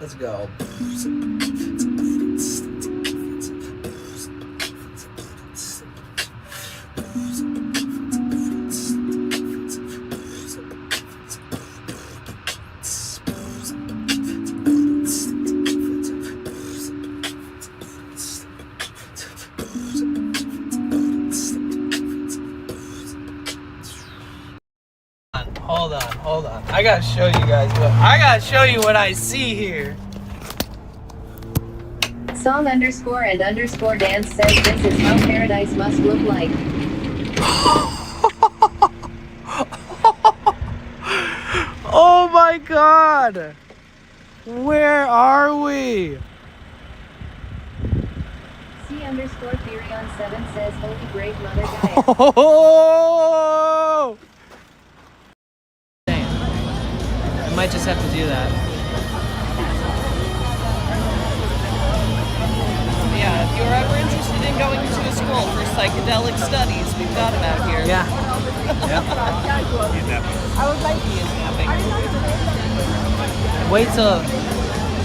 Let's go. Hold on. I gotta show you guys what I see here. Song _and dance says this is how paradise must look like. Oh my god! Where are we? C_Theory7 says holy brave mother Gaia. Oh! I might just have to do that. Yeah, if you're ever interested in going to a school for psychedelic studies, we've got it out here. Yeah. I would like to be snapping.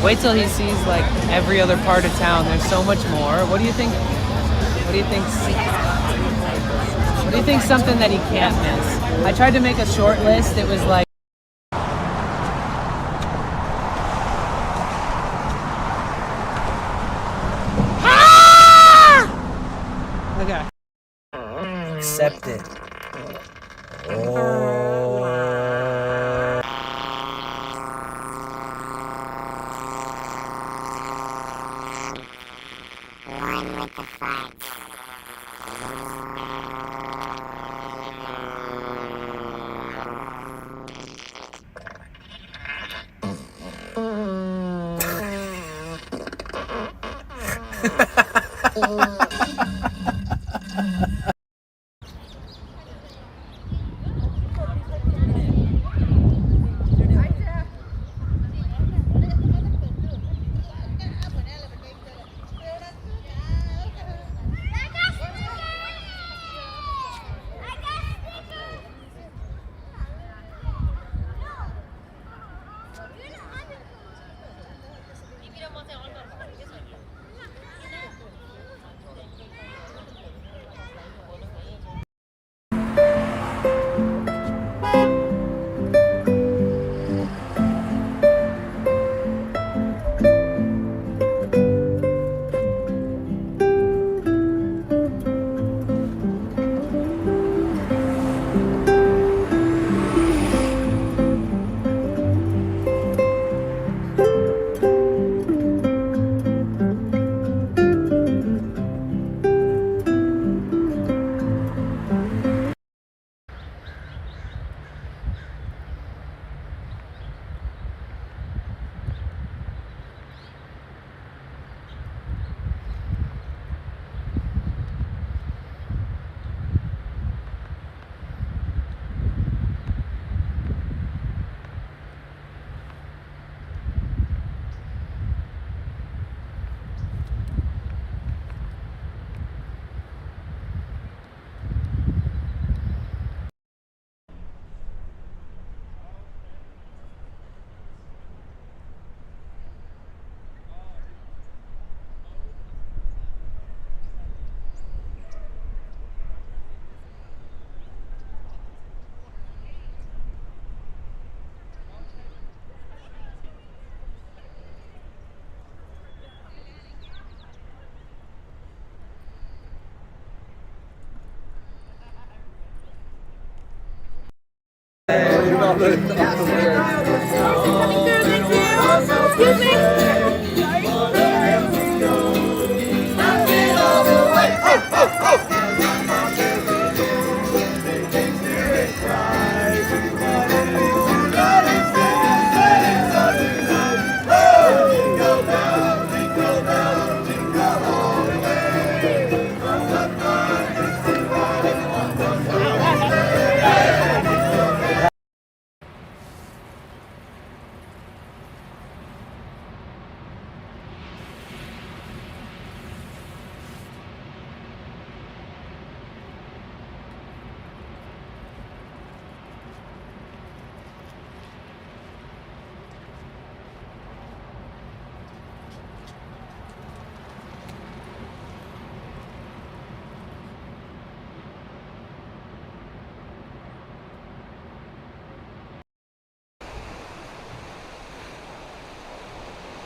Wait till he sees like every other part of town. There's so much more. What do you think? What do you think something that he can't miss? I tried to make a short list. It was like okay. Accept it. Oh.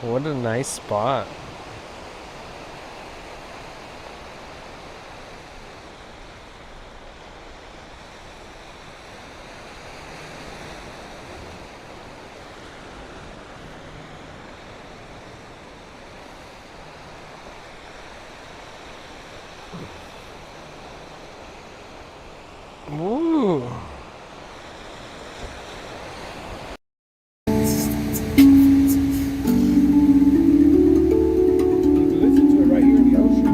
What a nice spot. Ooh. You can listen to it right here in the ocean,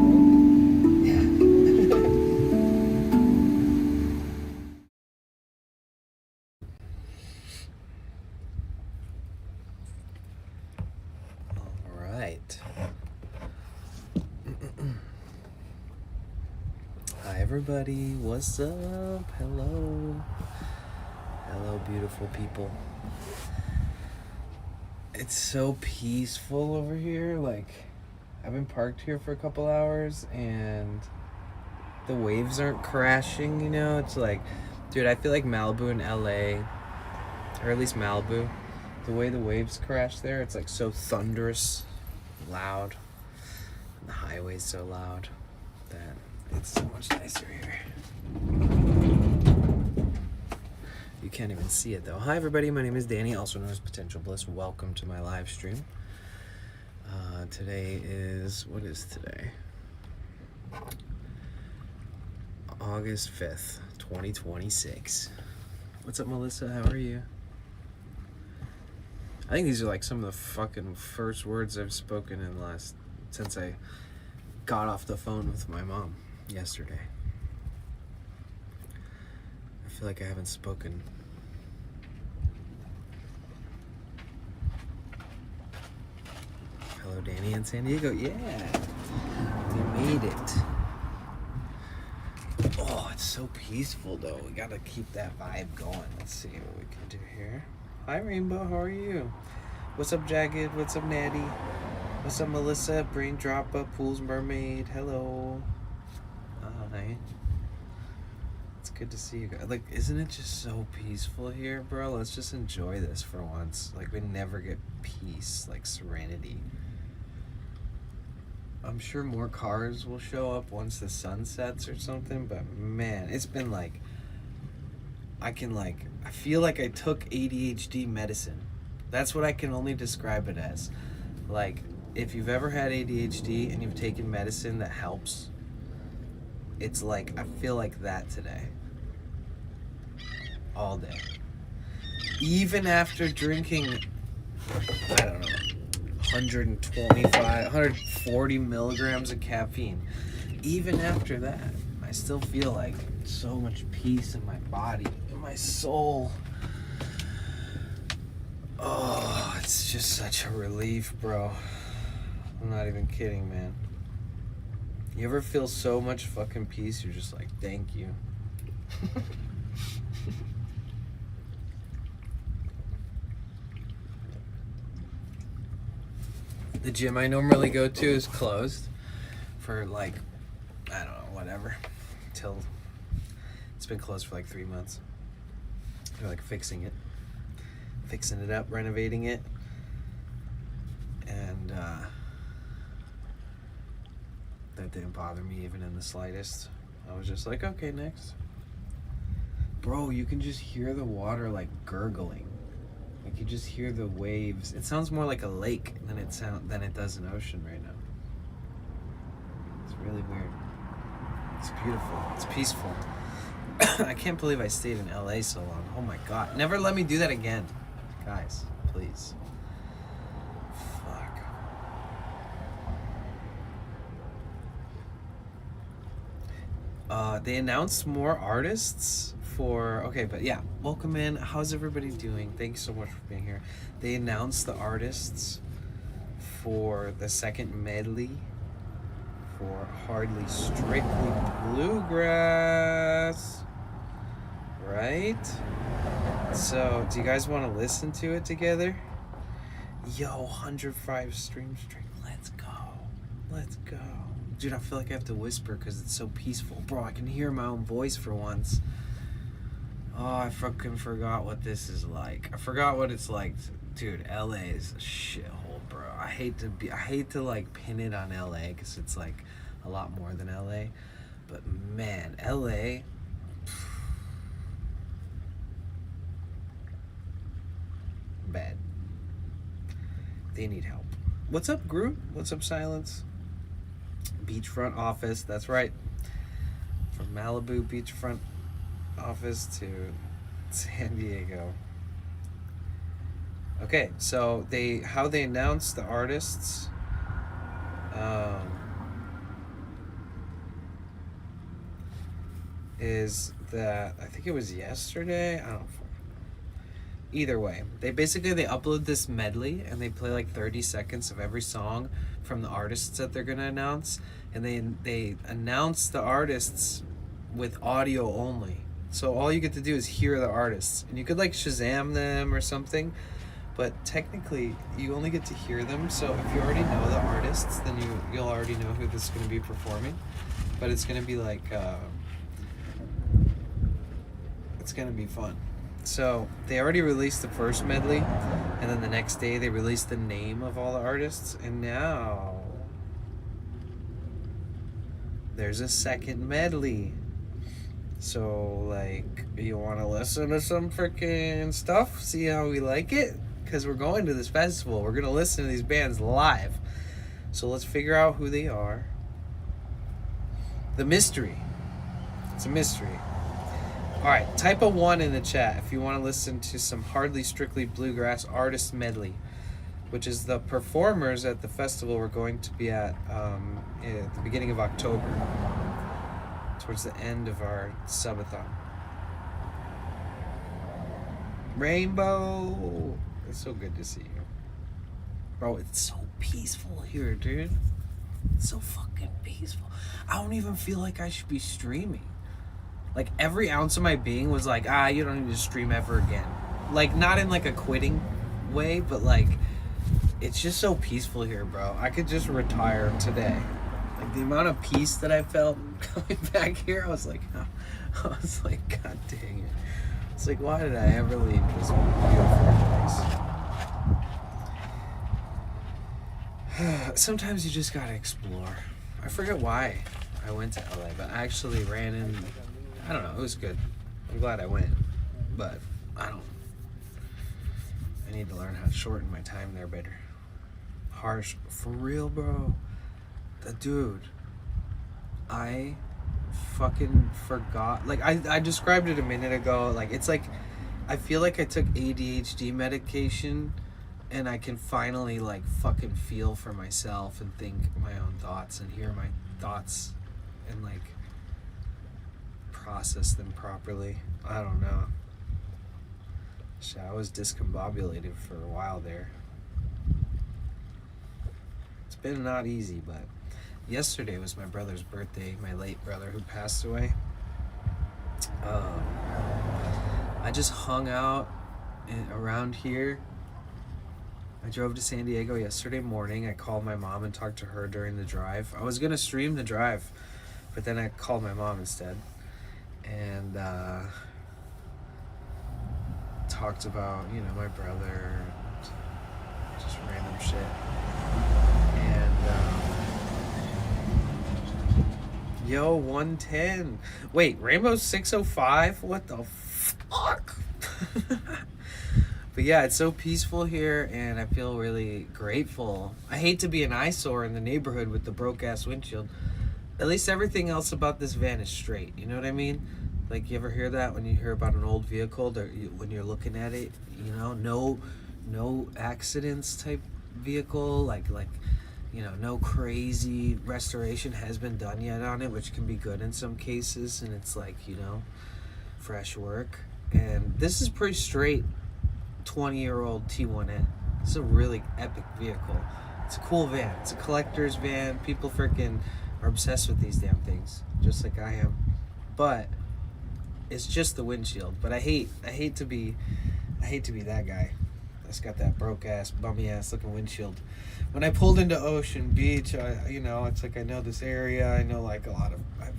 All right. Hi everybody, what's up? Hello. Hello beautiful people. It's so peaceful over here. Like, I've been parked here for a couple hours and the waves aren't crashing, you know? It's like, dude, I feel like Malibu and LA, or at least Malibu, the way the waves crash there, it's like so thunderous, loud. And the highway's so loud that it's so much nicer here. You can't even see it though. Hi everybody, my name is Danny, also known as Potential Bliss. Welcome to my live stream. Today is, what is today? August 5th, 2026. What's up, Melissa? How are you? I think these are like some of the fucking first words I've spoken in the last, since I got off the phone with my mom yesterday. I feel like I haven't spoken. Hello, Danny in San Diego. Yeah, we made it. Oh, it's so peaceful though. We gotta keep that vibe going. Let's see what we can do here. Hi, Rainbow. How are you? What's up, Jagged? What's up, Natty? What's up, Melissa? Brain Drop Up, Pools Mermaid. Hello. Hi. It's good to see you guys. Like, isn't it just so peaceful here, bro? Let's just enjoy this for once. Like, we never get peace, like serenity. I'm sure more cars will show up once the sun sets or something, but man, it's been like, I feel like I took ADHD medicine. That's what I can only describe it as. Like, if you've ever had ADHD and you've taken medicine that helps, it's like, I feel like that today. All day. Even after drinking, I don't know, 140 milligrams of caffeine. Even after that, I still feel like so much peace in my body, in my soul. Oh, it's just such a relief, bro. I'm not even kidding, man. You ever feel so much fucking peace, you're just like, thank you. The gym I normally go to is closed for like, I don't know, whatever. Till it's been closed for like 3 months. They're like fixing it up, renovating it. And that didn't bother me even in the slightest. I was just like, okay, next. Bro, you can just hear the water like gurgling. Like you just hear the waves. It sounds more like a lake than it does an ocean right now. It's really weird. It's beautiful. It's peaceful. I can't believe I stayed in LA so long. Oh my god. Never let me do that again. Guys, please. Fuck. They announced more artists for, okay, but yeah, welcome in. How's everybody doing? Thank you so much for being here. They announced the artists for the second medley for Hardly Strictly Bluegrass, right? So, do you guys want to listen to it together? Yo, 105 stream streak. Let's go. Let's go. Dude, I feel like I have to whisper because it's so peaceful. Bro, I can hear my own voice for once. Oh, I fucking forgot what this is like. I forgot what it's like. Dude, LA is a shithole, bro. bro, I hate to like pin it on LA because it's like a lot more than LA, but man, LA, bad. They need help. What's up, Groot? What's up, Silence? Beachfront office, that's right. From Malibu beachfront office to San Diego. Okay, so how they announced the artists. Is that I think it was yesterday? I don't know. Either way, they upload this medley and they play like 30 seconds of every song from the artists that they're gonna announce, and they announce the artists with audio only. So all you get to do is hear the artists, and you could like Shazam them or something, but technically you only get to hear them. So if you already know the artists, then you'll already know who this is gonna be performing. But it's gonna be like it's gonna be fun. So they already released the first medley, and then the next day they released the name of all the artists, and now there's a second medley. So like, you want to listen to some freaking stuff, see how we like it? Because we're going to this festival, we're gonna listen to these bands live. So let's figure out who they are. The mystery. It's a mystery. Alright, type a 1 in the chat if you want to listen to some Hardly Strictly Bluegrass artist medley, which is the performers at the festival we're going to be at the beginning of October, towards the end of our subathon. Rainbow! It's so good to see you. Bro, it's so peaceful here, dude. It's so fucking peaceful. I don't even feel like I should be streaming. Like, every ounce of my being was like, you don't need to stream ever again. Like, not in like a quitting way, but like, it's just so peaceful here, bro. I could just retire today. Like, the amount of peace that I felt coming back here, I was like, God dang it. It's like, why did I ever leave this beautiful place? Sometimes you just gotta explore. I forget why I went to LA, but I actually ran in. I don't know, it was good. I'm glad I went, but I need to learn how to shorten my time there better. Harsh, for real, bro. Dude, I fucking forgot. Like, I described it a minute ago. Like, it's like, I feel like I took ADHD medication and I can finally, like, fucking feel for myself and think my own thoughts and hear my thoughts and, like, process them properly. I don't know. Shit, I was discombobulated for a while there. It's been not easy, but yesterday was my brother's birthday, my late brother who passed away. I just hung out around here. I drove to San Diego yesterday morning. I called my mom and talked to her during the drive. I was gonna stream the drive, but then I called my mom instead. And talked about, my brother, just random shit. And yo, 110. Wait, Rainbow's 605? What the fuck? But yeah, it's so peaceful here, and I feel really grateful. I hate to be an eyesore in the neighborhood with the broke ass windshield. At least everything else about this van is straight. You know what I mean? Like, you ever hear that when you hear about an old vehicle, when you're looking at it, no accidents type vehicle, like no crazy restoration has been done yet on it, which can be good in some cases, and it's like, fresh work. And this is pretty straight 20-year-old T1N. It's a really epic vehicle. It's a cool van. It's a collector's van. People freaking are obsessed with these damn things, just like I am. But it's just the windshield. But I hate to be that guy that's got that broke ass, bummy ass looking windshield. When I pulled into Ocean Beach, it's like I know this area. I know like a lot of, I've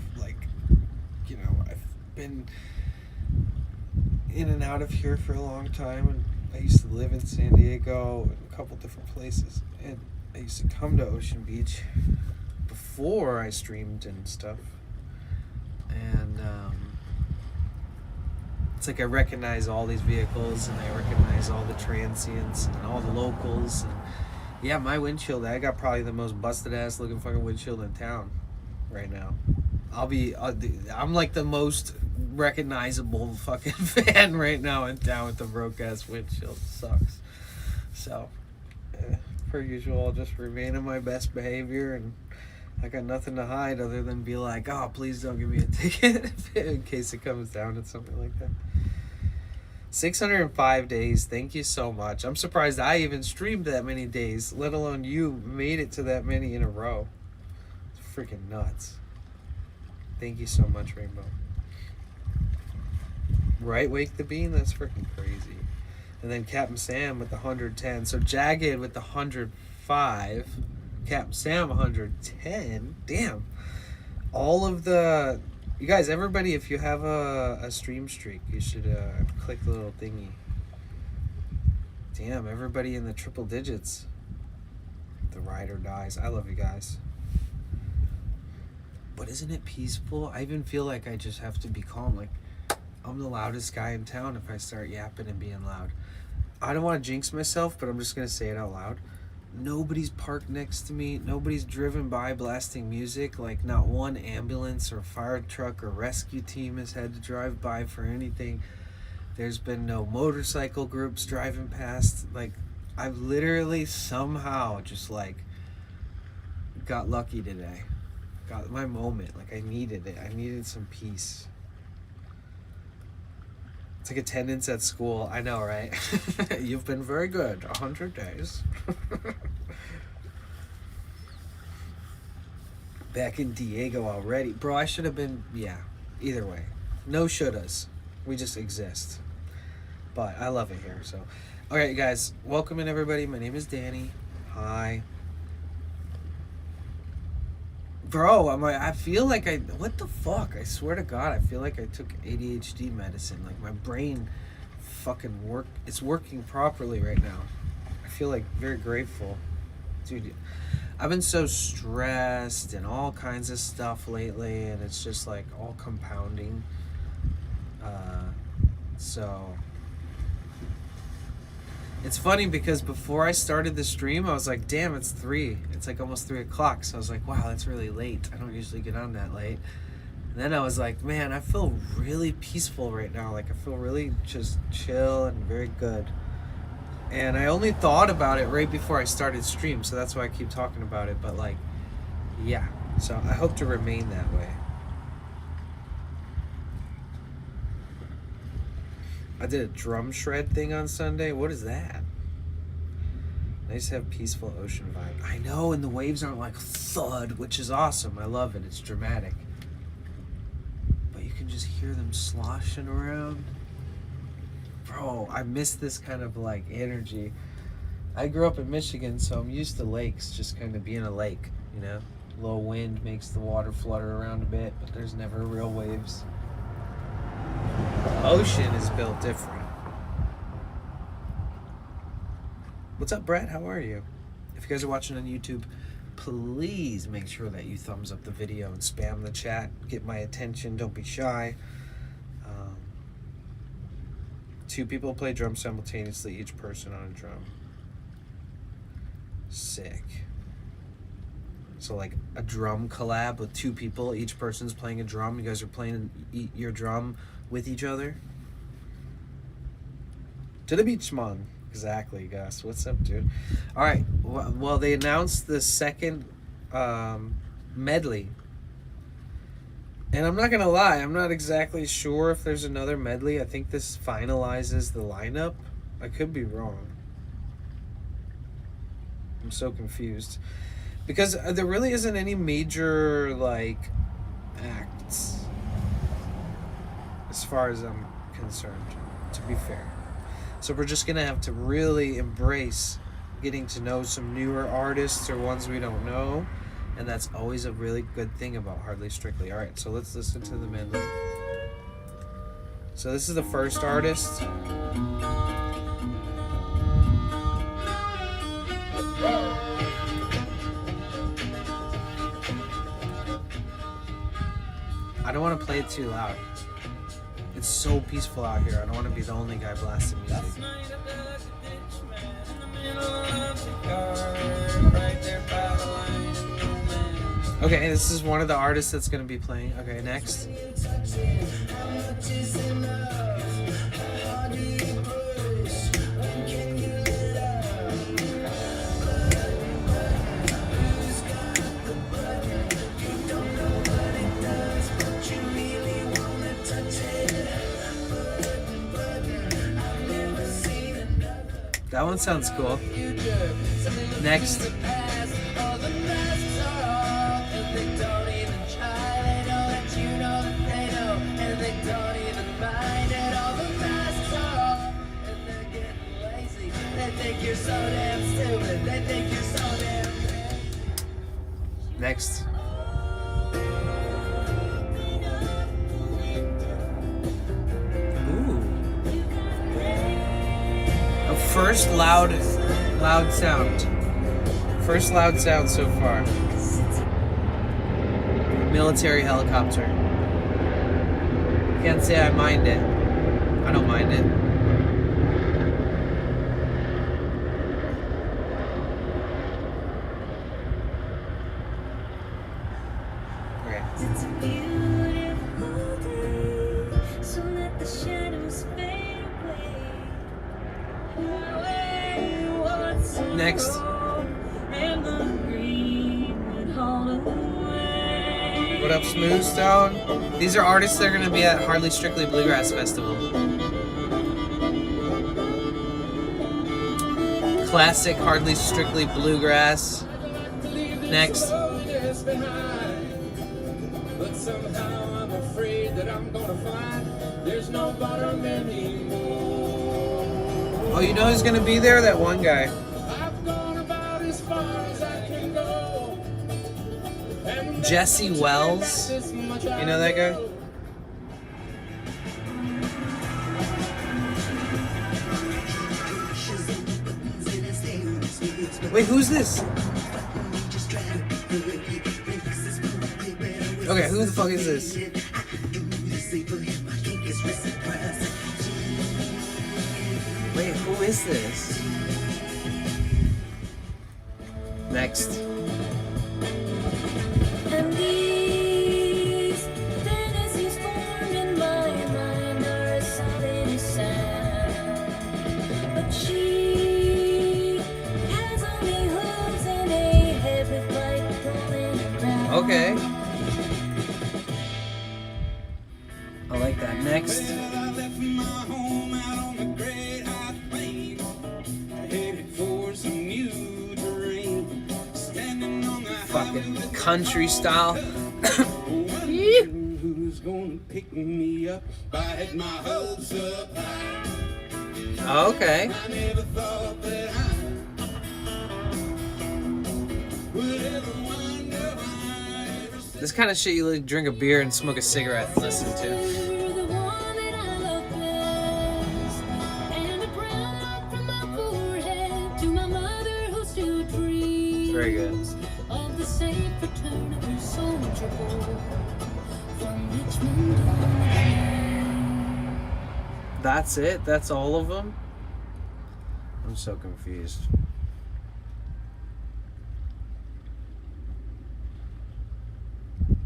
been in and out of here for a long time, and I used to live in San Diego and a couple different places, and I used to come to Ocean Beach before I streamed and stuff. And it's like I recognize all these vehicles, and I recognize all the transients and all the locals. And yeah, my windshield, I got probably the most busted ass looking fucking windshield in town right now. I'm like the most recognizable fucking fan right now in town with the broke ass windshield. Sucks. So, per usual, I'll just remain in my best behavior, and I got nothing to hide other than be like, oh, please don't give me a ticket in case it comes down to something like that. 605 days. Thank you so much. I'm surprised I even streamed that many days, let alone you made it to that many in a row. It's freaking nuts. Thank you so much, Rainbow. Right, Wake the Bean? That's freaking crazy. And then Captain Sam with the 110. So Jagged with the 105. Captain Sam 110. Damn. All of the... You guys, everybody, if you have a stream streak, you should click the little thingy. Damn, everybody in the triple digits. The ride or dies. I love you guys. But isn't it peaceful? I even feel like I just have to be calm. Like, I'm the loudest guy in town if I start yapping and being loud. I don't want to jinx myself, but I'm just going to say it out loud. Nobody's parked next to me. Nobody's driven by blasting music. Like, not one ambulance or fire truck or rescue team has had to drive by for anything. There's been no motorcycle groups driving past. Like, I've literally somehow just, like, got lucky today. Got my moment. Like, I needed it. I needed some peace. It's like attendance at school. I know, right? You've been very good. 100 days. Back in Diego already. Bro, I should have been... Yeah. Either way. No shouldas. We just exist. But I love it here, so... Alright, guys. Welcome in, everybody. My name is Danny. Hi. Bro, I feel like what the fuck? I swear to God, I feel like I took ADHD medicine. Like, my brain fucking it's working properly right now. I feel like very grateful. Dude, I've been so stressed and all kinds of stuff lately, and it's just like all compounding. So... It's funny because before I started the stream, I was like, damn, it's 3. It's like almost 3 o'clock. So I was like, wow, that's really late. I don't usually get on that late. And then I was like, man, I feel really peaceful right now. Like, I feel really just chill and very good. And I only thought about it right before I started stream. So that's why I keep talking about it. But like, yeah. So I hope to remain that way. I did a drum shred thing on Sunday. What is that? Nice to have peaceful ocean vibe. I know, and the waves aren't like thud, which is awesome. I love it. It's dramatic. But you can just hear them sloshing around. Bro, I miss this kind of like energy. I grew up in Michigan, so I'm used to lakes just kind of being a lake, you know? A little wind makes the water flutter around a bit, but there's never real waves. Ocean is built different. What's up, Brett? How are you? If you guys are watching on YouTube, please make sure that you thumbs up the video and spam the chat. Get my attention. Don't be shy. 2 people play drums simultaneously, each person on a drum. Sick. So like a drum collab with 2 people, each person's playing a drum. You guys are playing your drum with each other. To the beach, man. Exactly, Gus. What's up, dude? All right. Well, they announced the second medley. And I'm not going to lie. I'm not exactly sure if there's another medley. I think this finalizes the lineup. I could be wrong. I'm so confused. Because there really isn't any major, like, acts. As far as I'm concerned, to be fair. So we're just gonna have to really embrace getting to know some newer artists or ones we don't know, and that's always a really good thing about Hardly Strictly. All right, so let's listen to the medley. So this is the first artist. I don't want to play it too loud. It's so peaceful out here. I don't want to be the only guy blasting music. Okay, this is one of the artists that's going to be playing. Okay, next. That one sounds cool. Next. Next. Ooh. A first loud sound. First loud sound so far. Military helicopter. Can't say I mind it. I don't mind it. Okay. It's a beautiful day, so let the shadows fade away. Next. And the green would hold away. What up, Smooth Stone? These are artists that are going to be at Hardly Strictly Bluegrass Festival. Classic Hardly Strictly Bluegrass. Next. But somehow I'm afraid that I'm gonna find there's no bottom anymore. Oh, you know who's going to be there? That one guy. I've gone about as far as I can go. And Jesse Wells. You know that guy? Wait, who's this? Okay, who the fuck is this? Wait, who is this? Next. And these fantasies formed in my mind are as solid as sand. But she has only hooves and a head with light pulling around. Okay. I like that. Next. I left my home out on the great high plain, headed for some new terrain, standing on the Fucking country style. who's gonna pick me up. I had my hopes up high. Okay. I never thought that I would ever wonder why. This kind of shit you like drink a beer and smoke a cigarette and listen to. You're the one that I love best. And a brown mark from my forehead to my mother who still dreams Very good. of the safe return of her soldier boy from Richmond on the plain. That's it? That's all of them? I'm so confused.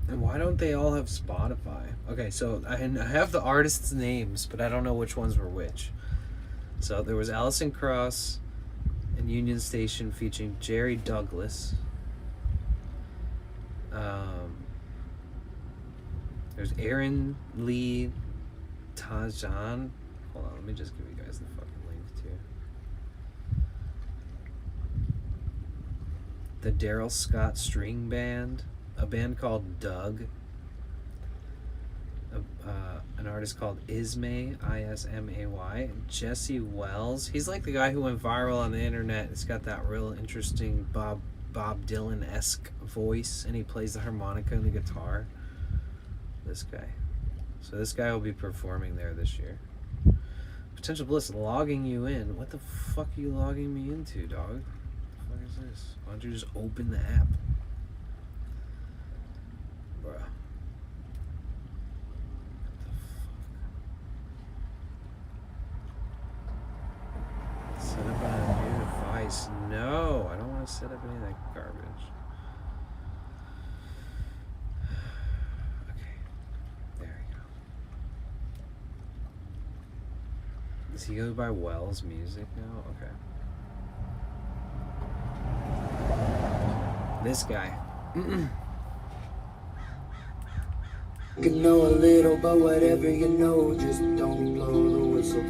And why don't they all have Spotify? Okay, so I have the artists' names, but I don't know which ones were which. So there was Alison Krauss and Union Station featuring Jerry Douglas. There's Aaron Lee Tajan. Hold on, let me just give you guys the fucking link too. The Daryl Scott String Band, a band called Doug, an artist called Ismay, Ismay, Jesse Wells. He's like the guy who went viral on the internet. It's got that real interesting Bob Dylan-esque voice, and he plays the harmonica and the guitar. This guy. So this guy will be performing there this year. Potential Bliss logging you in. What the fuck are you logging me into, dog? What the fuck is this? Why don't you just open the app? Bruh. want to set up any of that garbage. Okay. There we go. Does he go by Wells Music now? Okay. This guy. You know a little, but whatever you know, just don't blow the whistle.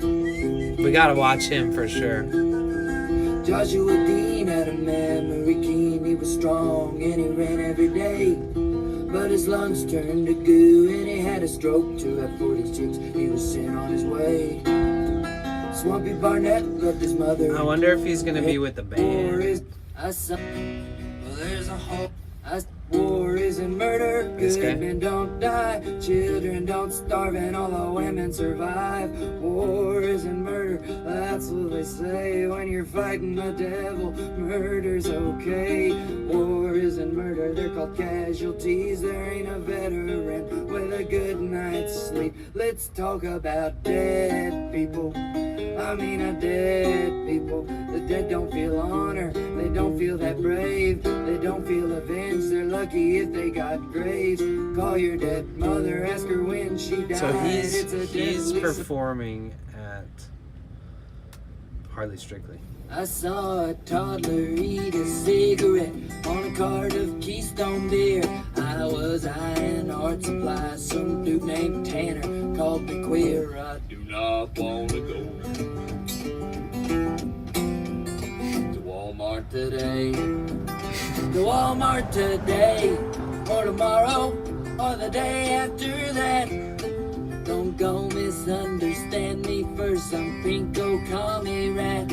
We gotta watch him for sure. Joshua Dean had a memory keen, he was strong and he ran every day. But his lungs turned to goo and he had a stroke too. At 46, he was sent on his way. Swampy Barnett left his mother. I wonder if he's gonna be with the band. Well, there's a hope. War isn't murder, This guy? good men don't die, children don't starve, and all the women survive. War isn't murder, that's what they say when you're fighting the devil. Murder's okay. War isn't murder, they're called casualties. There ain't a veteran with a good night's sleep. Let's talk about dead people. I mean, dead people. The dead don't feel honor, they don't feel that brave, they don't feel avenged. They're lucky if they got graves. Call your dead mother, ask her when she died. So It's a he's deadly performing at Hardly Strictly. I saw a toddler eat a cigarette on a cart of Keystone beer. I was eyeing art supply, some dude named Tanner called me queer. I do not want to go to Walmart today. To Walmart today, or tomorrow, or the day after that. Don't go misunderstand me for some pinko commie rat.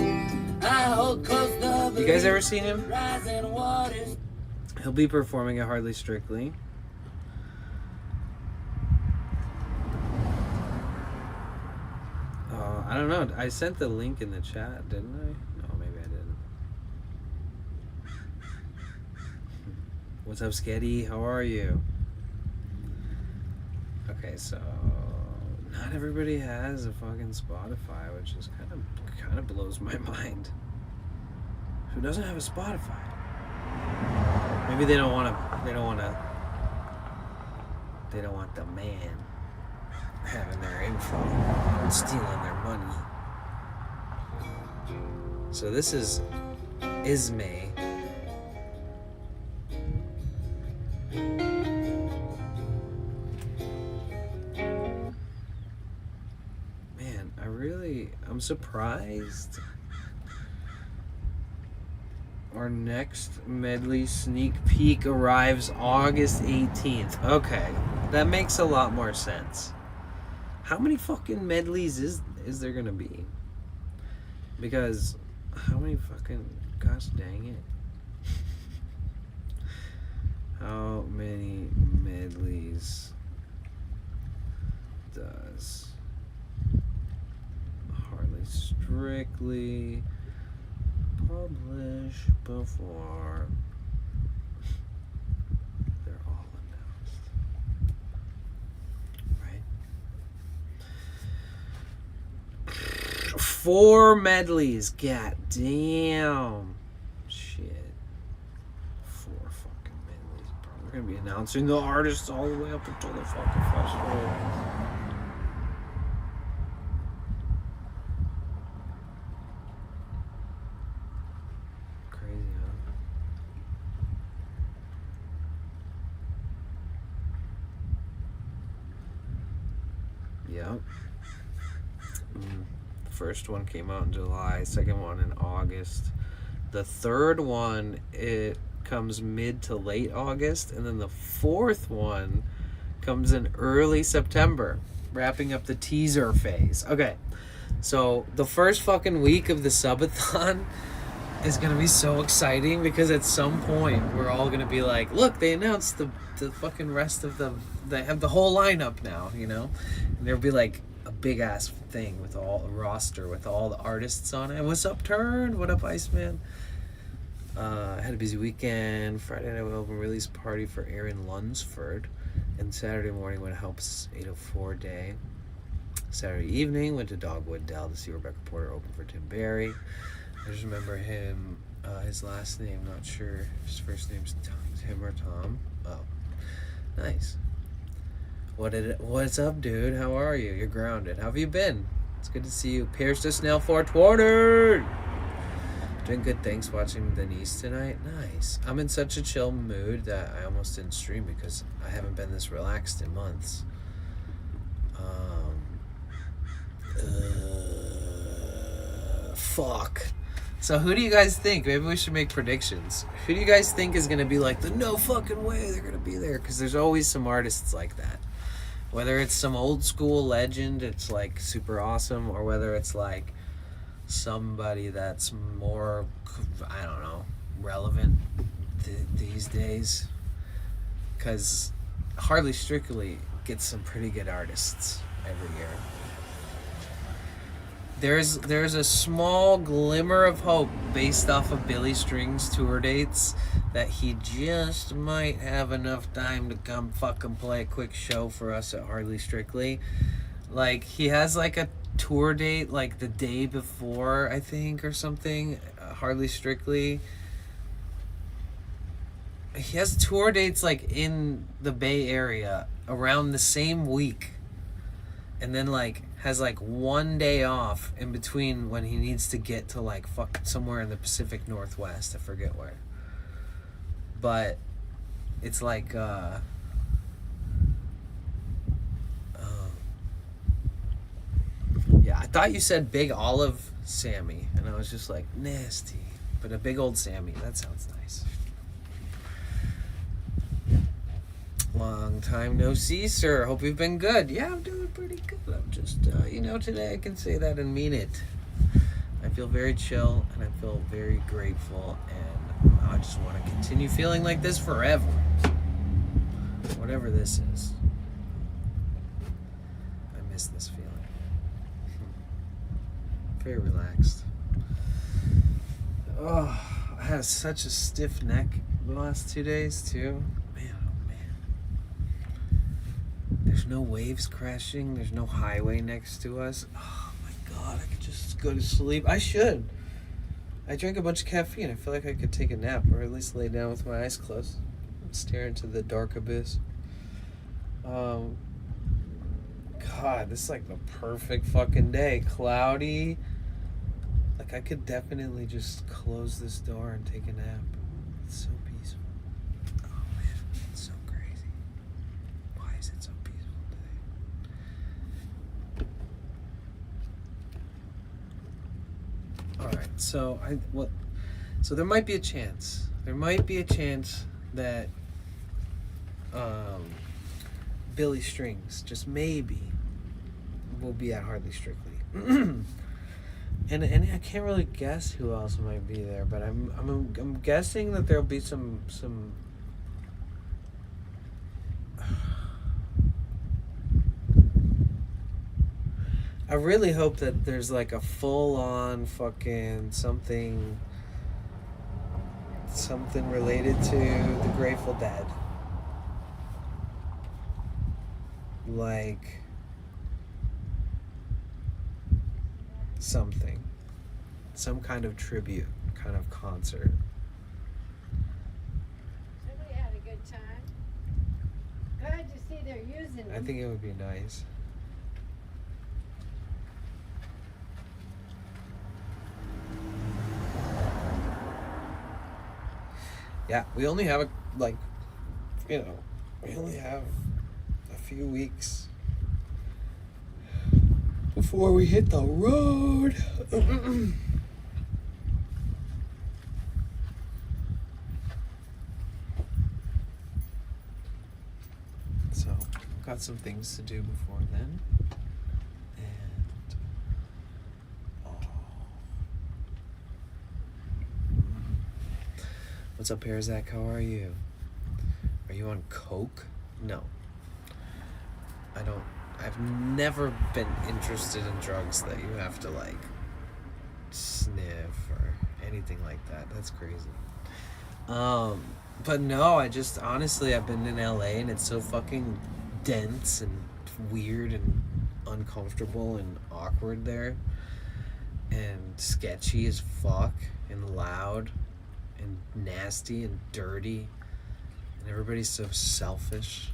I hold close the You guys ever seen him? rising waters. He'll be performing at Hardly Strictly. I don't know. I sent the link in the chat, didn't I? No, maybe I didn't. What's up, Sketty? How are you? Okay, so not everybody has a fucking Spotify, which is kind of blows my mind. Who doesn't have a Spotify? Maybe they don't want the man having their info and stealing their money. So this is Ismay. Man, I'm surprised. Our next medley sneak peek arrives August 18th. Okay, that makes a lot more sense. How many fucking medleys is there gonna be? Because how many fucking, gosh dang it. How many medleys does Hardly Strictly publish before they're all announced? Right? 4 medleys. God damn. Shit. 4 fucking medleys, bro. We're gonna be announcing the artists all the way up until the fucking festival. Crazy, huh? Yep. The first one came out in July, second one in August. The third one, it comes mid to late August, and then the fourth one comes in early September, wrapping up the teaser phase. Okay, so the first fucking week of the subathon is gonna be so exciting, because at some point we're all gonna be like, look, they announced the fucking rest of they have the whole lineup now, you know? And there'll be like a big ass thing with a roster with all the artists on it. What's up, Turn? What up, Iceman? I had a busy weekend. Friday night we open release party for Aaron Lunsford, and Saturday morning went to Help's 804 Day. Saturday evening went to Dogwood Dell to see Rebecca Porter open for Tim Barry. I just remember him His last name, not sure. His first name's Tim or Tom. Oh, nice. What's up, dude? How are you? You're grounded. How have you been? It's good to see you. Pierce the Snail 420. Doing good, thanks. Watching Denise tonight. Nice. I'm in such a chill mood that I almost didn't stream because I haven't been this relaxed in months. Fuck. So who do you guys think? Maybe we should make predictions. Who do you guys think is gonna be like the no fucking way they're gonna be there? Because there's always some artists like that. Whether it's some old school legend, it's like super awesome, or whether it's like somebody that's more, I don't know, relevant these days. Because Hardly Strictly gets some pretty good artists every year. There's a small glimmer of hope based off of Billy String's tour dates that he just might have enough time to come fucking play a quick show for us at Hardly Strictly. Like, he has like a tour date like the day before, I think, or something, Hardly Strictly. He has tour dates like in the Bay Area around the same week. And then like has like one day off in between when he needs to get to like somewhere in the Pacific Northwest. I forget where. But it's like yeah, I thought you said Big Olive Sammy, and I was just like, nasty. But a big old Sammy, that sounds nice. Long time no see, sir. Hope you've been good. Yeah, I'm doing pretty good. I'm just, today I can say that and mean it. I feel very chill, and I feel very grateful, and I just want to continue feeling like this forever. Whatever this is. I miss this feeling. Very relaxed. Oh, I had such a stiff neck the last 2 days, too. There's no waves crashing. There's no highway next to us. Oh my god, I could just go to sleep. I should. I drank a bunch of caffeine. I feel like I could take a nap, or at least lay down with my eyes closed and stare into the dark abyss. God, this is like the perfect fucking day. Cloudy. Like, I could definitely just close this door and take a nap. It's so peaceful. Oh man, it's so crazy. Why is it so peaceful today? Alright, so so there might be a chance. There might be a chance that Billy Strings, just maybe, will be at Hardly Strictly. And I can't really guess who else might be there, but I'm guessing that there'll be some I really hope that there's like a full-on fucking something related to the Grateful Dead. Like something. Some kind of tribute, kind of concert. Somebody had a good time. Glad to see they're using them. I think it would be nice. Yeah, we only have we only have a few weeks before we hit the road. So, got some things to do before then. And what's up, Perzak? How are you? Are you on coke? No. I've never been interested in drugs that you have to like sniff or anything like that. That's crazy. But no, honestly, I've been in LA and it's so fucking dense and weird and uncomfortable and awkward there and sketchy as fuck and loud and nasty and dirty, and everybody's so selfish.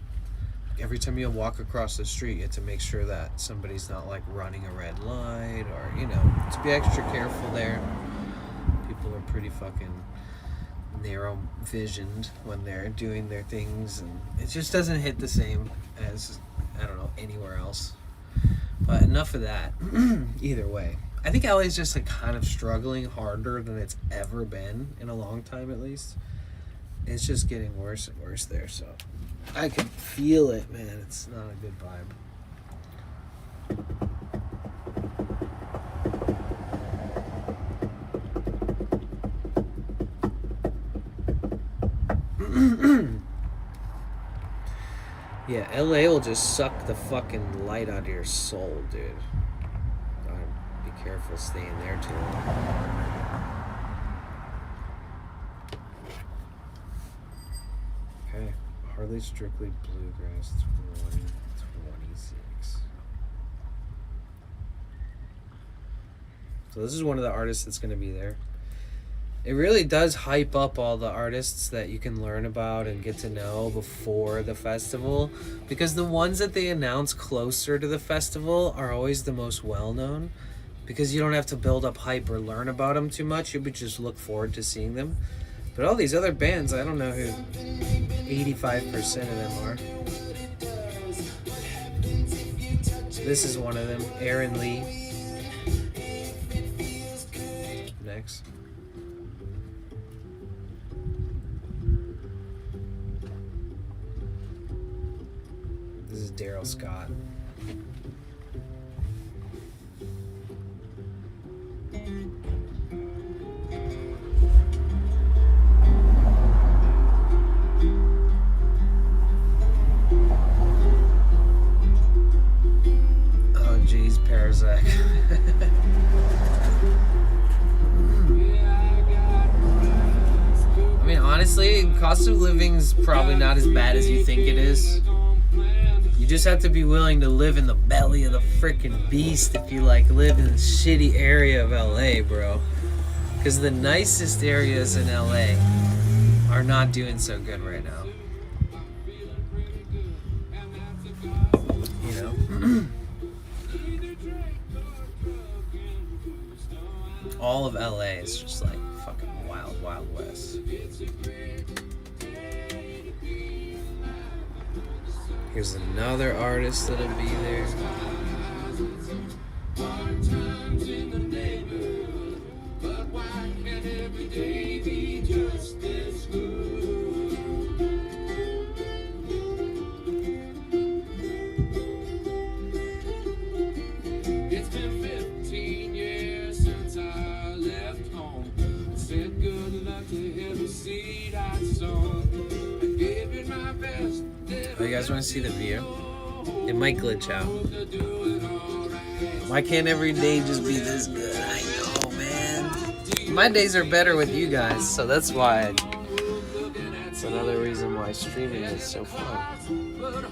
Every time you walk across the street, you have to make sure that somebody's not like running a red light, or to be extra careful there. People are pretty fucking narrow visioned when they're doing their things, and it just doesn't hit the same as, I don't know, anywhere else. But enough of that. Either way, I think LA is just like kind of struggling harder than it's ever been in a long time, at least. It's just getting worse and worse there, so I can feel it, man. It's not a good vibe. Yeah, LA will just suck the fucking light out of your soul, dude. Gotta be careful staying there too long. Okay, Hardly Strictly Bluegrass 2026. So this is one of the artists that's going to be there. It really does hype up all the artists that you can learn about and get to know before the festival, because the ones that they announce closer to the festival are always the most well-known, because you don't have to build up hype or learn about them too much. You would just look forward to seeing them. But all these other bands, I don't know who 85% of them are. This is one of them, Aaron Lee. Next. This is Daryl Scott. Oh geez, Parazak. I mean, honestly, cost of living's probably not as bad as you think it is. You just have to be willing to live in the belly of the freaking beast if you like live in the shitty area of LA, bro. Because the nicest areas in LA are not doing so good right now. You know? All of LA is just like fucking wild, wild west. Here's another artist that'll be there. It's been 15 years since I left home. Said good luck to every seed I sown. I gave it my best. Oh, you guys want to see the view? It might glitch out. Why can't every day just be this good? I know, man. My days are better with you guys, so that's why. It's another reason why streaming is so fun.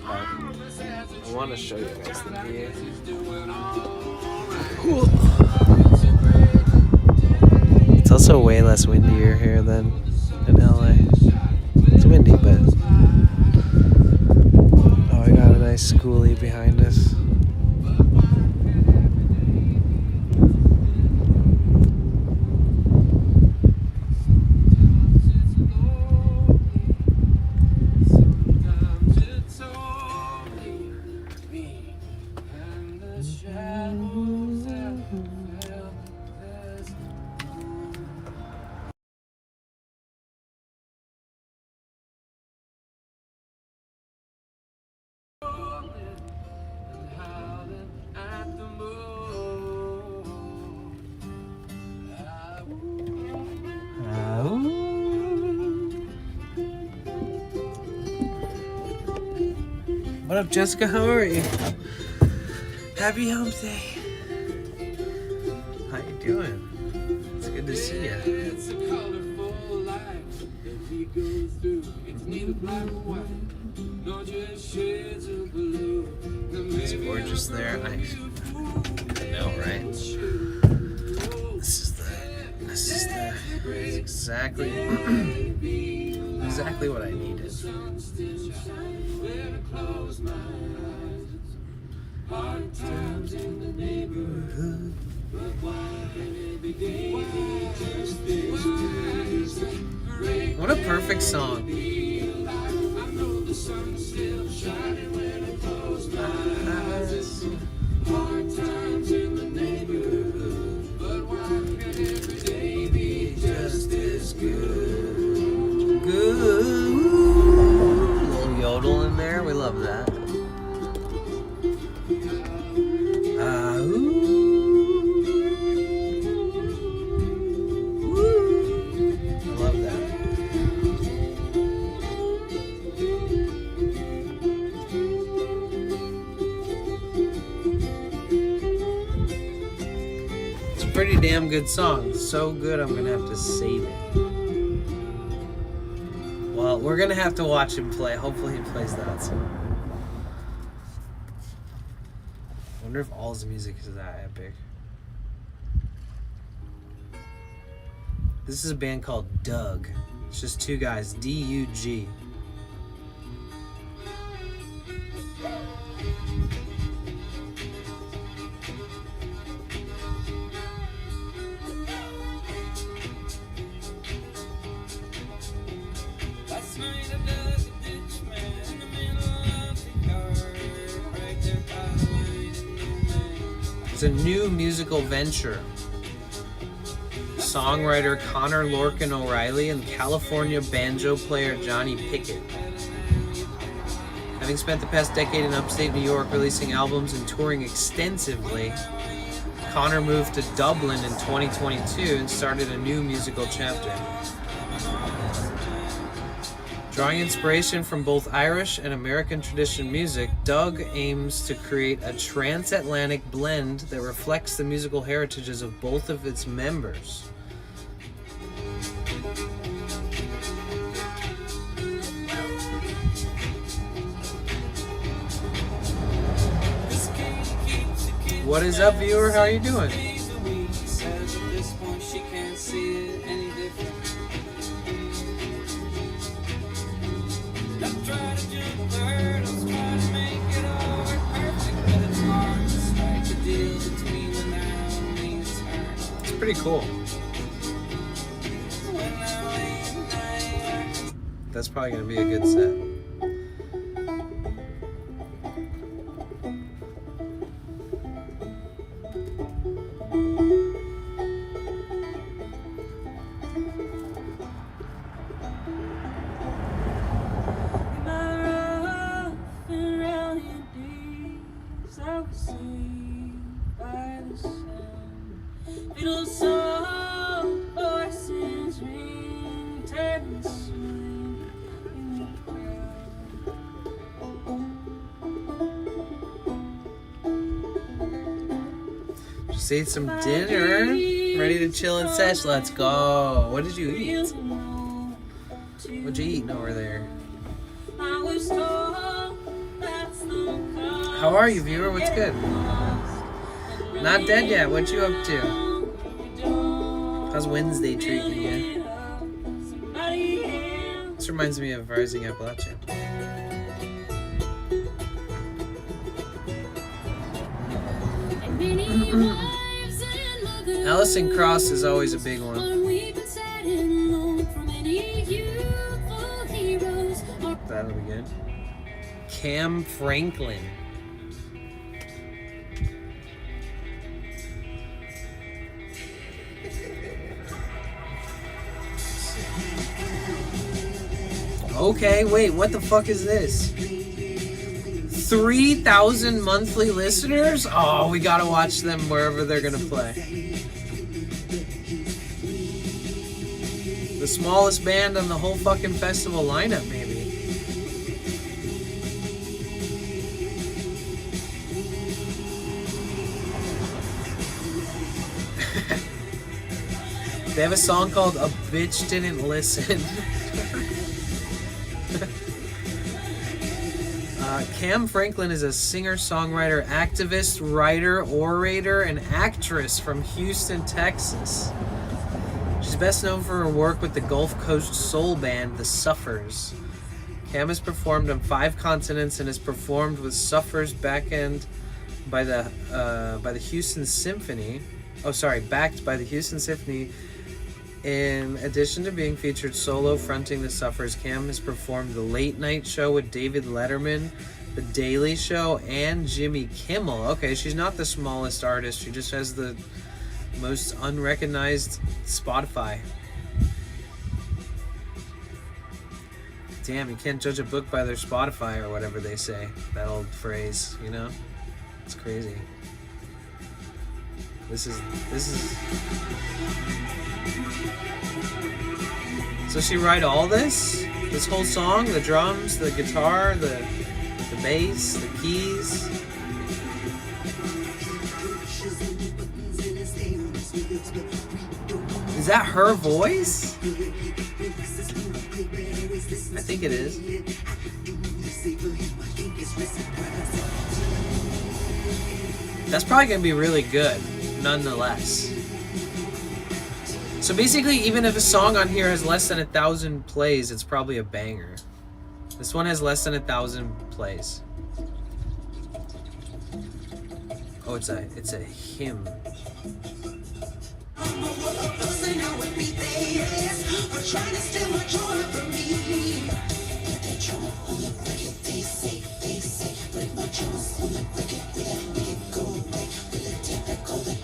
I want to show you guys the view. It's also way less windier here than in LA. It's windy, but oh, we got a nice schoolie behind us. What up, Jessica? How are you? Happy Hump Day. How you doing? It's good to see you. It's a colorful life that we go through. It's neither black or white, nor just shades of blue. It's gorgeous there. I know, right? This is the This is exactly exactly what I needed. What a perfect song. Good. Little yodel in there. We love that. I love that. It's a pretty damn good song. So good, I'm gonna have to save it. Well, we're gonna have to watch him play. Hopefully he plays that song. I wonder if all his music is that epic. This is a band called Doug. It's just two guys, D-U-G. It's a new musical venture. Songwriter Connor Lorcan O'Reilly and California banjo player Johnny Pickett. Having spent the past decade in upstate New York releasing albums and touring extensively, Connor moved to Dublin in 2022 and started a new musical chapter. Drawing inspiration from both Irish and American tradition music, Doug aims to create a transatlantic blend that reflects the musical heritages of both of its members. What is up, viewer? How are you doing? It's pretty cool. That's probably going to be a good set. Just ate some dinner. Ready to chill and sesh. Let's go. What did you eat? What'd you eat over there? How are you, viewer? What's good? Not dead yet. What you up to? How's Wednesday treating you? This reminds me of Rising Appalachia. Alison Krauss is always a big one. That'll be good. Cam Franklin. Okay, wait, what the fuck is this? 3,000 monthly listeners? Oh, we gotta watch them wherever they're gonna play. The smallest band on the whole fucking festival lineup, maybe. They have a song called A Bitch Didn't Listen. Cam Franklin is a singer, songwriter, activist, writer, orator, and actress from Houston, Texas. She's best known for her work with the Gulf Coast soul band The Suffers. Cam has performed on 5 continents and has performed with Suffers backed by the Houston Symphony. Backed by the Houston Symphony. In addition to being featured solo fronting The Suffers, Cam has performed The Late Night Show with David Letterman, The Daily Show, and Jimmy Kimmel. Okay, she's not the smallest artist. She just has the most unrecognized Spotify. Damn, you can't judge a book by their Spotify or whatever they say. That old phrase, you know? It's crazy. This is... So she write all this? This whole song? The drums, the guitar, the bass, the keys? Is that her voice? I think it is. That's probably gonna be really good, nonetheless. So basically, even if a song on here has less than 1,000 plays, it's probably a banger. This one has less than 1,000 plays. Oh, it's a hymn.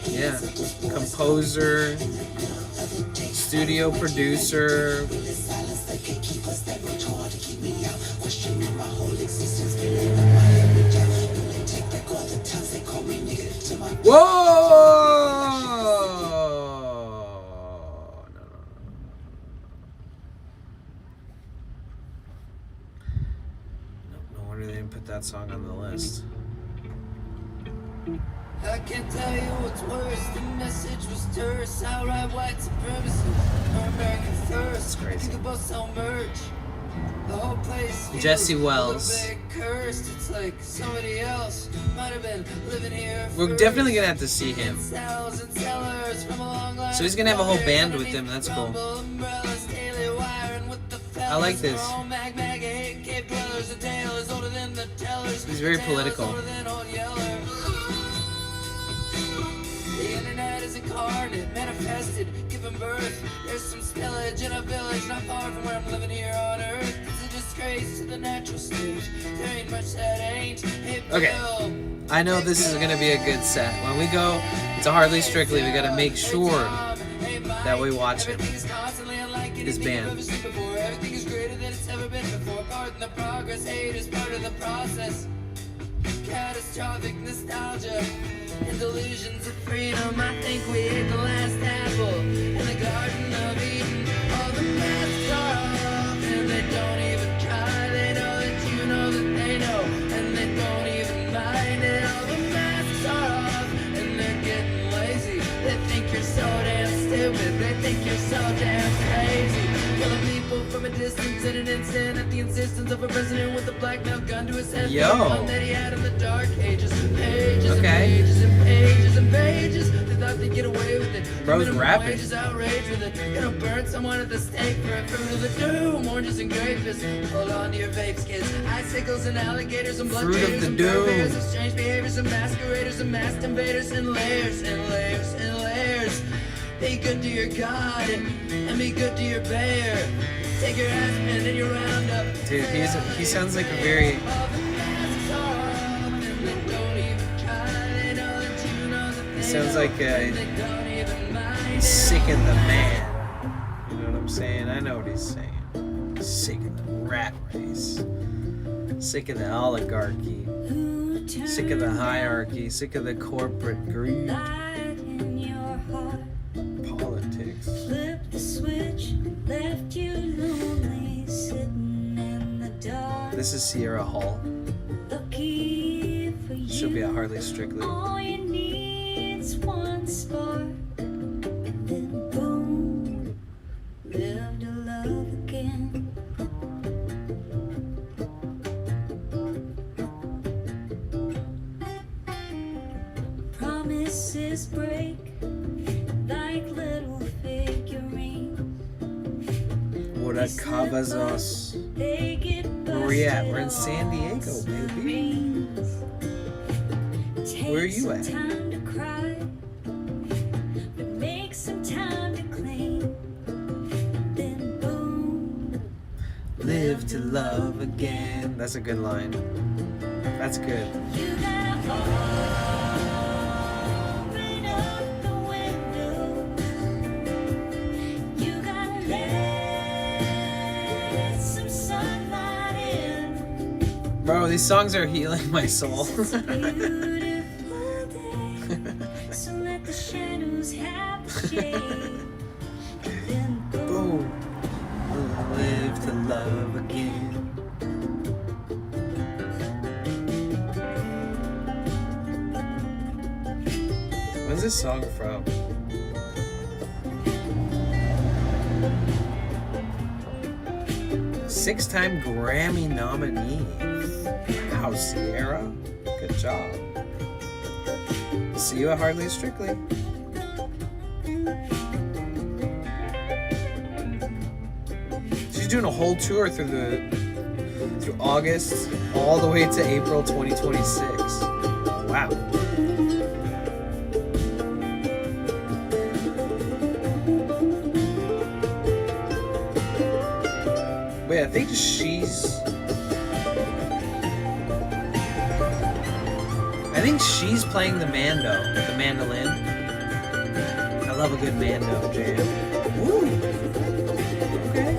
Yeah, composer, studio producer. Whoa! No wonder they didn't put that song on the list. I can't tell you what's worse. The message was terse. Outright white supremacy. American thirst. That's crazy. You could both sell merch. The whole place feels Jesse a little Wells. bit cursed. It's like somebody else might have been living here. We're definitely gonna have to see him. Cells and cellars from a long line So he's gonna have a whole of band with underneath him. That's cool. rumble umbrellas, daily wiring with the I like fellas. this. We're all mag, AK dwellers. The tale is older than the tellers. He's very The tale is political. older than Old Yeller. The internet is incarnate, manifested, given birth. There's some spillage in a village not far from where I'm living here on Earth. It's a disgrace to the natural stage. There ain't much that ain't. Hey, Okay. Bill. I know this is gonna be a good set. When we go to Hardly Strictly, we gotta make sure that we watch him. His band. Everything is greater than it's ever been before. Pardon the progress, hate is part of the process. Catastrophic nostalgia and delusions of freedom. I think we ate the last apple in the Garden of Eden. All the masks are off and they don't even try. They know that you know that they know and they don't even mind it. All the masks are off and they're getting lazy. They think you're so damn stupid. They think you're so damn crazy. Killing people from a distance in an instant at the insistence of a president with a black male gun to his head. Yo. The one that he had in the dark ages. Pages Okay. and pages and pages and pages. They thought they'd get away with it. Bro's Minimum rapping. wages, outrage with it. Gonna burn someone at the stake for a fruit of the doom. Oranges and grapes. Hold on to your vapes, kids. Icicles and alligators and blood Fruit of gators the and doom. bears of strange behaviors and masqueraders and masked invaders and layers and layers and layers. Be good to your God and be good to your bear. Take your aspirin and your roundup. Dude, he sounds like a very... He sounds like he's sick of the man. You know what I'm saying? I know what he's saying. Sick of the rat race. Sick of the oligarchy. Sick of the hierarchy. Sick of the corporate greed. In your heart, Politics. flip the switch, left you lonely, sitting in the dark. This is Sierra Hall. Lucky for you. She'll be at Hardly Strictly. All you need's one spark, and then boom, live to love again. Promises break like little figurines. Ahora Cavazos. Where we at? We're in San Diego, baby. Where are you at? Live to love again. That's a good line. That's good. You gotta open up the window. You gotta let some sunlight in. Bro, these songs are healing my soul. It's a beautiful day, so let the shadows have the shade. Then Boom. Live to love again. When's this song from? Six-time Grammy nominee. Wow, Sierra. Good job. See you at Hardly Strictly. She's doing a whole tour through August all the way to April 2026. Wow. Wait, I think she's playing the mandolin. I love a good mando jam. Ooh. Okay.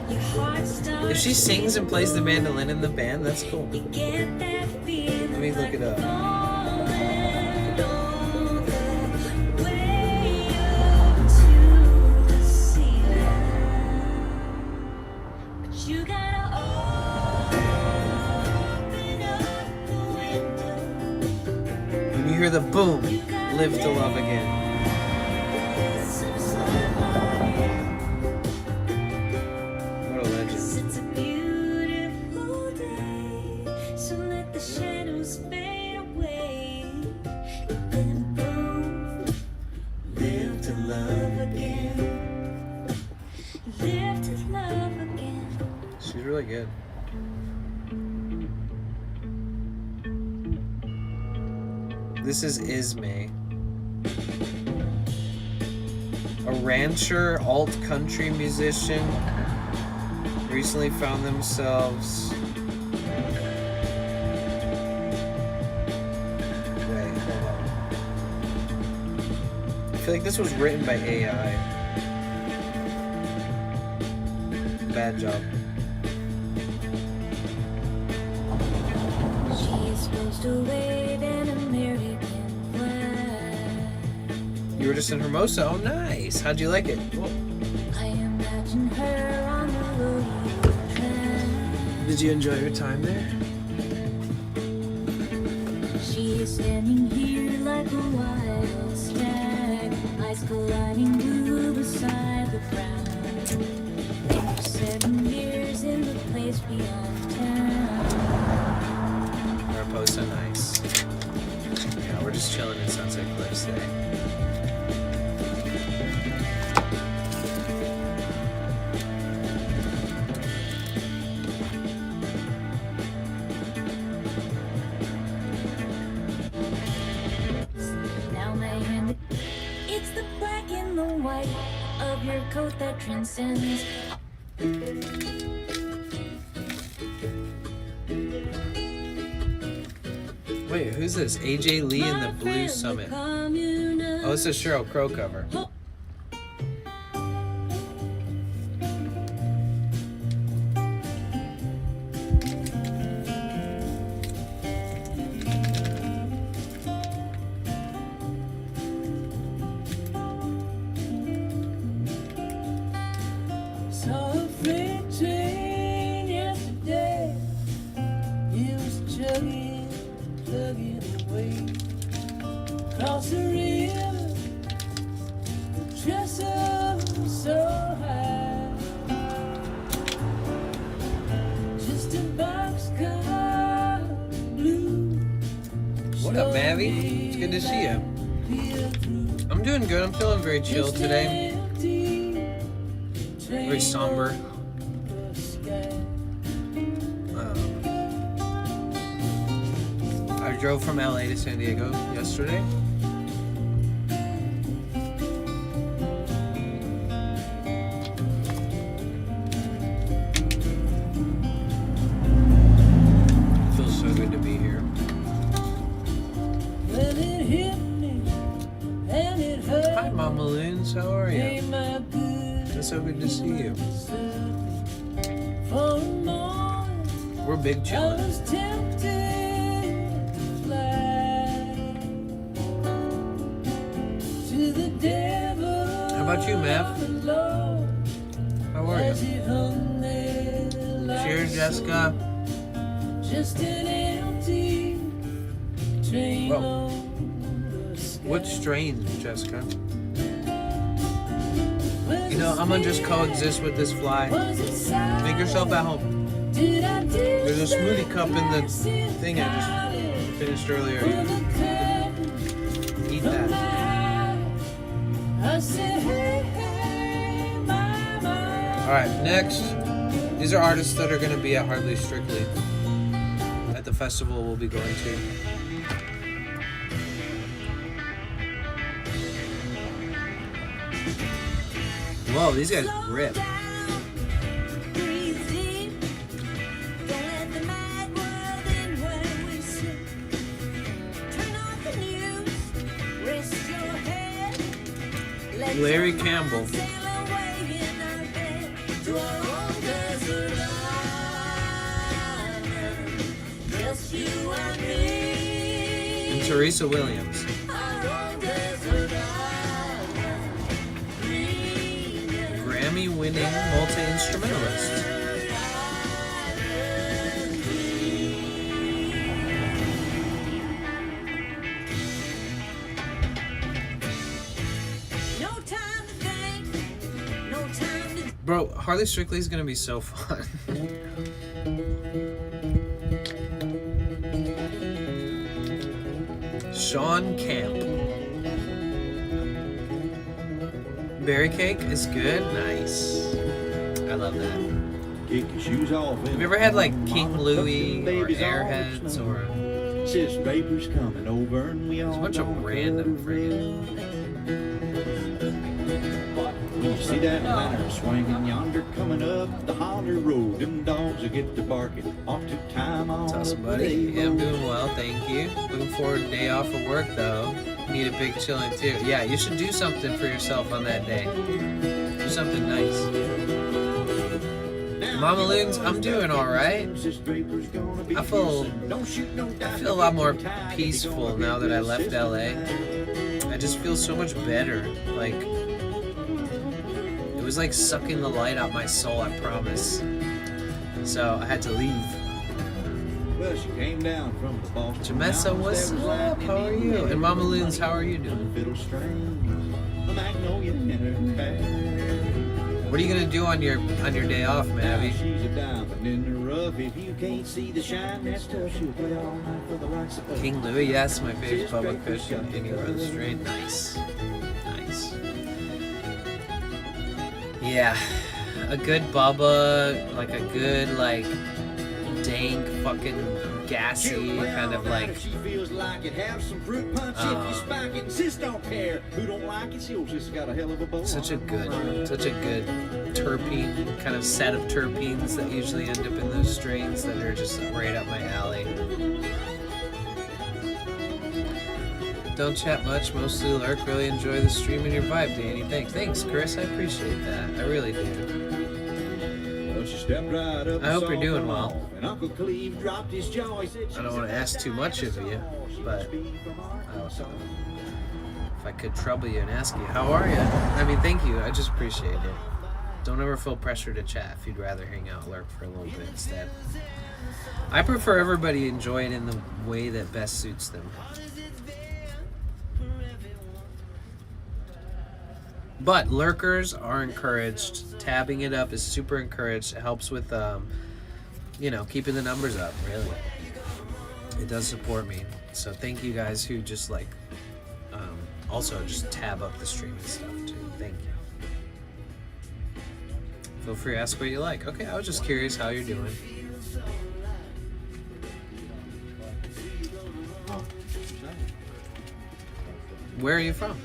your heart starts. If she sings and plays the mandolin in the band, that's cool. You get that feeling. Let me look it up. Falling all the way up to the ceiling. But you gotta open up the window. When you hear the boom, live to love again. Some sunlight. What a legend. It's a beautiful day, so let the shadows fade away. Then boom, Live to love again. Live to love again. She's really good. This is Ismay. A rancher, alt-country musician. Recently found themselves... Wait, hold on. I feel like this was written by AI. Bad job. She's supposed to wave an American flag. You were just in Hermosa. Oh, nice. How'd you like it? I imagine her on the rodeo track. Did you enjoy your time there? She is standing here like a wild stag, eyes colliding blue beside the ground. For 7 years in the place beyond town. Mariposa, nice. Yeah, we're just chilling in Sunset Cliffs today. Now my hand, it's the black and the white of your coat that transcends. Wait, who's this? AJ Lee and the Blue Summit. Oh, it's a Sheryl Crow cover. Saw a freight train yesterday. It was chugging, plugging away. Across the river, trestle so high. Just a boxcar blue. What up, Mavi? It's good to see you. I'm doing good. I'm feeling very chill today. Very somber. I drove from LA to San Diego yesterday. It feels so good to be here. Well, it hit me and it hurt. Hi, Mama Loons. How are you? Ain't my good It's so good to see you. for a moment. We're big I chillin'. was tempted to fly to the devil. How about you, Mav? Lord, How are as you? it hung there like Cheers, Jessica. just an empty train Whoa. on the sky. What strain, Jessica? Was You know, it I'm gonna just spirit? coexist with this fly. Was it silence? Make yourself at home. Did I do There's a smoothie cup in the like thing I just finished earlier. pull the curtain Eat from that. my eye? I said, hey, hey, mama. Alright, next. These are artists that are gonna be at Hardly Strictly at the festival we'll be going to. Whoa, these guys rip. Breathe deep. Don't let the mad world in where we sit. Turn off the news. Rest your head. Let Larry your Campbell. mind sail away in our bed to our own desert island. Just you and me. And Teresa Williams. Our own desert island. Dreaming. Grammy-winning multi-instrumentalist. No time to think, no time to Bro, Hardly Strictly is gonna be so fun. Sean Camp. Berry cake is good. Nice. I love that. Kick your shoes off. Have you ever had like King Louie or Airheads or Sis Draper's coming over and we all a bunch of gonna random cuddle. friggin' When you see that lantern swinging yonder coming up the holler road, them dogs will get to barking off to time on. What's awesome, buddy? Yeah, I'm doing well, thank you. Looking forward to a day off of work though. Need a big chillin' too. Yeah, you should do something for yourself on that day. Do something nice. Mama Loons, I'm doing alright. I feel a lot more peaceful now that I left LA. I just feel so much better. Like, it was like sucking the light out my soul, I promise. So I had to leave. Well, she came down from the Boston Jamessa, what's Mountains. There was up? lightning How are in you? the And Mama air, Loons, how are you the doing? fiddle strings, the magnolia in her hair. What are you gonna do on your day off, Now Maddie? she's a diamond in the rough. If you can't see the shine, that's tough. She'll play all night for the likes of us. King Louie, yes, my favorite Bubba Cushion. Any run straight, nice, nice. Yeah, a good Bubba, like a good dank fucking gassy kind of like. She feels like it. Have some fruit punch if you spike it. Sis don't care. Who don't like it? She'll just got a hell of a bowl. Such a good terpene kind of set of terpenes that usually end up in those strains that are just right up my alley. Don't chat much, mostly lurk. Really enjoy the stream and your vibe, Danny. Thanks, Chris. I appreciate that. I really do. Well, she stepped right up I hope and you're saw doing them well. all. And Uncle Cleve dropped his jaw. He said, I don't want to ask too much of you, but I don't know. If I could trouble you and ask you, how are you? I mean, thank you. I just appreciate it. Don't ever feel pressure to chat if you'd rather hang out, lurk for a little bit instead. I prefer everybody enjoy it in the way that best suits them. But lurkers are encouraged. Tabbing it up is super encouraged. It helps with, keeping the numbers up, really. It does support me. So thank you guys who just Also, just tab up the stream and stuff too. Thank you. Feel free to ask what you like. Okay, I was just curious how you're doing. Where are you from?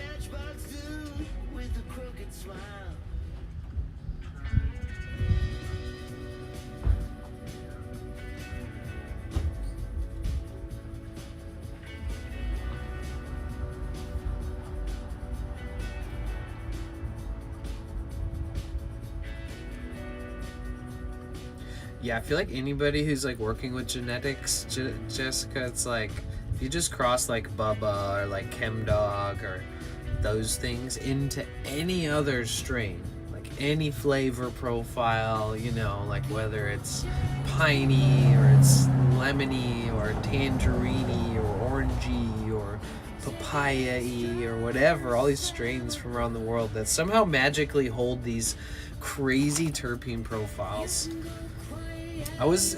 Yeah, I feel like anybody who's like working with genetics, Jessica, it's like if you just cross like Bubba or like ChemDog or those things into any other strain, like any flavor profile, you know, like whether it's piney or it's lemony or tangerine or orangey or papaya-y or whatever, all these strains from around the world that somehow magically hold these crazy terpene profiles. I was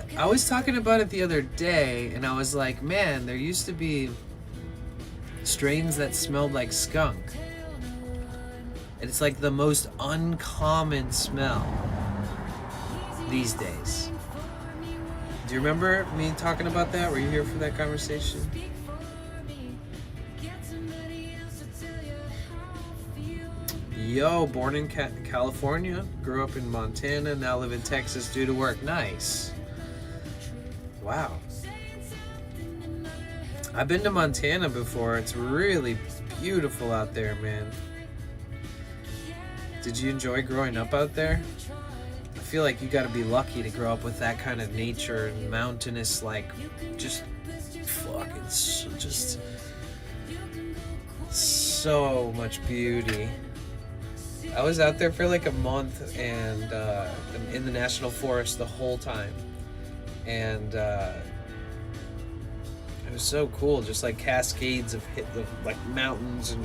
talking about it the other day, and I was like, man, there used to be strains that smelled like skunk. And it's like the most uncommon smell these days. Do you remember me talking about that? Were you here for that conversation? Yo, born in California, grew up in Montana, now live in Texas due to work. Nice. Wow. I've been to Montana before. It's really beautiful out there, man. Did you enjoy growing up out there? I feel like you gotta be lucky to grow up with that kind of nature and mountainous, like, just fucking, just so much beauty. I was out there for like a month and in the national forest the whole time, and it was so cool. Just like cascades of like mountains, and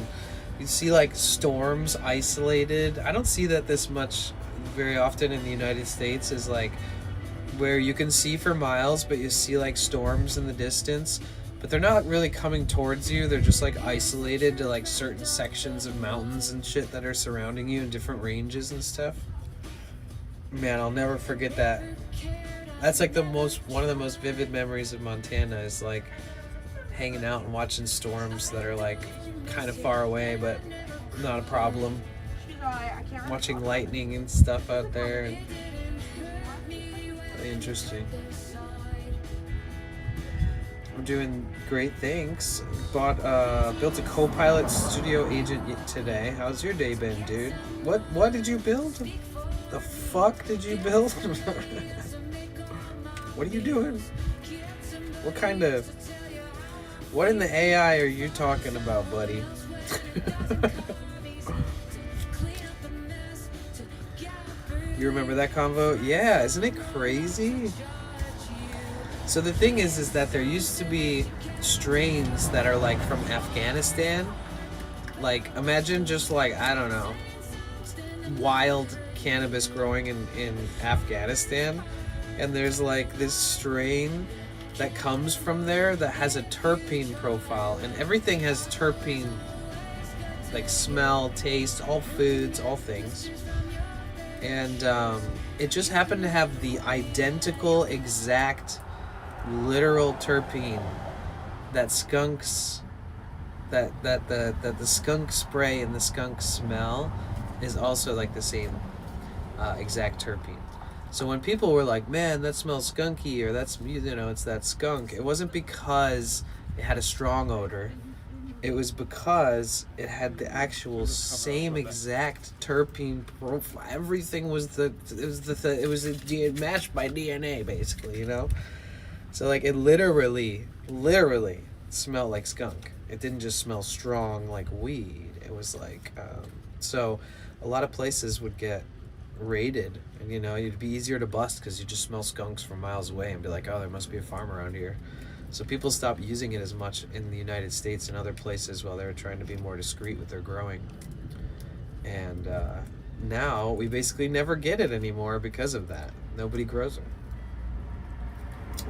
you see like storms isolated. I don't see that this much very often in the United States, is like where you can see for miles, but you see like storms in the distance. But they're not really coming towards you. They're just like isolated to like certain sections of mountains and shit that are surrounding you in different ranges and stuff. Man, I'll never forget that. That's like one of the most vivid memories of Montana, is like hanging out and watching storms that are like kind of far away, but not a problem. Watching lightning and stuff out there. And really interesting. I'm doing great, thanks. Built a Copilot Studio Agent today. How's your day been, dude? What did you build? The fuck did you build? What are you doing? What in the AI are you talking about, buddy? You remember that convo? Yeah, isn't it crazy? So the thing is that there used to be strains that are like from Afghanistan. Like, imagine just like, I don't know, wild cannabis growing in Afghanistan. And there's like this strain that comes from there that has a terpene profile. And everything has terpene, like smell, taste, all foods, all things. And it just happened to have the identical exact literal terpene that skunks, that the skunk spray and the skunk smell is also like the same exact terpene. So when people were like, man, that smells skunky, or that's, you know, it's that skunk, it wasn't because it had a strong odor. It was because it had the actual same exact terpene profile. Everything was it was matched by DNA, basically, you know. So like it literally smelled like skunk. It didn't just smell strong like weed. It was like so a lot of places would get raided, and you know, it'd be easier to bust because you just smell skunks from miles away and be like, oh, there must be a farm around here. So people stopped using it as much in the United States and other places while they were trying to be more discreet with their growing. And now we basically never get it anymore because of that. Nobody grows it.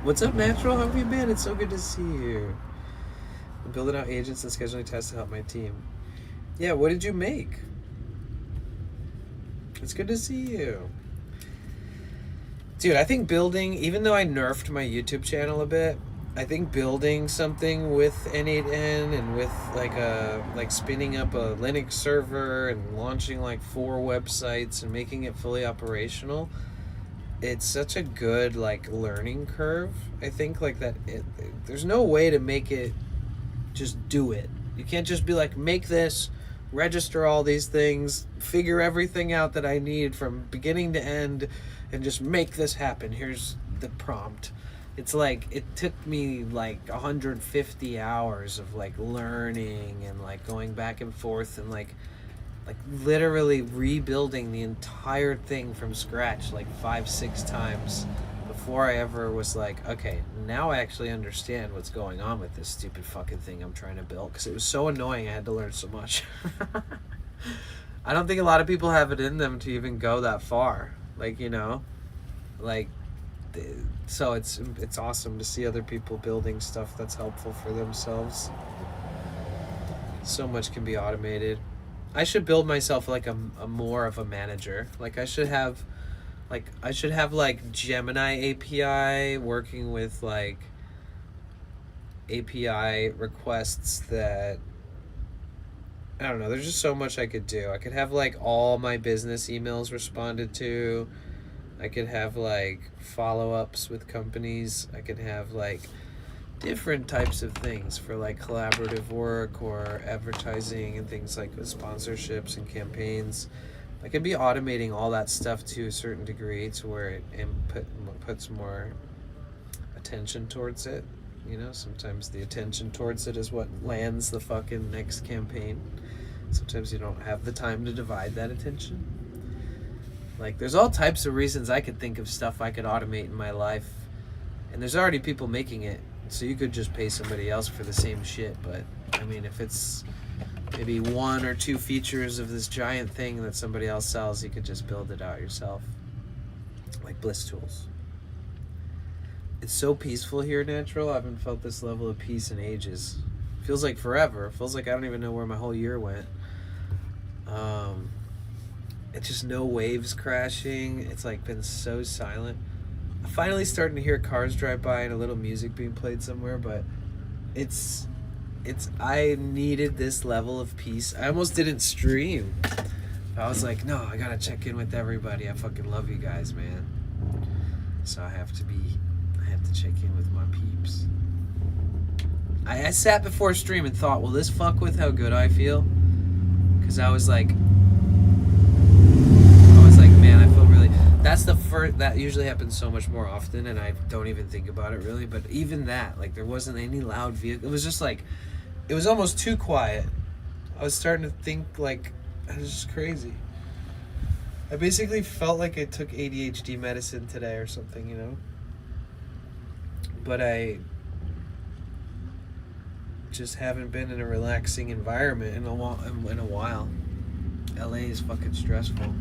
What's up, Natural? How have you been? It's so good to see you. I'm building out agents and scheduling tests to help my team. Yeah, what did you make? It's good to see you. Dude, I think building, even though I nerfed my YouTube channel a bit, I think building something with N8N and with like spinning up a Linux server and launching like 4 websites and making it fully operational, it's such a good like learning curve. I think like that there's no way to make it just do it. You can't just be like, make this, register all these things, figure everything out that I need from beginning to end, and just make this happen. Here's the prompt. It's like, it took me like 150 hours of like learning and like going back and forth and like literally rebuilding the entire thing from scratch like 5-6 times before I ever was like, okay, now I actually understand what's going on with this stupid fucking thing I'm trying to build, because it was so annoying I had to learn so much. I don't think a lot of people have it in them to even go that far, like, you know, like, so it's awesome to see other people building stuff that's helpful for themselves. So much can be automated. I should build myself like a more of a manager. Like I should have like Gemini API working with like API requests that, I don't know, there's just so much I could do. I could have like all my business emails responded to. I could have like follow-ups with companies. I could have like different types of things for like collaborative work or advertising and things like with sponsorships and campaigns. I could be automating all that stuff to a certain degree to where it puts more attention towards it. You know, sometimes the attention towards it is what lands the fucking next campaign. Sometimes you don't have the time to divide that attention. Like, there's all types of reasons I could think of stuff I could automate in my life. And there's already people making it. So you could just pay somebody else for the same shit. But, I mean, if it's maybe 1 or 2 features of this giant thing that somebody else sells, you could just build it out yourself. Like Bliss Tools. It's so peaceful here, Natural. I haven't felt this level of peace in ages. Feels like forever. It feels like I don't even know where my whole year went. It's just no waves crashing. It's like been so silent. I'm finally starting to hear cars drive by and a little music being played somewhere, but I needed this level of peace. I almost didn't stream. I was like, no, I gotta check in with everybody. I fucking love you guys, man. So I have to check in with my peeps. I sat before stream and thought, will this fuck with how good I feel? Because I was like, man, I feel really, that's the first, that usually happens so much more often and I don't even think about it really, but even that, like, there wasn't any loud vehicle. It was just like, it was almost too quiet. I was starting to think like, it was just crazy. I basically felt like I took ADHD medicine today or something, you know? But I just haven't been in a relaxing environment in a while. LA is fucking stressful.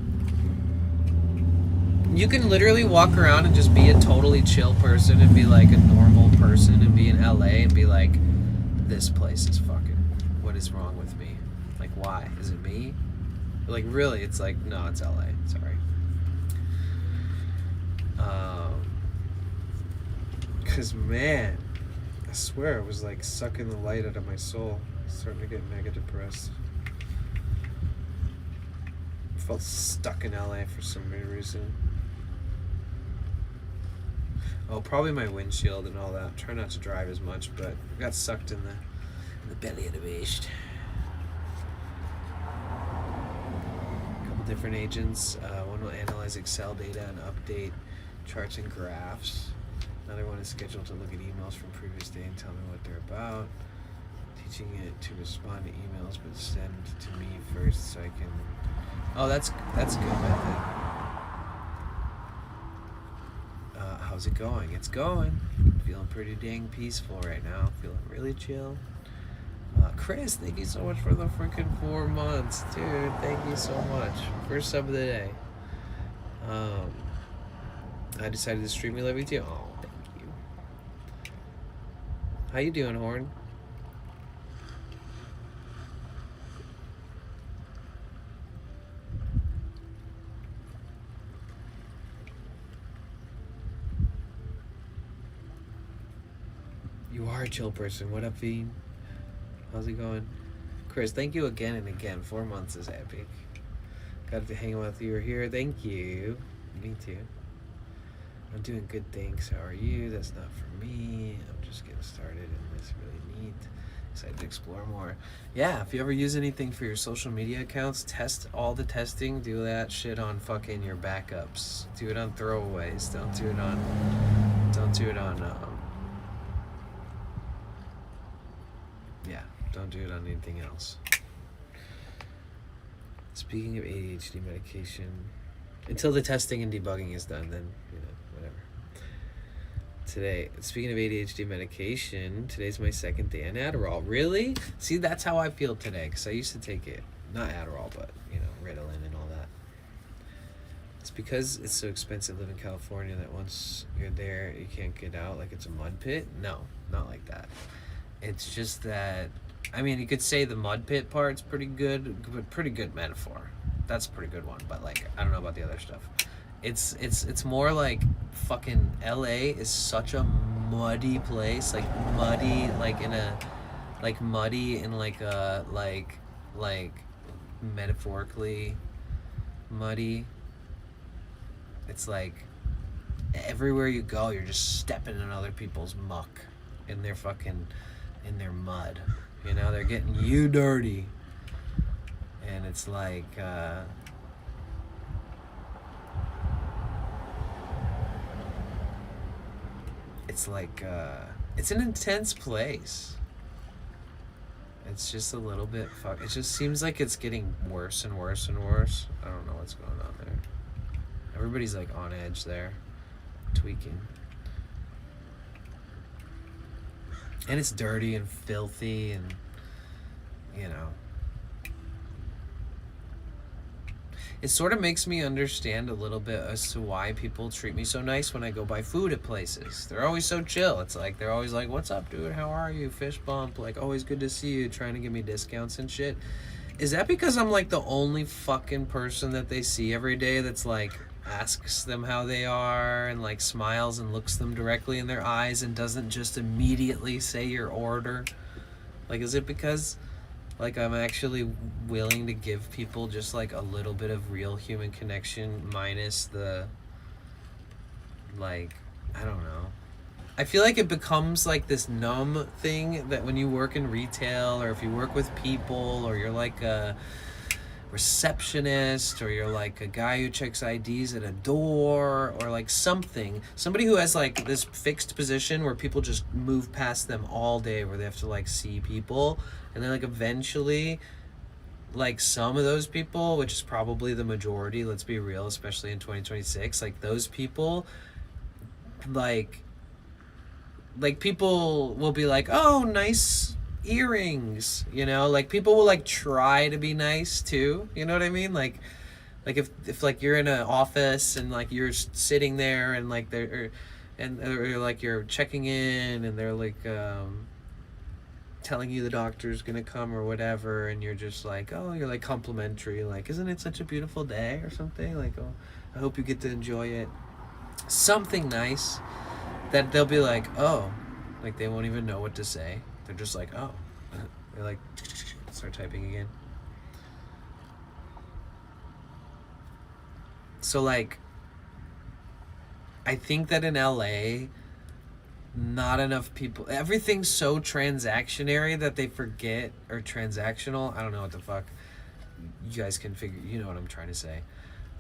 You can literally walk around and just be a totally chill person and be like a normal person and be in LA and be like, this place is fucking, what is wrong with me? Like, why? Is it me? Like, really, it's like, no, it's LA. Sorry. Because, man, I swear it was like sucking the light out of my soul. Starting to get mega depressed. I felt stuck in LA for some weird reason. Oh, probably my windshield and all that. Try not to drive as much, but I got sucked in the belly of the beast. A couple different agents. One will analyze Excel data and update charts and graphs. Another one is scheduled to look at emails from previous day and tell me what they're about. Teaching it to respond to emails, but send to me first so I can. Oh, that's good method. How's it going? It's going. Feeling pretty dang peaceful right now. Feeling really chill. Chris, thank you so much for the freaking 4 months, dude. Thank you so much. First sub of the day. I decided to stream. We love you too. Oh, thank you. How you doing, Horn? a chill person. What up, Veen? How's it going? Chris, thank you again and again. 4 months is epic. Got to hang out with you here. Thank you. Me too. I'm doing good, thanks. How are you? That's not for me. I'm just getting started and it's really neat. Excited to explore more. Yeah, if you ever use anything for your social media accounts, test all the testing. Do that shit on fucking your backups. Do it on throwaways. Don't do it on yeah, don't do it on anything else. Speaking of ADHD medication, until the testing and debugging is done, then, you know, whatever. Today, speaking of ADHD medication, today's my second day on Adderall. Really? See, that's how I feel today, because I used to take it. Not Adderall, but, you know, Ritalin and all that. It's because it's so expensive to live in California that once you're there, you can't get out like it's a mud pit. No, not like that. It's just that, I mean, you could say the mud pit part's pretty good, but pretty good metaphor. That's a pretty good one, but like, I don't know about the other stuff. It's more like fucking LA is such a muddy place, like muddy, like in a, like muddy in like a, like metaphorically muddy. It's like everywhere you go, you're just stepping in other people's muck, in their fucking, in their mud. You know, they're getting you dirty. And it's like, it's an intense place. It's just a little bit it just seems like it's getting worse and worse and worse. I don't know what's going on there. Everybody's like on edge there, tweaking. And it's dirty and filthy and, you know. It sort of makes me understand a little bit as to why people treat me so nice when I go buy food at places. They're always so chill. It's like, they're always like, what's up, dude? How are you? Fist bump. Like, always good to see you. Trying to give me discounts and shit. Is that because I'm like the only fucking person that they see every day that's like, asks them how they are and like smiles and looks them directly in their eyes and doesn't just immediately say your order? Like, is it because like I'm actually willing to give people just like a little bit of real human connection minus the, like, I don't know. I feel like it becomes like this numb thing that when you work in retail or if you work with people or you're like a receptionist or you're like a guy who checks IDs at a door or like somebody who has like this fixed position where people just move past them all day where they have to like see people, and then like eventually like some of those people, which is probably the majority, let's be real, especially in 2026, like those people like people will be like, oh, nice earrings, you know, like people will like try to be nice too, you know what I mean? Like if like you're in an office and like you're sitting there and like they're or like you're checking in and they're like telling you the doctor's gonna come or whatever, and you're just like, oh, you're like complimentary, like, isn't it such a beautiful day or something, like, oh, I hope you get to enjoy it, something nice, that they'll be like, oh, like they won't even know what to say. They're just like, oh. They're like, start typing again. So like, I think that in LA, not enough people, everything's so transactionary that they forget, or transactional, I don't know what the fuck. You guys can figure, you know what I'm trying to say.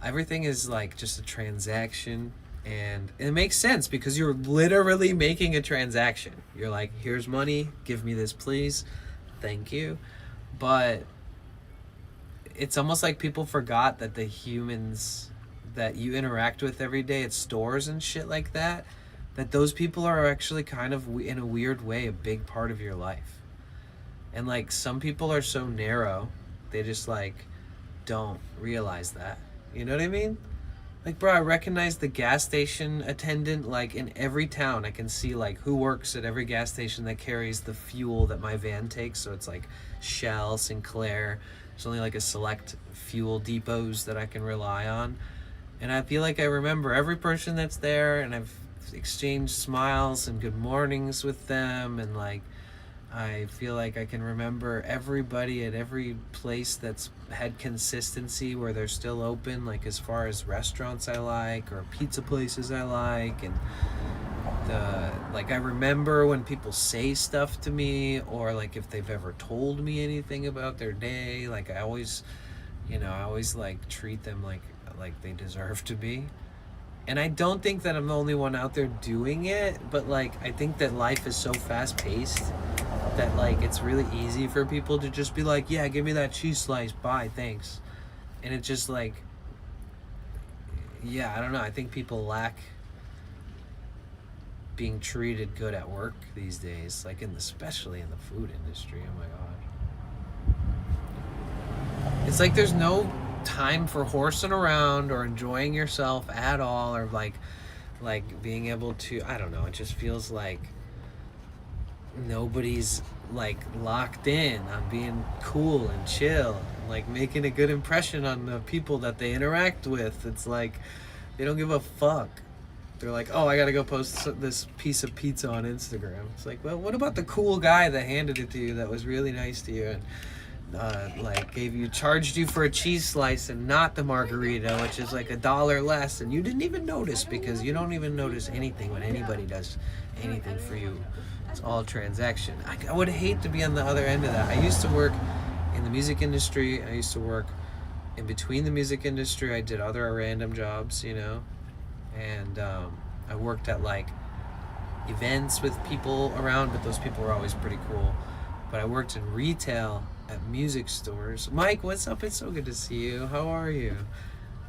Everything is like just a transaction. And it makes sense because you're literally making a transaction. You're like, here's money, give me this, please. Thank you. But it's almost like people forgot that the humans that you interact with every day at stores and shit like that, that those people are actually kind of, in a weird way, a big part of your life. And like, some people are so narrow, they just like don't realize that. You know what I mean? Like, bro, I recognize the gas station attendant, like, in every town. I can see, like, who works at every gas station that carries the fuel that my van takes. So it's, like, Shell, Sinclair. There's only, like, a select fuel depots that I can rely on. And I feel like I remember every person that's there, and I've exchanged smiles and good mornings with them, and like I feel like I can remember everybody at every place that's had consistency where they're still open, like as far as restaurants I like or pizza places I like. And I remember when people say stuff to me, or like if they've ever told me anything about their day, like I always like treat them like they deserve to be. And I don't think that I'm the only one out there doing it, but like I think that life is so fast paced that like it's really easy for people to just be like, yeah, give me that cheese slice, bye, thanks. And it's just like, yeah, I don't know, I think people lack being treated good at work these days, like especially in the food industry. Oh my god, it's like there's no time for horsing around or enjoying yourself at all, or like being able to, I don't know, it just feels like nobody's like locked in on being cool and chill and like making a good impression on the people that they interact with. It's like they don't give a fuck. They're like, oh, I gotta go post this piece of pizza on Instagram. It's like, well, what about the cool guy that handed it to you, that was really nice to you, and charged you for a cheese slice and not the margarita, which is like $1 less, and you didn't even notice, because you don't even notice anything when anybody does anything for you. It's all transaction. I would hate to be on the other end of that. I used to work in the music industry. I used to work in between the music industry. I did other random jobs, and I worked at like events with people around, but those people were always pretty cool. But I worked in retail at music stores. Mike, what's up? It's so good to see you. How are you?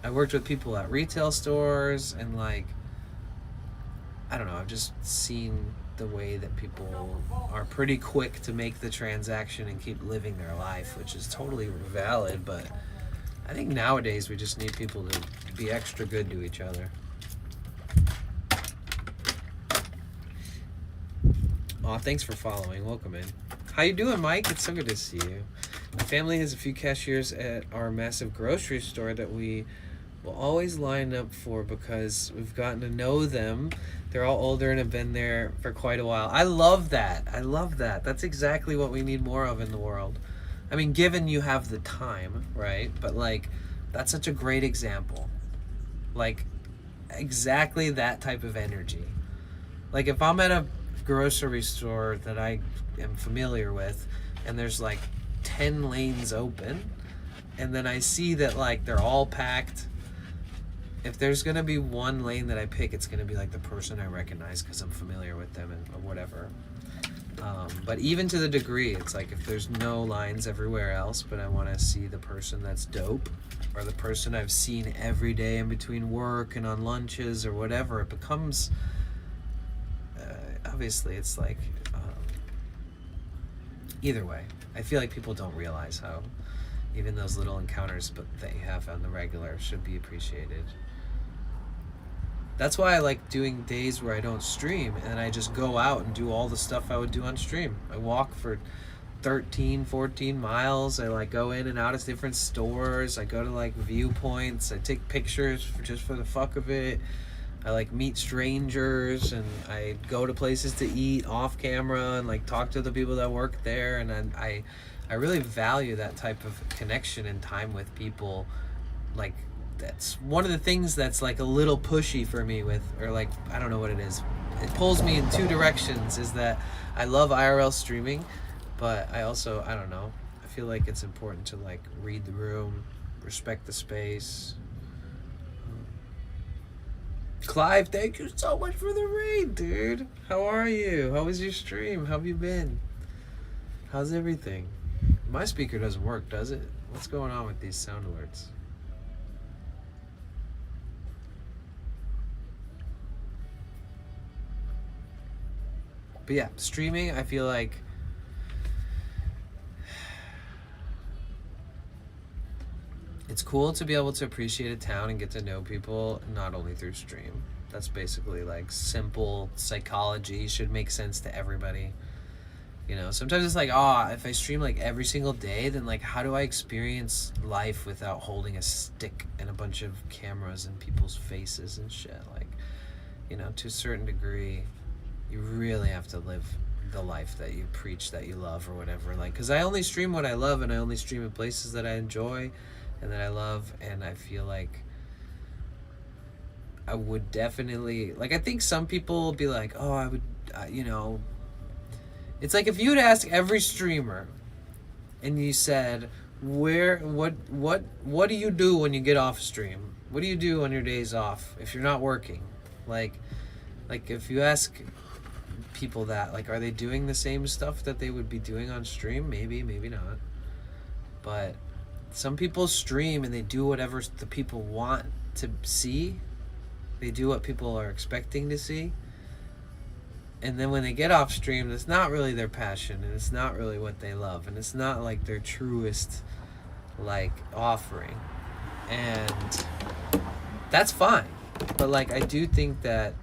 I worked with people at retail stores, and like, I don't know, I've just seen the way that people are pretty quick to make the transaction and keep living their life, which is totally valid. But I think nowadays we just need people to be extra good to each other. Aw, thanks for following. Welcome in. How you doing, Mike? It's so good to see you. My family has a few cashiers at our massive grocery store that we will always line up for because we've gotten to know them. They're all older and have been there for quite a while. I love that. I love that. That's exactly what we need more of in the world. I mean, given you have the time, right? But like, that's such a great example. Like, exactly that type of energy. Like, if I'm at a grocery store that I am familiar with, and there's like 10 lanes open, and then I see that like they're all packed, if there's gonna be one lane that I pick, it's gonna be like the person I recognize because I'm familiar with them and or whatever. But even to the degree, it's like if there's no lines everywhere else, but I want to see the person that's dope, or the person I've seen every day in between work and on lunches or whatever, it becomes obviously it's like either way, I feel like people don't realize how even those little encounters but that you have on the regular should be appreciated. That's why I like doing days where I don't stream and I just go out and do all the stuff I would do on stream. I walk for 13, 14 miles. I like go in and out of different stores. I go to like viewpoints. I take pictures just for the fuck of it. I like meet strangers, and I go to places to eat off camera and like talk to the people that work there. And I really value that type of connection and time with people. Like, that's one of the things that's like a little pushy for me with, or like, I don't know what it is. It pulls me in two directions, is that I love IRL streaming, but I also, I don't know, I feel like it's important to like read the room, respect the space. Clive, thank you so much for the raid, dude. How are you? How was your stream? How have you been? How's everything? My speaker doesn't work, does it? What's going on with these sound alerts? But yeah, streaming, I feel like it's cool to be able to appreciate a town and get to know people not only through stream. That's basically like simple psychology, should make sense to everybody. You know, sometimes it's like, if I stream like every single day, then like how do I experience life without holding a stick and a bunch of cameras and people's faces and shit? Like, you know, to a certain degree, you really have to live the life that you preach that you love or whatever. Like, because I only stream what I love, and I only stream in places that I enjoy and that I love, and I feel like I would definitely, like, I think some people will be like, oh, I would, you know, it's like if you would ask every streamer and you said, what do you do when you get off stream? What do you do on your days off if you're not working? Like if you ask people that, like, are they doing the same stuff that they would be doing on stream? Maybe not. But some people stream and they do whatever the people want to see. They do what people are expecting to see. And then when they get off stream, it's not really their passion, and it's not really what they love, and it's not like their truest, like, offering. And that's fine. But, like, I do think that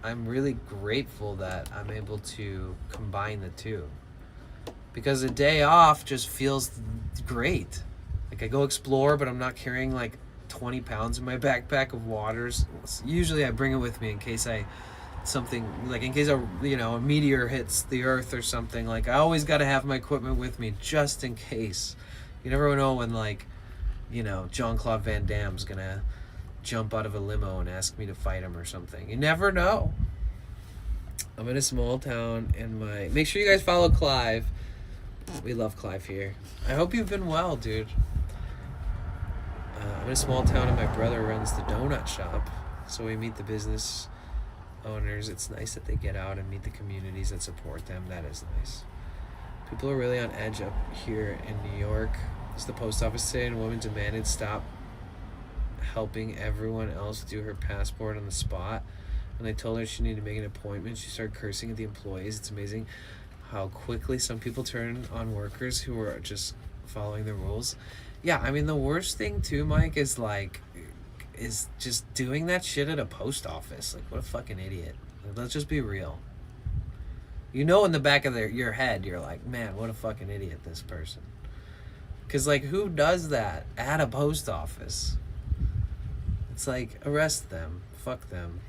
I'm really grateful that I'm able to combine the two. Because a day off just feels great. Like, I go explore, but I'm not carrying, like, 20 pounds in my backpack of waters. Usually I bring it with me in case a meteor hits the earth or something. Like, I always got to have my equipment with me just in case. You never know when, like, you know, Jean-Claude Van Damme's gonna jump out of a limo and ask me to fight him or something. You never know. I'm in a small town, and make sure you guys follow Clive. We love Clive here. I hope you've been well, dude. I'm in a small town, and my brother runs the donut shop, so we meet the business owners. It's nice that they get out and meet the communities that support them. That is nice. People are really on edge up here in New York. It's the post office today, and a woman demanded stop helping everyone else do her passport on the spot. And they told her she needed to make an appointment. She started cursing at the employees. It's amazing how quickly some people turn on workers who are just following the rules. Yeah, I mean, the worst thing too, Mike, is just doing that shit at a post office. Like, what a fucking idiot. Like, let's just be real. You know, in the back of your head, you're like, man, what a fucking idiot, this person. Because, like, who does that at a post office? It's like, arrest them. Fuck them.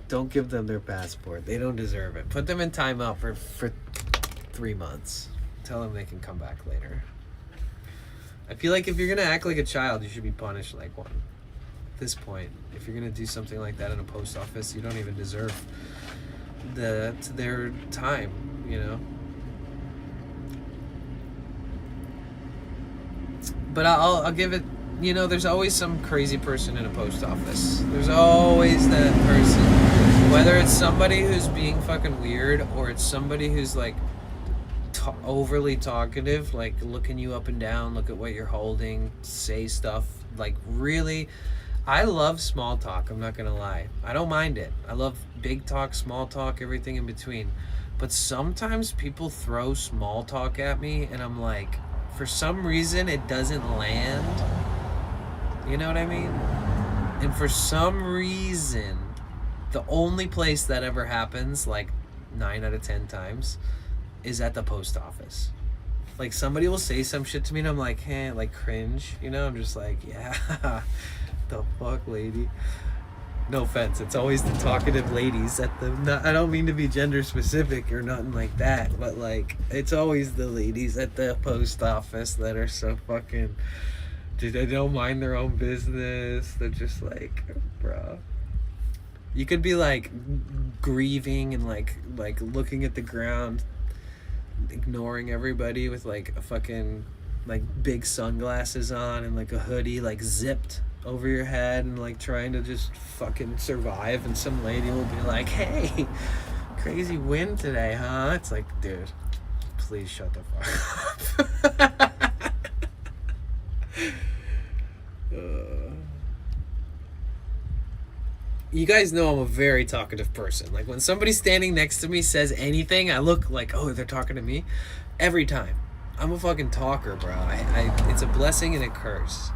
Don't give them their passport. They don't deserve it. Put them in timeout for 3 months. Tell them they can come back later. I feel like if you're gonna act like a child, you should be punished like one. At this point, if you're gonna do something like that in a post office, you don't even deserve their time, you know? But I'll give it, you know, there's always some crazy person in a post office. There's always that person. Whether it's somebody who's being fucking weird, or it's somebody who's, like, overly talkative, like looking you up and down, look at what you're holding, say stuff. Like, really, I love small talk. I'm not gonna lie. I don't mind it. I love big talk, small talk, everything in between. But sometimes people throw small talk at me, and I'm like, for some reason, it doesn't land. You know what I mean? And for some reason, the only place that ever happens, like 9 out of 10 times, is at the post office. Like, somebody will say some shit to me and I'm like, hey, like, cringe, you know? I'm just like, yeah, the fuck, lady. No offense, it's always the talkative ladies at the, I don't mean to be gender specific or nothing like that, but, like, it's always the ladies at the post office that are so fucking, dude, they don't mind their own business. They're just like, bro. You could be, like, grieving and, like looking at the ground, ignoring everybody with, like, a fucking, like, big sunglasses on and, like, a hoodie, like, zipped over your head, and, like, trying to just fucking survive, and some lady will be like, hey, crazy wind today, huh? It's like, dude, please shut the fuck up. You guys know I'm a very talkative person. Like, when somebody standing next to me says anything, I look like, oh, they're talking to me. Every time. I'm a fucking talker, bro. It's a blessing and a curse.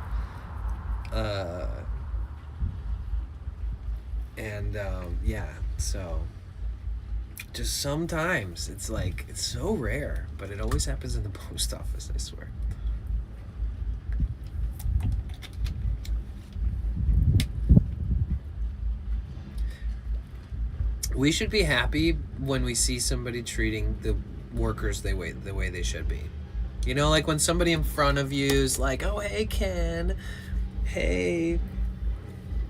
Yeah, so just sometimes it's like, it's so rare, but it always happens in the post office, I swear. we should be happy when we see somebody treating the workers the way they should be. You know, like when somebody in front of you is like, oh, hey, Ken. Hey,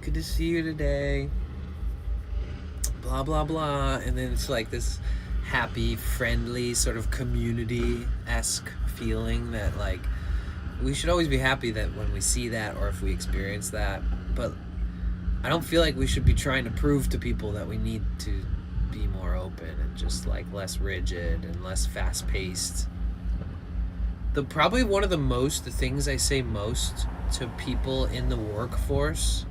good to see you today. Blah, blah, blah. And then it's like this happy, friendly, sort of community-esque feeling that, like, we should always be happy that when we see that or if we experience that. But I don't feel like we should be trying to prove to people that we need to be more open and just, like, less rigid and less fast-paced. Probably one of the things I say most to people in the workforce,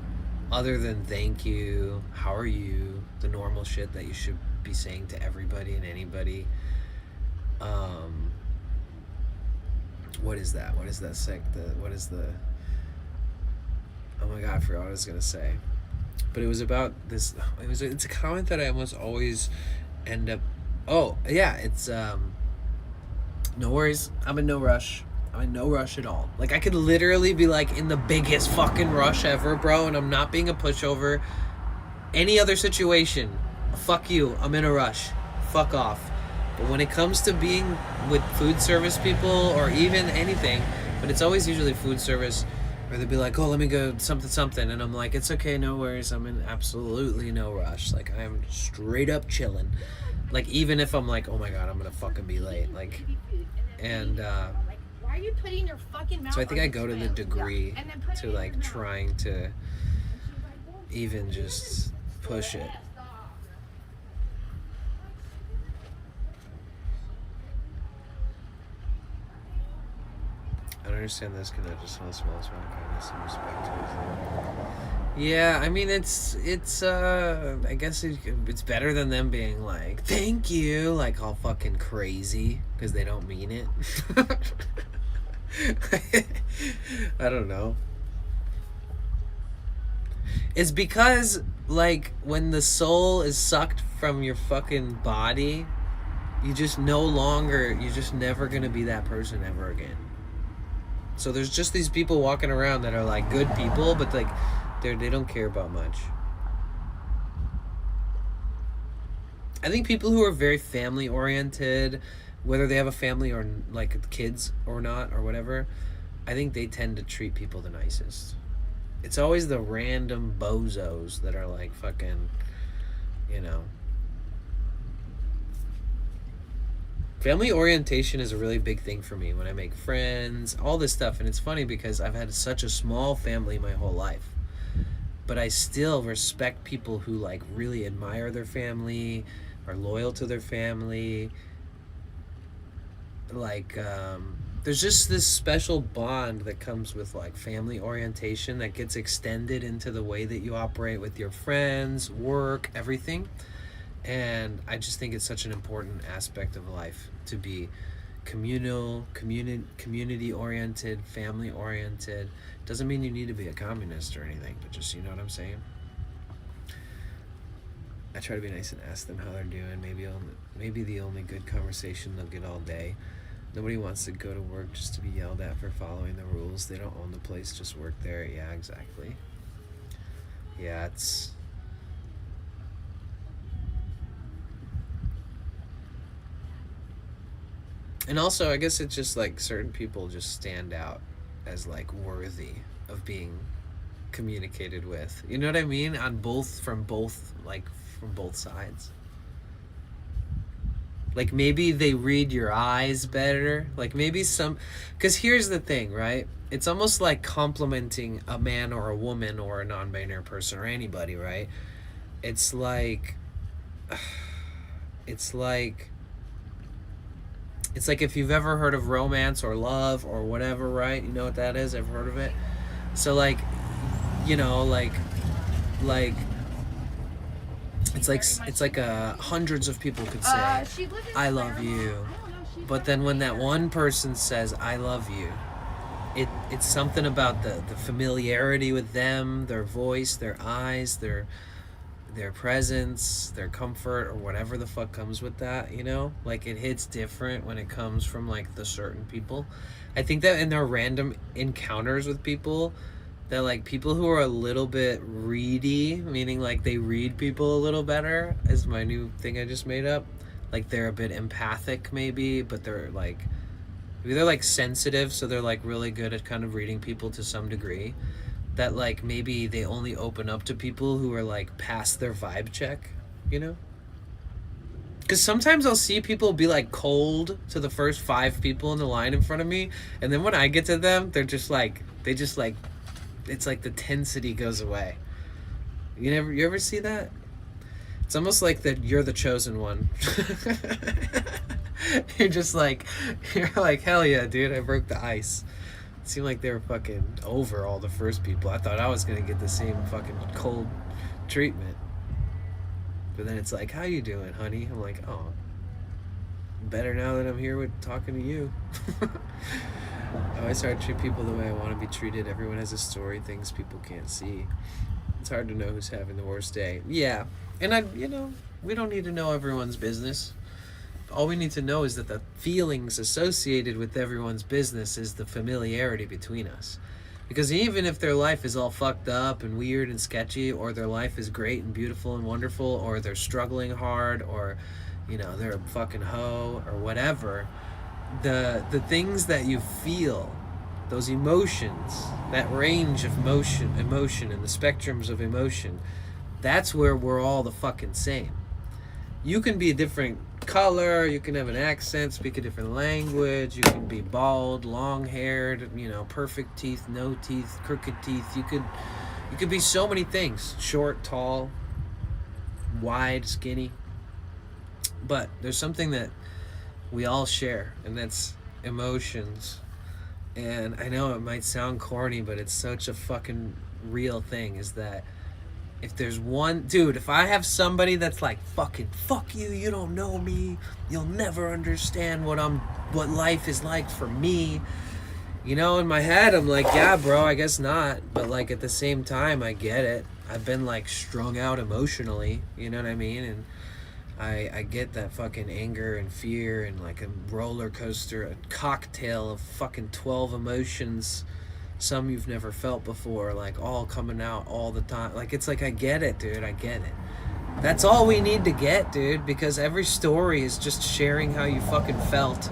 other than thank you, how are you, the normal shit that you should be saying to everybody and anybody. What is that? What is that oh my god, I forgot what I was gonna say. But it was about this, it's a comment that I almost always end up, oh yeah, it's no worries, I'm in no rush. I'm in no rush at all. Like, I could literally be, like, in the biggest fucking rush ever, bro, and I'm not being a pushover. Any other situation, fuck you, I'm in a rush. Fuck off. But when it comes to being with food service people, or even anything, but it's always usually food service, where they'd be like, oh, let me go something, and I'm like, it's okay, no worries, I'm in absolutely no rush. Like, I'm straight up chilling. Like, even if I'm like, oh my god, I'm gonna fucking be late. Like, and why are you putting your fucking mouth? So I think I go to the degree to, like, trying to even just push it. I don't understand this because I just want to smell this one kindness and respect to his. Yeah, I mean, it's I guess it's better than them being like, thank you, like all fucking crazy, because they don't mean it. I don't know. It's because, like, when the soul is sucked from your fucking body, you're just never gonna be that person ever again. So there's just these people walking around that are, like, good people, but, like, they don't care about much. I think people who are very family oriented, whether they have a family or, like, kids or not or whatever, I think they tend to treat people the nicest. It's always the random bozos that are, like, fucking, you know. Family orientation is a really big thing for me when I make friends, all this stuff. And it's funny because I've had such a small family my whole life. But I still respect people who, like, really admire their family, are loyal to their family. Like, there's just this special bond that comes with, like, family orientation that gets extended into the way that you operate with your friends, work, everything. And I just think it's such an important aspect of life to be communal, community-oriented, family-oriented. Doesn't mean you need to be a communist or anything, but just, you know what I'm saying? I try to be nice and ask them how they're doing. Maybe the only good conversation they'll get all day. Nobody wants to go to work just to be yelled at for following the rules. They don't own the place, just work there. Yeah, exactly. Yeah, it's... And also, I guess it's just, like, certain people just stand out as, like, worthy of being communicated with. You know what I mean? From both sides. Like, maybe they read your eyes better. Like, maybe because here's the thing, right? It's almost like complimenting a man or a woman or a non-binary person or anybody, right? It's like if you've ever heard of romance or love or whatever, right? You know what that is? I've heard of it. So, like, you know, like it's like hundreds of people could say, I love you. But then when that one person says, I love you, it's something about the familiarity with them, their voice, their eyes, their presence, their comfort, or whatever the fuck comes with that, you know? Like, it hits different when it comes from, like, the certain people. I think that in their random encounters with people, that like people who are a little bit reedy, meaning like they read people a little better, is my new thing I just made up. Like they're a bit empathic maybe, but they're like, maybe they're like sensitive, so they're like really good at kind of reading people to some degree. That like maybe they only open up to people who are like past their vibe check, you know? Because sometimes I'll see people be like cold to the first 5 people in the line in front of me, and then when I get to them, they're just like, it's like the tensity goes away. You ever see that? It's almost like that you're the chosen one. you're like, hell yeah, dude, I broke the ice. It seemed like they were fucking over all the first people. I thought I was gonna get the same fucking cold treatment. But then it's like, how you doing, honey? I'm like, oh, better now that I'm here with talking to you. I always try to treat people the way I want to be treated. Everyone has a story, things people can't see. It's hard to know who's having the worst day. Yeah, and we don't need to know everyone's business. All we need to know is that the feelings associated with everyone's business is the familiarity between us. Because even if their life is all fucked up and weird and sketchy, or their life is great and beautiful and wonderful, or they're struggling hard, or, they're a fucking hoe, or whatever, the things that you feel, those emotions, that range of emotion and the spectrums of emotion, that's where we're all the fucking same. You can be a different color, you can have an accent, speak a different language, you can be bald, long-haired, perfect teeth, no teeth, crooked teeth. You could be so many things. Short, tall, wide, skinny. But there's something that we all share, and that's emotions. And I know it might sound corny, but it's such a fucking real thing, is that if there's one dude, if I have somebody that's like, fucking fuck you, you don't know me, you'll never understand what life is like for me, in my head I'm like, yeah bro, I guess not. But like at the same time, I get it. I've been like strung out emotionally, you know what I mean? And I get that fucking anger and fear and like a roller coaster, a cocktail of fucking 12 emotions, some you've never felt before, like all coming out all the time. Like, it's like, I get it, dude, I get it. That's all we need to get, dude, because every story is just sharing how you fucking felt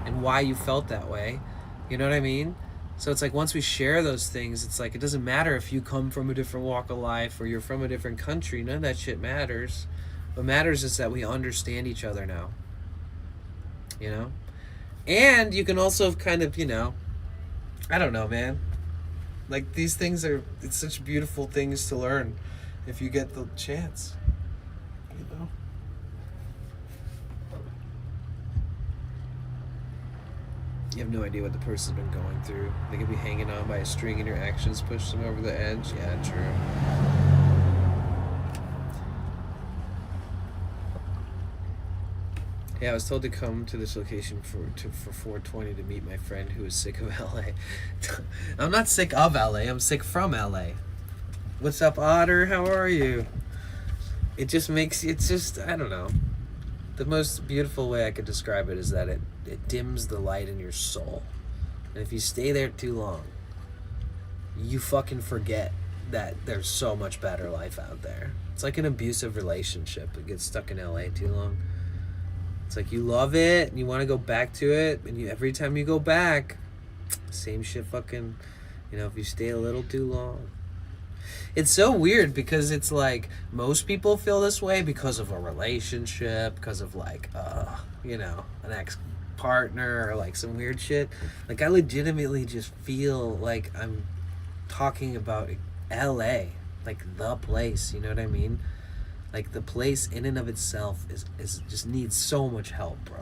and why you felt that way. You know what I mean? So it's like, once we share those things, it's like, it doesn't matter if you come from a different walk of life or you're from a different country. None of that shit matters. What matters is that we understand each other now. And you can also kind of, I don't know, man. Like, these things it's such beautiful things to learn if you get the chance, You have no idea what the person's been going through. They could be hanging on by a string and your actions push them over the edge. Yeah, true. Yeah, I was told to come to this location for 420 to meet my friend who is sick of LA. I'm not sick of LA, I'm sick from LA. What's up, Otter? How are you? It's just, I don't know. The most beautiful way I could describe it is that it dims the light in your soul. And if you stay there too long, you fucking forget that there's so much better life out there. It's like an abusive relationship. It gets stuck in LA too long. It's like you love it and you want to go back to it, and every time you go back, same shit fucking, if you stay a little too long. It's so weird because it's like most people feel this way because of a relationship, because of like, an ex-partner or like some weird shit. Like, I legitimately just feel like I'm talking about LA, like the place, you know what I mean? Like, the place in and of itself is just needs so much help, bro.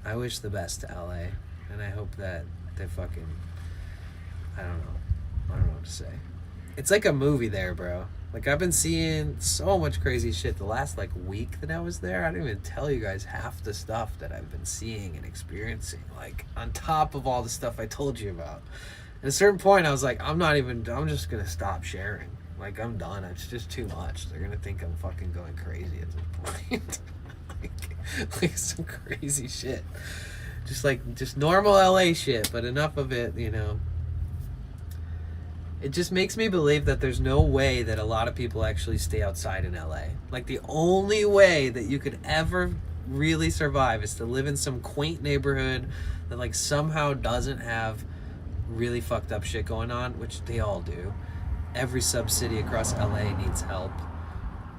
I wish the best to LA, and I hope that they fucking, I don't know what to say. It's like a movie there, bro. Like, I've been seeing so much crazy shit the last like week that I was there. I didn't even tell you guys half the stuff that I've been seeing and experiencing, like on top of all the stuff I told you about. At a certain point I was like, I'm just gonna stop sharing. Like, I'm done. It's just too much. They're gonna think I'm fucking going crazy at this point. like some crazy shit. Just normal LA shit, but enough of it, it just makes me believe that there's no way that a lot of people actually stay outside in LA. Like, the only way that you could ever really survive is to live in some quaint neighborhood that like somehow doesn't have really fucked up shit going on, which they all do. Every sub-city across LA needs help.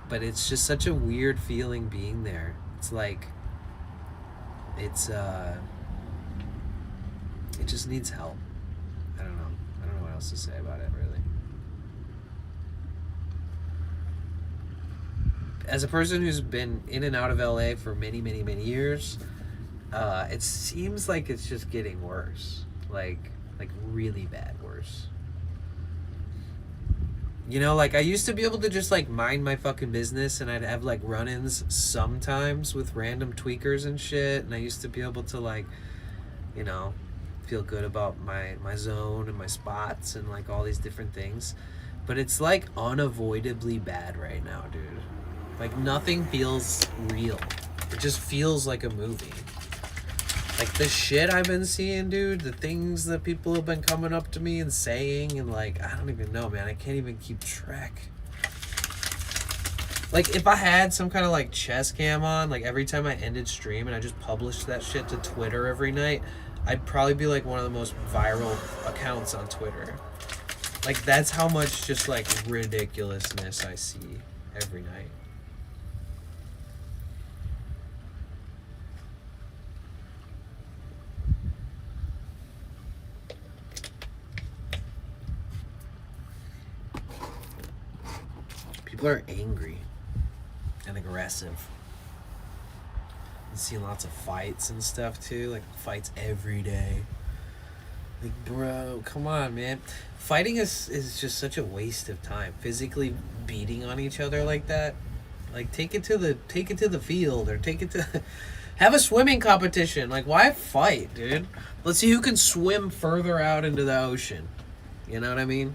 But it's just such a weird feeling being there. It's like, it just needs help. I don't know what else to say about it, really. As a person who's been in and out of LA for many, many, many years, it seems like it's just getting worse. Like really bad worse. You know, like, I used to be able to just like mind my fucking business, and I'd have like run-ins sometimes with random tweakers and shit, and I used to be able to like, you know, feel good about my zone and my spots and like all these different things. But it's like unavoidably bad right now, dude. Like, nothing feels real. It just feels like a movie. Like, the shit I've been seeing, dude, the things that people have been coming up to me and saying, and like, I don't even know, man. I can't even keep track. Like, if I had some kind of like chess cam on, like every time I ended stream and I just published that shit to Twitter every night, I'd probably be like one of the most viral accounts on Twitter. Like, that's how much just like ridiculousness I see every night. People are angry and aggressive. You see lots of fights and stuff too, like fights every day. Like, bro, come on, man. Fighting is just such a waste of time. Physically beating on each other like that. Like, take it to the field, or take it to have a swimming competition. Like, why fight, dude? Let's see who can swim further out into the ocean. You know what I mean?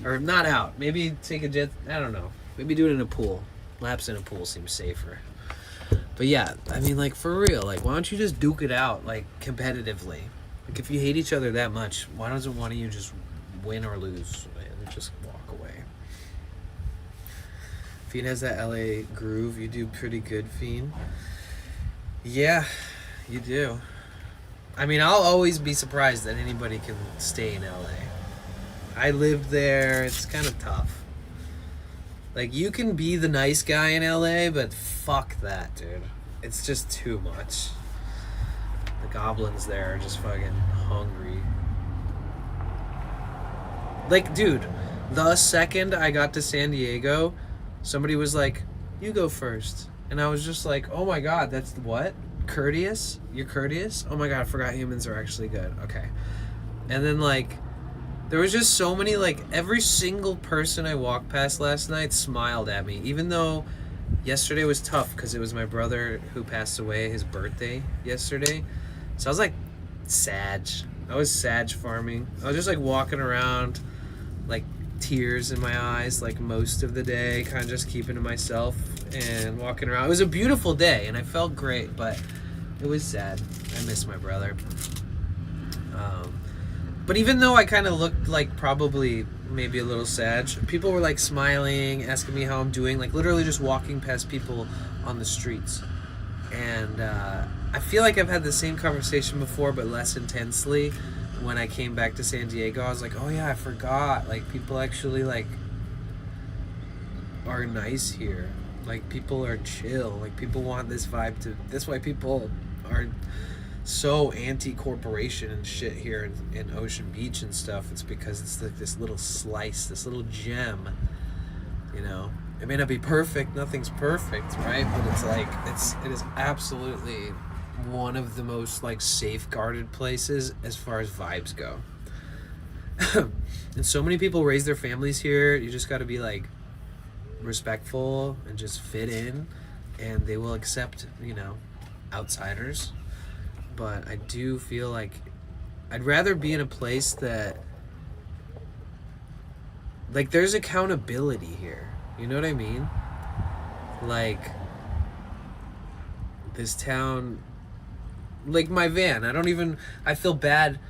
Or not out. Maybe take a jet. I don't know. Maybe do it in a pool. Laps in a pool seems safer. But yeah, I mean, like, for real. Like, why don't you just duke it out, like, competitively? Like, if you hate each other that much, why doesn't one of you just win or lose and just walk away? Fiend has that LA groove. You do pretty good, Fiend. Yeah, you do. I mean, I'll always be surprised that anybody can stay in LA. I lived there. It's kind of tough. Like, you can be the nice guy in LA, but fuck that, dude. It's just too much. The goblins there are just fucking hungry. Like, dude, the second I got to San Diego, somebody was like, you go first. And I was just like, oh my god, that's what? Courteous? You're courteous? Oh my god, I forgot humans are actually good. Okay. And then, like, there was just so many, like, every single person I walked past last night smiled at me, even though yesterday was tough because it was my brother who passed away, his birthday yesterday. So I was like Sag. I was Sag farming. I was just like walking around, like tears in my eyes, like most of the day, kind of just keeping to myself and walking around. It was a beautiful day and I felt great, but it was sad. I miss my brother. But even though I kind of looked like probably maybe a little sad, people were like smiling, asking me how I'm doing, like literally just walking past people on the streets. And I feel like I've had the same conversation before, but less intensely. When I came back to San Diego, I was like, oh yeah, I forgot. Like, people actually like are nice here. Like, people are chill. Like, people want this vibe to. That's why people are so anti-corporation and shit here in Ocean Beach and stuff. It's because it's like this little slice, this little gem, you know. It may not be perfect, nothing's perfect, right? But it's like, it is absolutely one of the most like safeguarded places as far as vibes go. And so many people raise their families here. You just got to be like respectful and just fit in, and they will accept, you know, outsiders. But I do feel like I'd rather be in a place that, like, there's accountability here. You know what I mean? Like, this town, like my van, I feel bad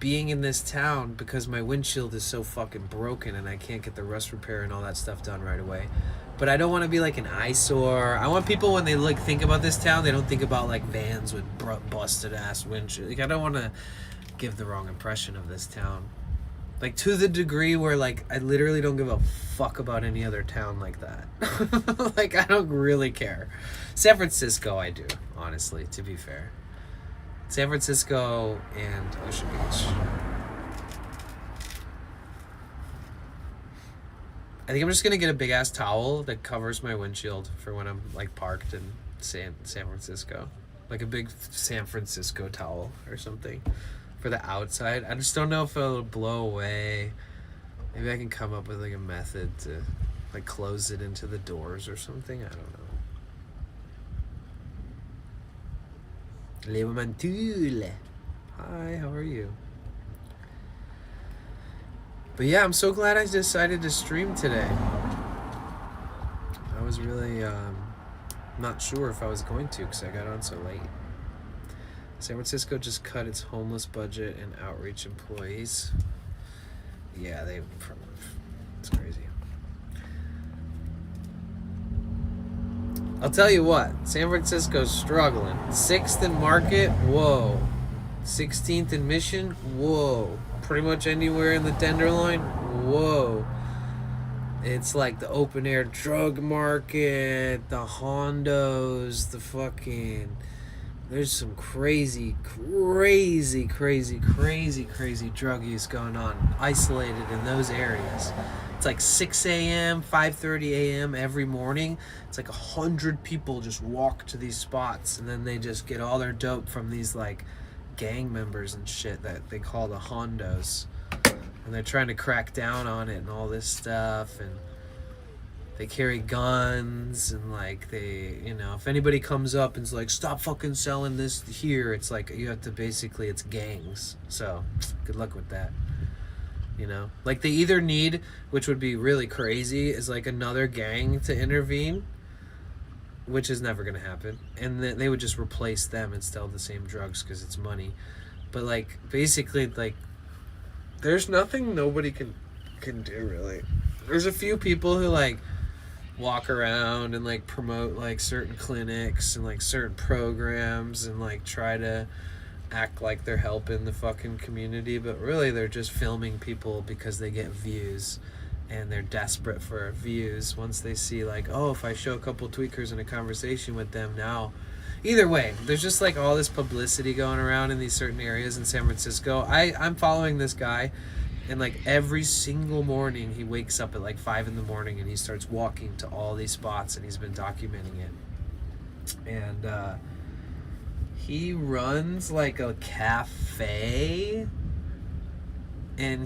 being in this town because my windshield is so fucking broken and I can't get the rust repair and all that stuff done right away. But I don't want to be like an eyesore. I want people, when they like think about this town, they don't think about like vans with busted ass windshield. Like, I don't want to give the wrong impression of this town. Like, to the degree where like I literally don't give a fuck about any other town like that. Like, I don't really care. San Francisco I do, honestly, to be fair. San Francisco and Ocean Beach. I think I'm just gonna get a big ass towel that covers my windshield for when I'm like parked in San Francisco. Like a big San Francisco towel or something for the outside. I just don't know if it'll blow away. Maybe I can come up with like a method to like close it into the doors or something. I don't know. Leo Mantul. Hi, how are you? But yeah, I'm so glad I decided to stream today. I was really not sure if I was going to because I got on so late. San Francisco just cut its homeless budget and outreach employees. Yeah, it's crazy. I'll tell you what, San Francisco's struggling. 6th in Market, whoa. 16th in Mission, whoa. Pretty much anywhere in the Tenderloin, whoa. It's like the open air drug market, the Hondos, the fucking... There's some crazy drug use going on, isolated in those areas. It's like 6 a.m., 5:30 a.m. every morning. It's like 100 people just walk to these spots, and then they just get all their dope from these like gang members and shit that they call the Hondos. And they're trying to crack down on it and all this stuff, and they carry guns, and like they, you know, if anybody comes up and is like, stop fucking selling this here, it's like you have to basically, it's gangs. So good luck with that. You know, like they either need, which would be really crazy, is like another gang to intervene, which is never going to happen, and then they would just replace them and sell the same drugs because it's money. But like basically, like there's nothing nobody can do really. There's a few people who like walk around and like promote like certain clinics and like certain programs and like try to act like they're helping the fucking community, but really they're just filming people because they get views, and they're desperate for views. Once they see like, oh, if I show a couple tweakers in a conversation with them now, either way, there's just like all this publicity going around in these certain areas in San Francisco. I'm following this guy, and like every single morning he wakes up at like 5 in the morning and he starts walking to all these spots, and he's been documenting it. And he runs like a cafe, and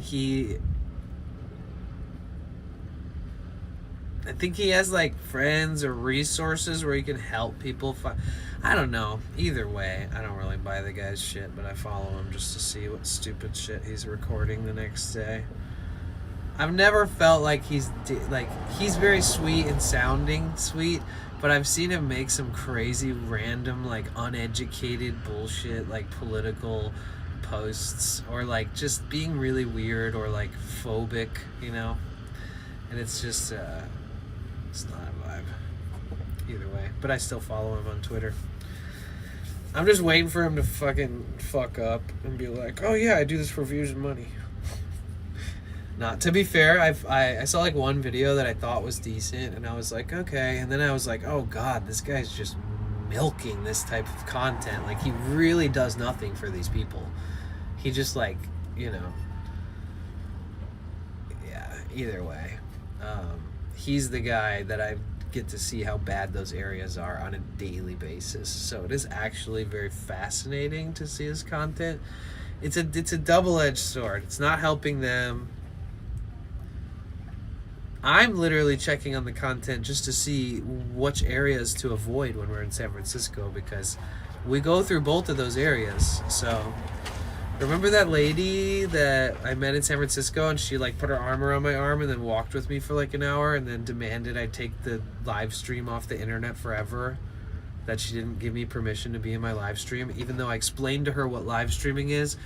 I think he has like friends or resources where he can help people find. I don't know. Either way, I don't really buy the guy's shit, but I follow him just to see what stupid shit he's recording the next day. I've never felt like he's very sweet and sounding sweet, but I've seen him make some crazy random like uneducated bullshit like political posts, or like just being really weird or like phobic, you know? And it's just it's not a vibe either way, but I still follow him on Twitter. I'm just waiting for him to fucking fuck up and be like, oh yeah, I do this for views and money. Not, to be fair, I saw like one video that I thought was decent, and I was like, okay, and then I was like, oh god, this guy's just milking this type of content. Like, he really does nothing for these people. He just like, you know, yeah, either way. He's the guy that I get to see how bad those areas are on a daily basis. So it is actually very fascinating to see his content. It's a double-edged sword. It's not helping them. I'm literally checking on the content just to see which areas to avoid when we're in San Francisco, because we go through both of those areas. So remember that lady that I met in San Francisco, and she like put her arm around my arm and then walked with me for like an hour and then demanded I take the live stream off the internet forever, that she didn't give me permission to be in my live stream, even though I explained to her what live streaming is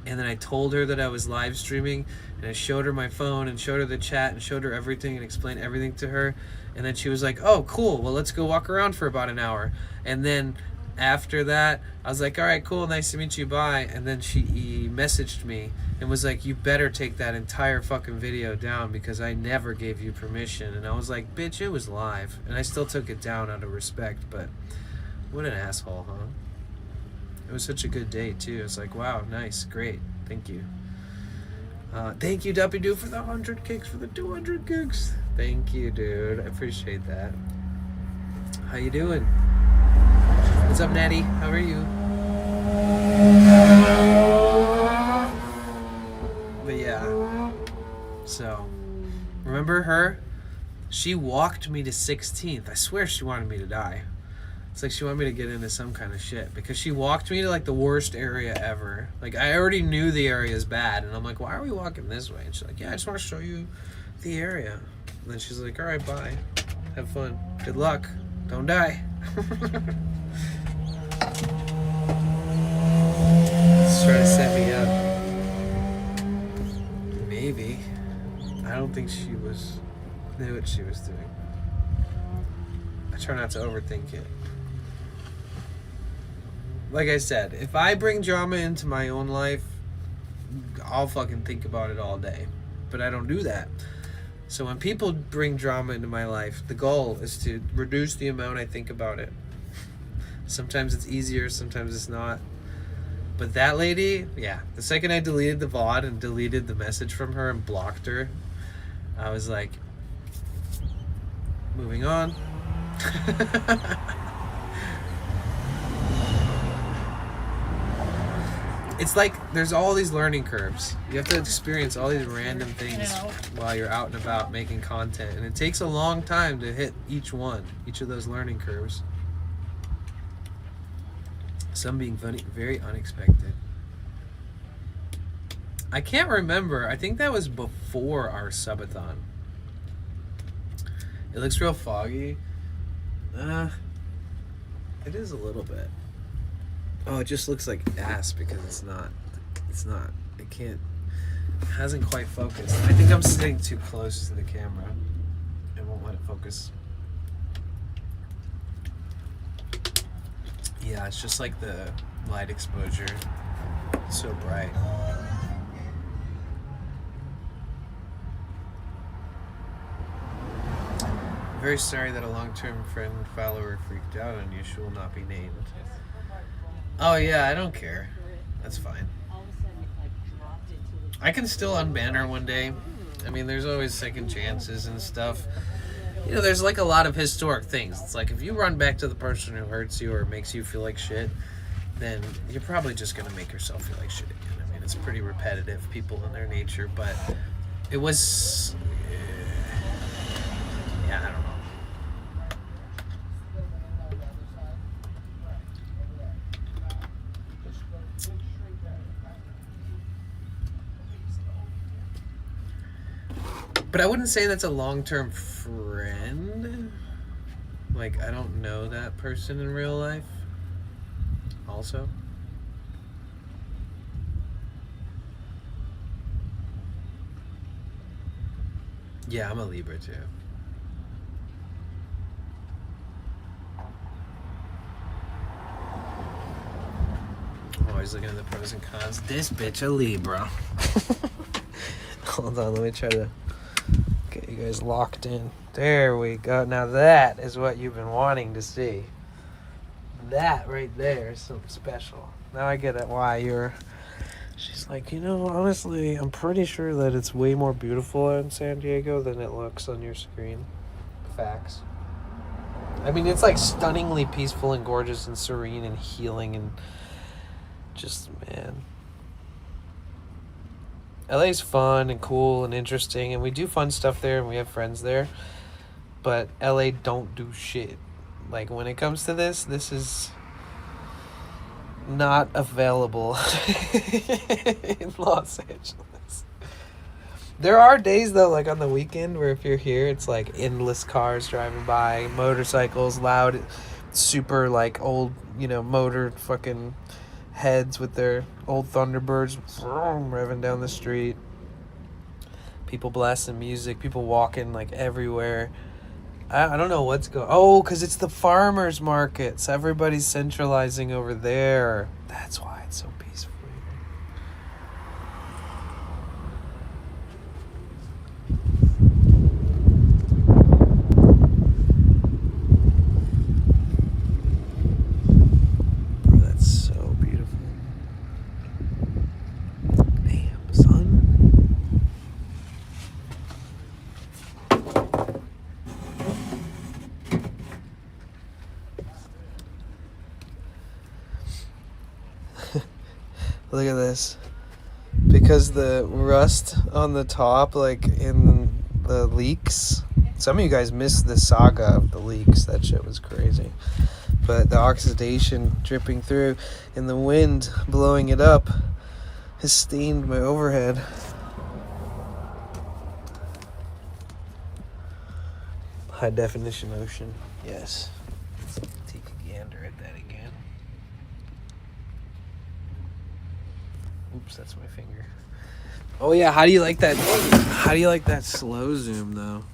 And then I told her that I was live streaming, and I showed her my phone and showed her the chat and showed her everything and explained everything to her. And then she was like, oh, cool. Well, let's go walk around for about an hour. And then after that, I was like, all right, cool. Nice to meet you. Bye. And then she messaged me and was like, you better take that entire fucking video down because I never gave you permission. And I was like, bitch, it was live. And I still took it down out of respect. But what an asshole, huh? It was such a good day, too. It's like, wow, nice, great, thank you. Thank you, Duppy Doo, for the 100 kicks, for the 200 kicks. Thank you, dude. I appreciate that. How you doing? What's up, Natty? How are you? But yeah. So, remember her? She walked me to 16th. I swear she wanted me to die. It's like she wanted me to get into some kind of shit because she walked me to like the worst area ever. Like I already knew the area is bad, and I'm like, why are we walking this way? And she's like, yeah, I just want to show you the area. And then she's like, all right, bye, have fun, good luck, don't die. She's trying to set me up. Maybe. I don't think she knew what she was doing. I try not to overthink it. Like I said, if I bring drama into my own life, I'll fucking think about it all day. But I don't do that. So when people bring drama into my life, the goal is to reduce the amount I think about it. Sometimes it's easier, sometimes it's not. But that lady, yeah, the second I deleted the VOD and deleted the message from her and blocked her, I was like, moving on. It's like there's all these learning curves. You have to experience all these random things while you're out and about making content, and it takes a long time to hit each of those learning curves. Some being funny, very unexpected. I can't remember. I think that was before our subathon. It looks real foggy. It is a little bit. Oh, it just looks like ass because it hasn't quite focused. I think I'm sitting too close to the camera. It won't let it focus. Yeah, it's just like the light exposure. It's so bright. Very sorry that a long-term friend follower freaked out on you. She will not be named. Oh yeah, I don't care. That's fine. I can still unban her one day. I mean, there's always second chances and stuff. You know, there's like a lot of historic things. It's like if you run back to the person who hurts you or makes you feel like shit, then you're probably just gonna make yourself feel like shit again. I mean, it's pretty repetitive, people in their nature, but it was... yeah, I don't know. But I wouldn't say that's a long-term friend. Like, I don't know that person in real life. Also. Yeah, I'm a Libra too. Always looking at the pros and cons. This bitch a Libra. Hold on, let me try to get you guys locked in. There we go. Now that is what you've been wanting to see. That right there is something special. Now I get it why you're... She's like, you know, honestly, I'm pretty sure that it's way more beautiful in San Diego than it looks on your screen. Facts. I mean, it's like stunningly peaceful and gorgeous and serene and healing and just, man... LA's fun and cool and interesting, and we do fun stuff there, and we have friends there. But LA don't do shit. Like, when it comes to this is not available in Los Angeles. There are days, though, like on the weekend, where if you're here, it's like endless cars driving by, motorcycles, loud, super, like, old, you know, motor fucking heads with their old Thunderbirds revving down the street. People blasting music, people walking like everywhere. I don't know what's going. Oh, because it's the farmers markets. Everybody's centralizing over there. That's why it's so peaceful. Bro, that's so beautiful. Damn, son. Look at this. Because the rust on the top, like in the leaks. Some of you guys missed the saga of the leaks. That shit was crazy. But the oxidation dripping through and the wind blowing it up has stained my overhead. High definition ocean. Yes. Let's take a gander at that again. Oops, that's my finger. Oh yeah, how do you like that? How do you like that slow zoom though?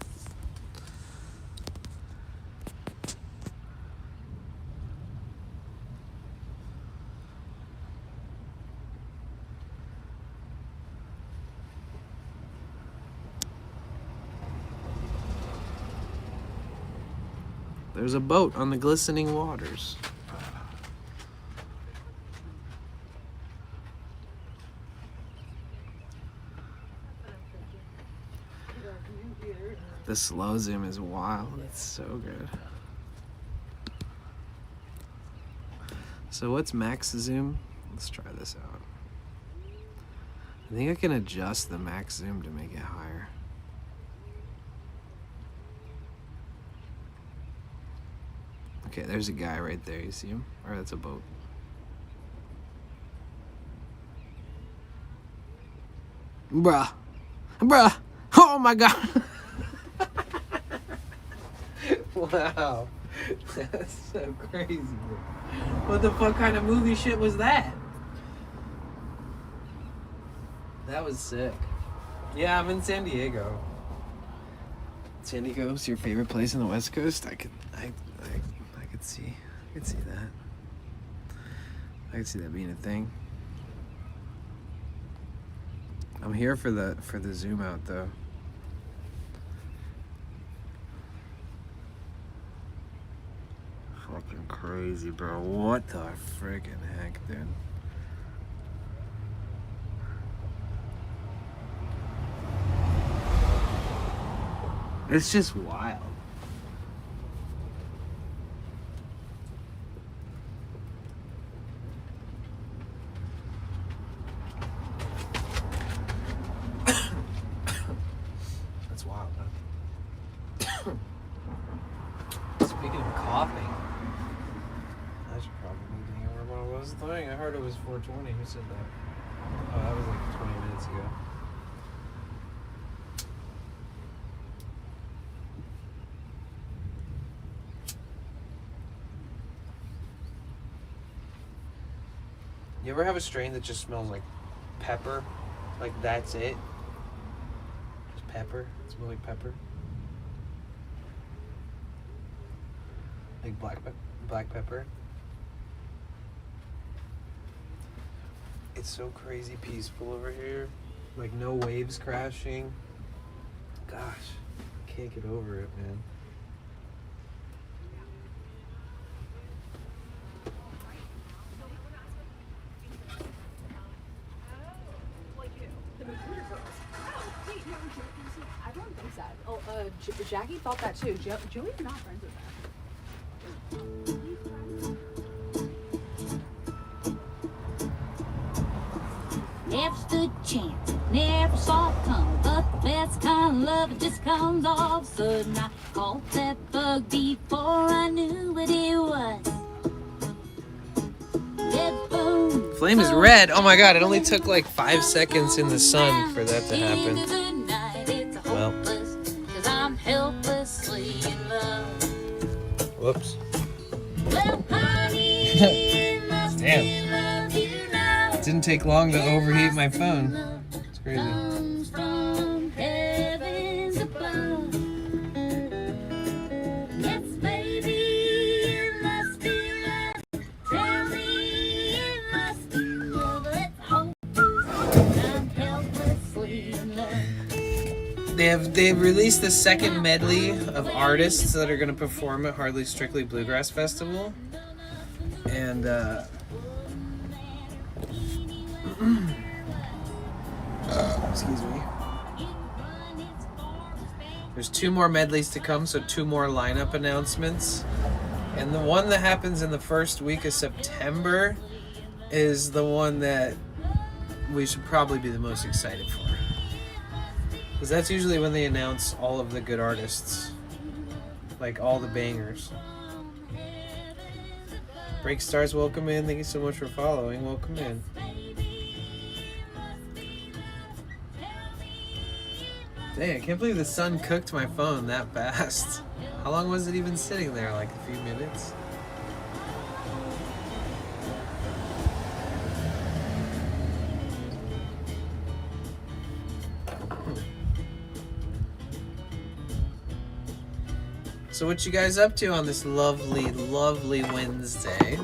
There's a boat on the glistening waters. The slow zoom is wild. It's so good. So what's max zoom? Let's try this out. I think I can adjust the max zoom to make it higher. Okay, there's a guy right there. You see him? Or that's a boat. Bruh. Bruh. Oh my god. Wow. That's so crazy, bro. What the fuck kind of movie shit was that? That was sick. Yeah, I'm in San Diego. San Diego's your favorite place on the West Coast? I could see that. I could see that being a thing. I'm here for the zoom out though. Fucking crazy, bro. What the friggin' heck, dude? It's just wild. That's wild, man. Speaking of coughing, I should probably think of what was the thing. I heard it was 420. Who said that? Oh, that was like 20 minutes ago. You ever have a strain that just smells like pepper? Like that's it? Just pepper? It smells like pepper? Like black pepper? It's so crazy peaceful over here. Like no waves crashing. Gosh, can't get over it, man. I don't think so. Oh, Jackie thought that too. Joey's not friends with her. Never stood a chance, never saw it come. But the best kind of love, it just comes all of a sudden. I caught that bug before I knew what it was. Red boom. Flame is red. Oh my god, it only took like 5 seconds in the sun for that to happen. Well. Whoops. Damn. take long to overheat my phone. It's crazy. Comes from heavens above. Yes, baby, it must be love. Tell me it must be love. Let's hope I'm helplessly in love. They've released the second medley of artists that are going to perform at Hardly Strictly Bluegrass Festival, and excuse me. There's 2 more medleys to come, so 2 more lineup announcements. And the one that happens in the first week of September is the one that we should probably be the most excited for. Because that's usually when they announce all of the good artists. Like all the bangers. Break Stars, welcome in. Thank you so much for following. Welcome in. Dang, I can't believe the sun cooked my phone that fast. How long was it even sitting there? Like a few minutes? So what you guys up to on this lovely, lovely Wednesday?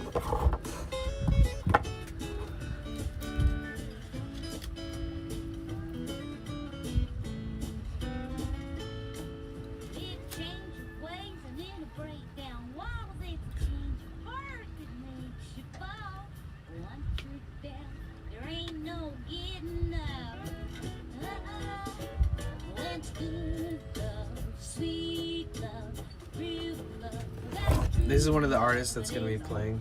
This is one of the artists that's going to be playing.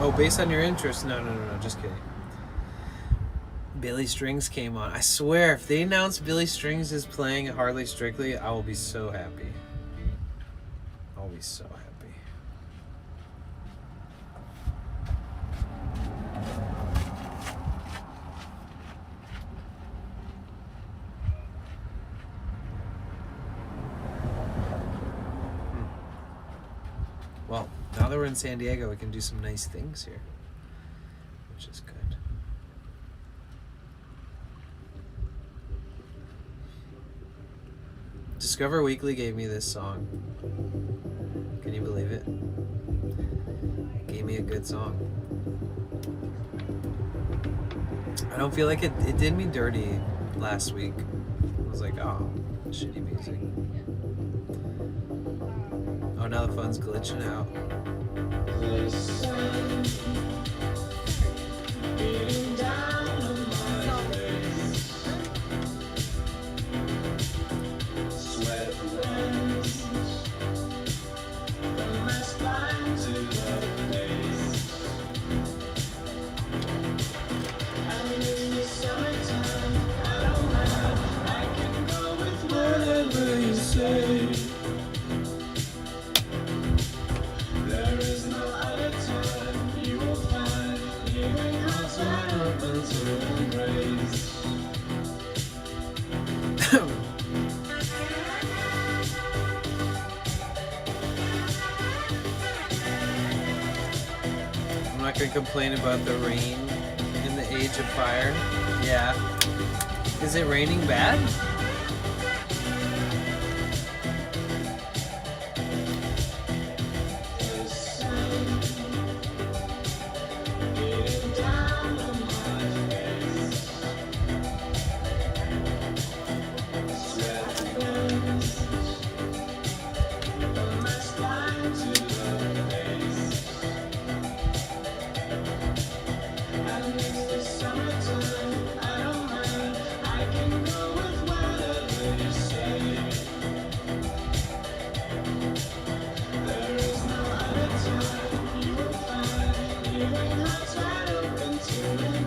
Oh, based on your interest? No, just kidding. Billy Strings came on. I swear, if they announce Billy Strings is playing at Hardly Strictly, I will be so happy. I'll be so happy. Well, now that we're in San Diego, we can do some nice things here, which is good. Discover Weekly gave me this song. Can you believe it? It gave me a good song. I don't feel like it did me dirty last week. I was like, oh, shitty music. Oh, now the phone's glitching out. I'm not gonna complain about the rain in the Age of Fire. Yeah. Is it raining bad?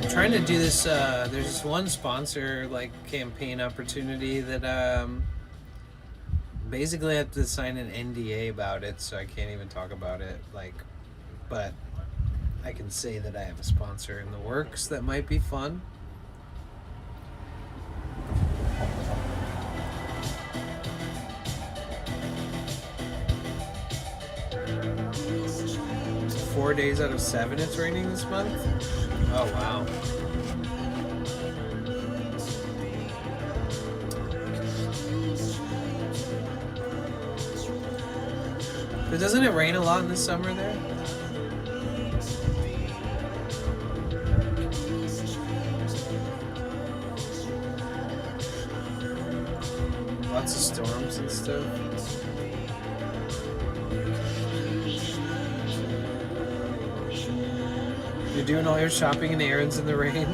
Trying to do this, there's this one sponsor like campaign opportunity that basically I have to sign an NDA about it, so I can't even talk about it, like, but I can say that I have a sponsor in the works that might be fun. 4 days out of 7 it's raining this month. Oh wow. But doesn't it rain a lot in the summer there? Lots of storms and stuff. You're doing all your shopping and errands in the rain?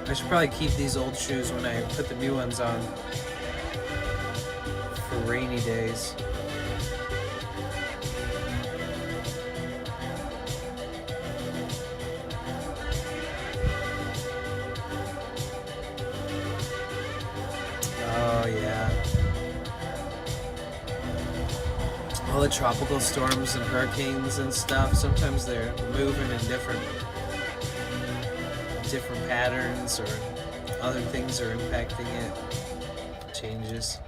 I should probably keep these old shoes when I put the new ones on for rainy days. Oh yeah. All the tropical storms and hurricanes and stuff, sometimes they're moving in different patterns or other things are impacting it. Changes.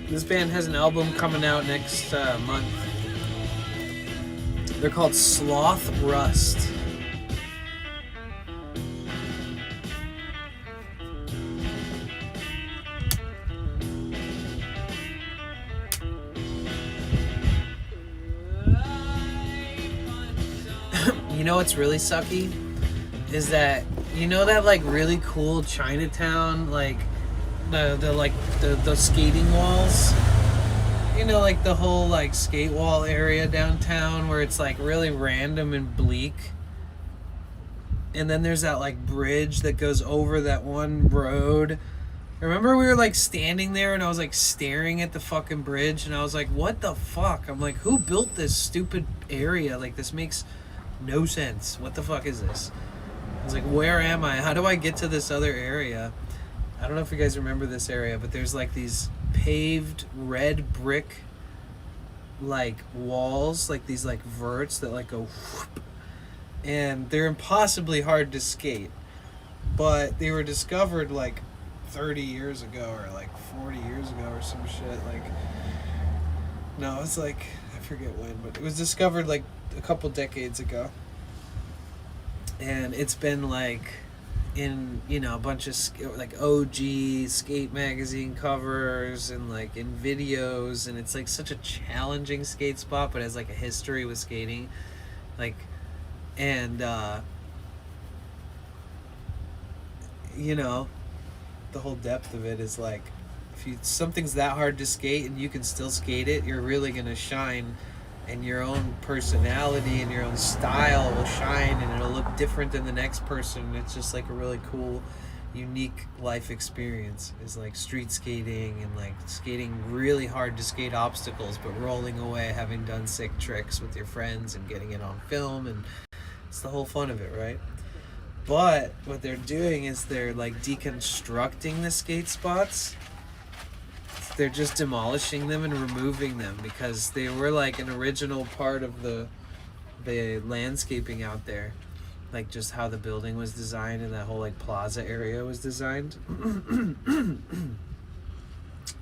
This band has an album coming out next month. They're called Sloth Rust. You know what's really sucky? Is that, you know that like really cool Chinatown, like the skating walls? You know, like the whole like skate wall area downtown where it's like really random and bleak. And then there's that like bridge that goes over that one road. Remember we were like standing there and I was like staring at the fucking bridge and I was like, what the fuck? I'm like, who built this stupid area? Like, this makes no sense. What the fuck is this? I was like, where am I? How do I get to this other area? I don't know if you guys remember this area, but there's like these paved red brick like walls, like these like verts that like go whoop, and they're impossibly hard to skate, but they were discovered like 30 years ago or like 40 years ago or some shit. Like, no, it's like, I forget when, but it was discovered like a couple decades ago, and it's been like in, you know, a bunch of like OG skate magazine covers and like in videos, and it's like such a challenging skate spot, but it has like a history with skating, like, and you know, the whole depth of it is like, if something's that hard to skate and you can still skate it, you're really gonna shine, and your own personality and your own style will shine, and it'll look different than the next person. It's just like a really cool, unique life experience, is like street skating and like skating really hard to skate obstacles, but rolling away, having done sick tricks with your friends and getting it on film, and it's the whole fun of it, right? But what they're doing is they're like deconstructing the skate spots. They're just demolishing them and removing them because they were like an original part of the landscaping out there, like just how the building was designed and that whole like plaza area was designed.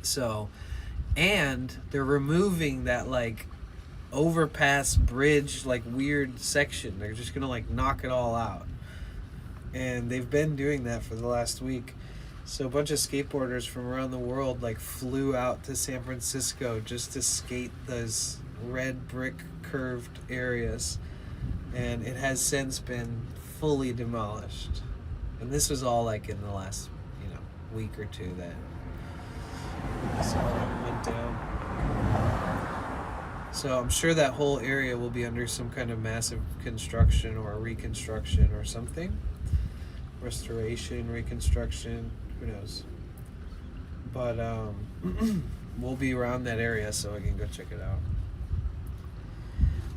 So, and they're removing that like overpass bridge, like weird section. They're just gonna like knock it all out, and they've been doing that for the last week. So a bunch of skateboarders from around the world like flew out to San Francisco just to skate those red brick curved areas, and it has since been fully demolished. And this was all like in the last, week or two that this all went down. So I'm sure that whole area will be under some kind of massive construction or reconstruction or something. Restoration, reconstruction, who knows. But we'll be around that area so I can go check it out.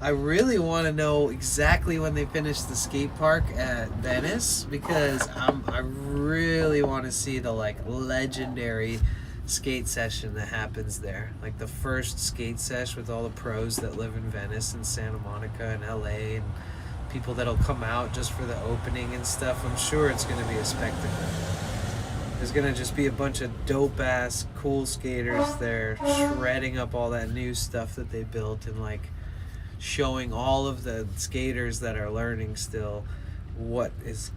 I really want to know exactly when they finish the skate park at Venice, because I really want to see the like legendary skate session that happens there. Like the first skate sesh with all the pros that live in Venice and Santa Monica and LA, and people that'll come out just for the opening and stuff. I'm sure it's going to be a spectacle. There's going to just be a bunch of dope-ass cool skaters there shredding up all that new stuff that they built, and like showing all of the skaters that are learning still what is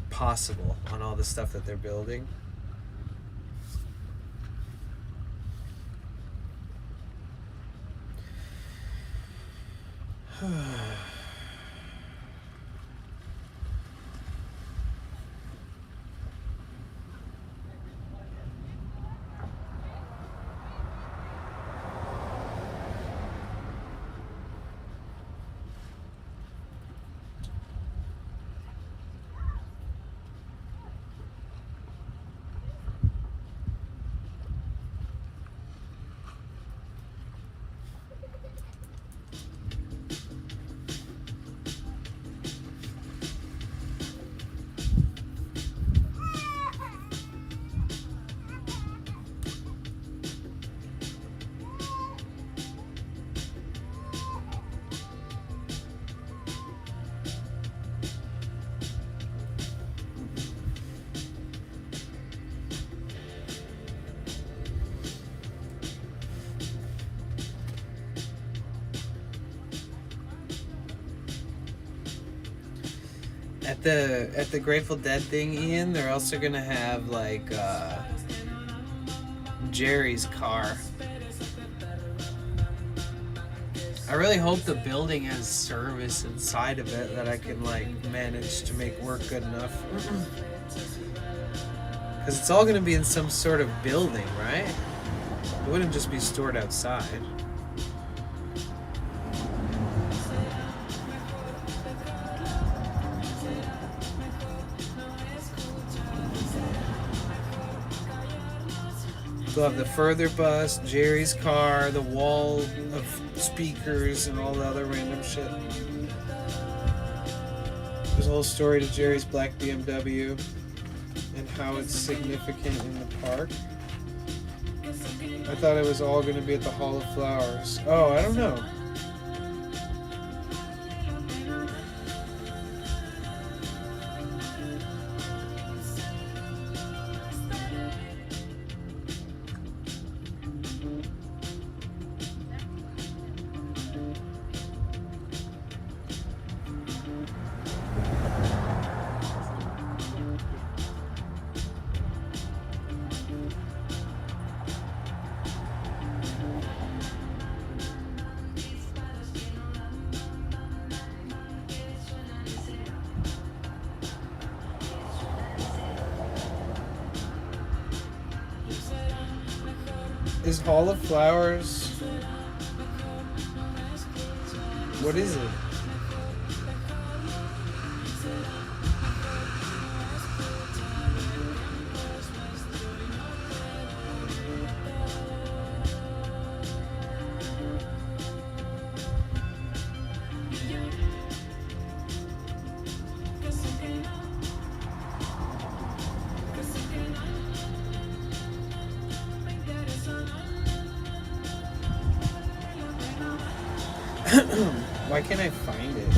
possible on all the stuff that they're building. At the Grateful Dead thing, Ian, they're also gonna have like Jerry's car. I really hope the building has service inside of it that I can like manage to make work good enough. Because it's all gonna be in some sort of building, right? It wouldn't just be stored outside. They'll have the further bus, Jerry's car, the wall of speakers, and all the other random shit. There's a whole story to Jerry's black BMW and how it's significant in the park. I thought it was all going to be at the Hall of Flowers. Oh, I don't know. Is Hall of Flowers... What is it? Why can't I find it?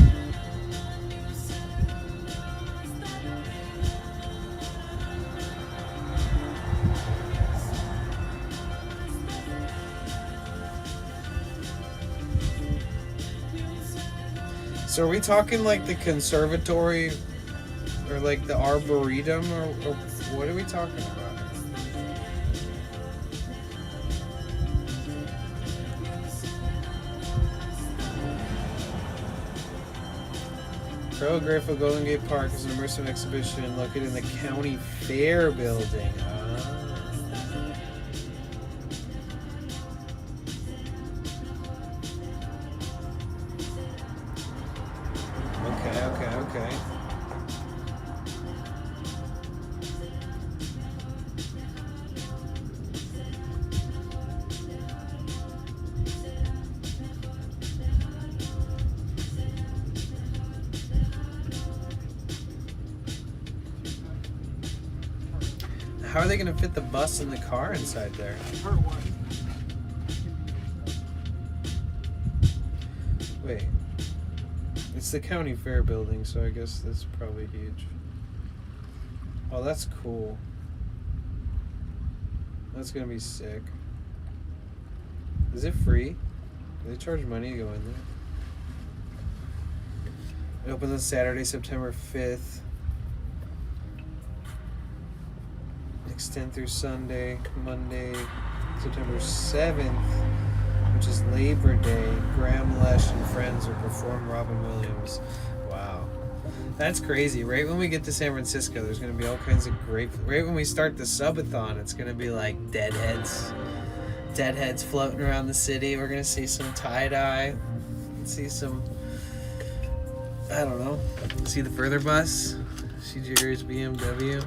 So are we talking like the conservatory or like the arboretum or what are we talking about? Pearl Griffith Golden Gate Park is an immersive exhibition located in the County Fair building. Okay. How are they going to fit the bus and the car inside there? Wait. It's the county fair building, so I guess that's probably huge. Oh, that's cool. That's going to be sick. Is it free? Do they charge money to go in there? It opens on Saturday, September 5th. Extend through Sunday, Monday, September 7th, which is Labor Day. Graham Lesh and friends will perform Robin Williams. Wow. That's crazy. Right when we get to San Francisco, there's going to be all kinds of great... Right when we start the subathon, it's going to be like deadheads floating around the city. We're going to see some tie-dye. See some... I don't know. See the further bus. See Jerry's BMW.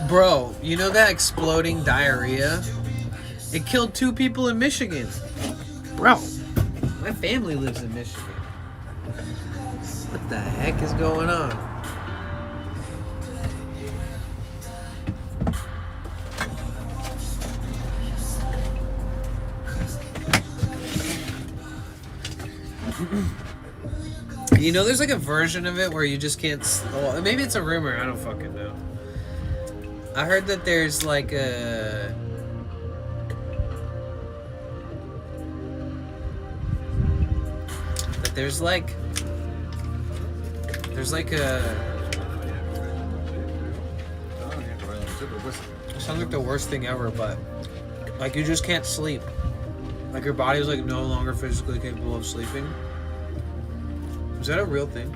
Bro, you know that exploding diarrhea? It killed 2 people in Michigan. Bro, my family lives in Michigan. What the heck is going on? You know, there's like a version of it where you just can't... Well, maybe it's a rumor. I don't fucking know. I heard that there's like a... That there's like a... It sounds like the worst thing ever, but... Like, you just can't sleep. Like, your body's like no longer physically capable of sleeping. Is that a real thing?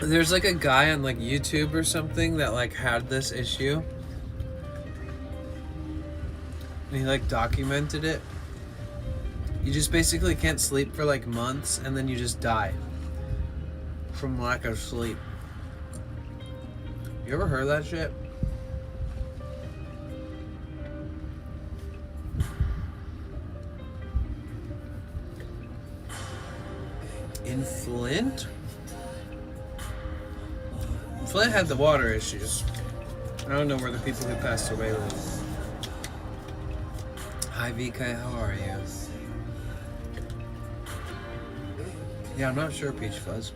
There's like a guy on like YouTube or something that like had this issue. And he like documented it. You just basically can't sleep for like months and then you just die from lack of sleep. You ever heard that shit? In Flint? Flint had the water issues. I don't know where the people who passed away live. Hi VK, how are you? Yeah, I'm not sure, Peach Fuzz.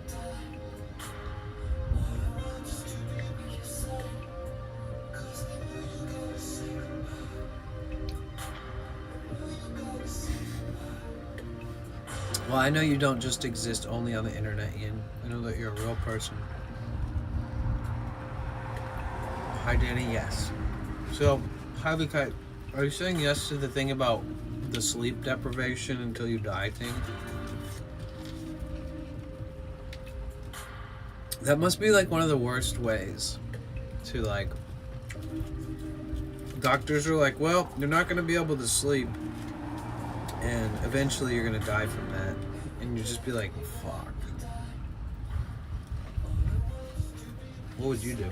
Well, I know you don't just exist only on the internet, Ian. I know that you're a real person. Hi, Danny. Yes. So, hi, Vikai. Are you saying yes to the thing about the sleep deprivation until you die thing? That must be like one of the worst ways to like... Doctors are like, well, you're not going to be able to sleep. And eventually you're going to die from that. And you just be like, fuck. What would you do?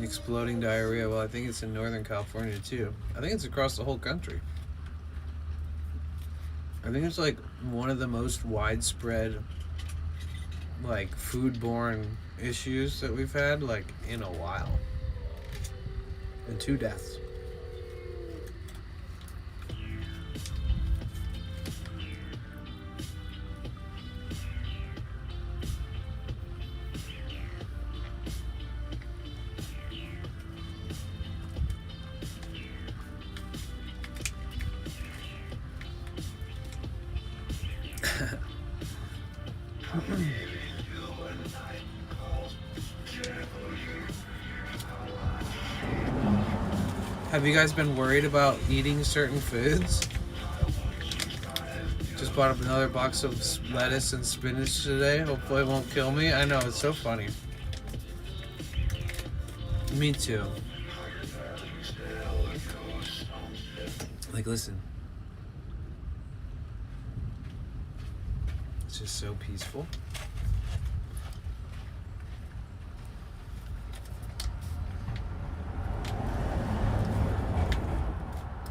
exploding diarrhea. Well, I think it's in Northern California too. I think it's across the whole country. I think it's like one of the most widespread like foodborne issues that we've had like in a while. And 2 deaths. Have you guys been worried about eating certain foods? Just bought up another box of lettuce and spinach today. Hopefully it won't kill me. I know, it's so funny. Me too. Like, listen. It's just so peaceful.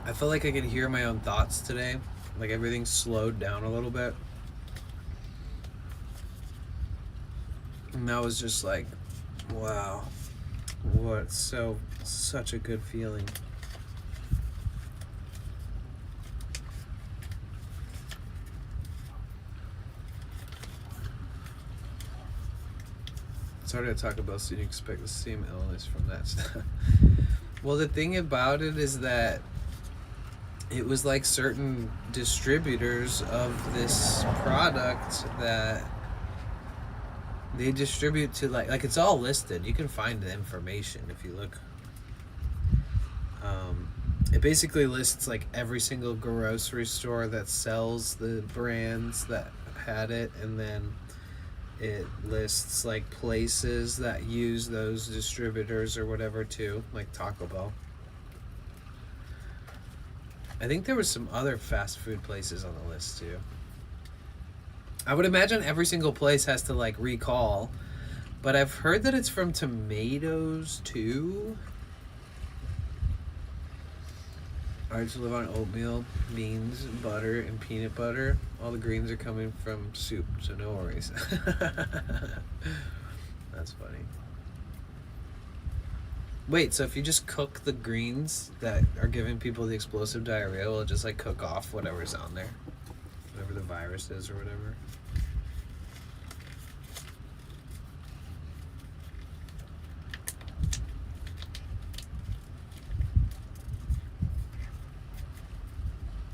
I felt like I could hear my own thoughts today. Like everything slowed down a little bit. And that was just like, wow. What such a good feeling. It's hard to talk about so you expect the same illness from that stuff. Well, the thing about it is that it was like certain distributors of this product that they distribute to like it's all listed. You can find the information if you look. It basically lists like every single grocery store that sells the brands that had it, and then it lists like places that use those distributors or whatever too, like Taco Bell. I think there was some other fast food places on the list too. I would imagine every single place has to like recall, but I've heard that it's from tomatoes too. I used to live on oatmeal, beans, butter, and peanut butter. All the greens are coming from soup, so no worries. That's funny. Wait, so if you just cook the greens that are giving people the explosive diarrhea, will it just like cook off whatever's on there? Whatever the virus is or whatever?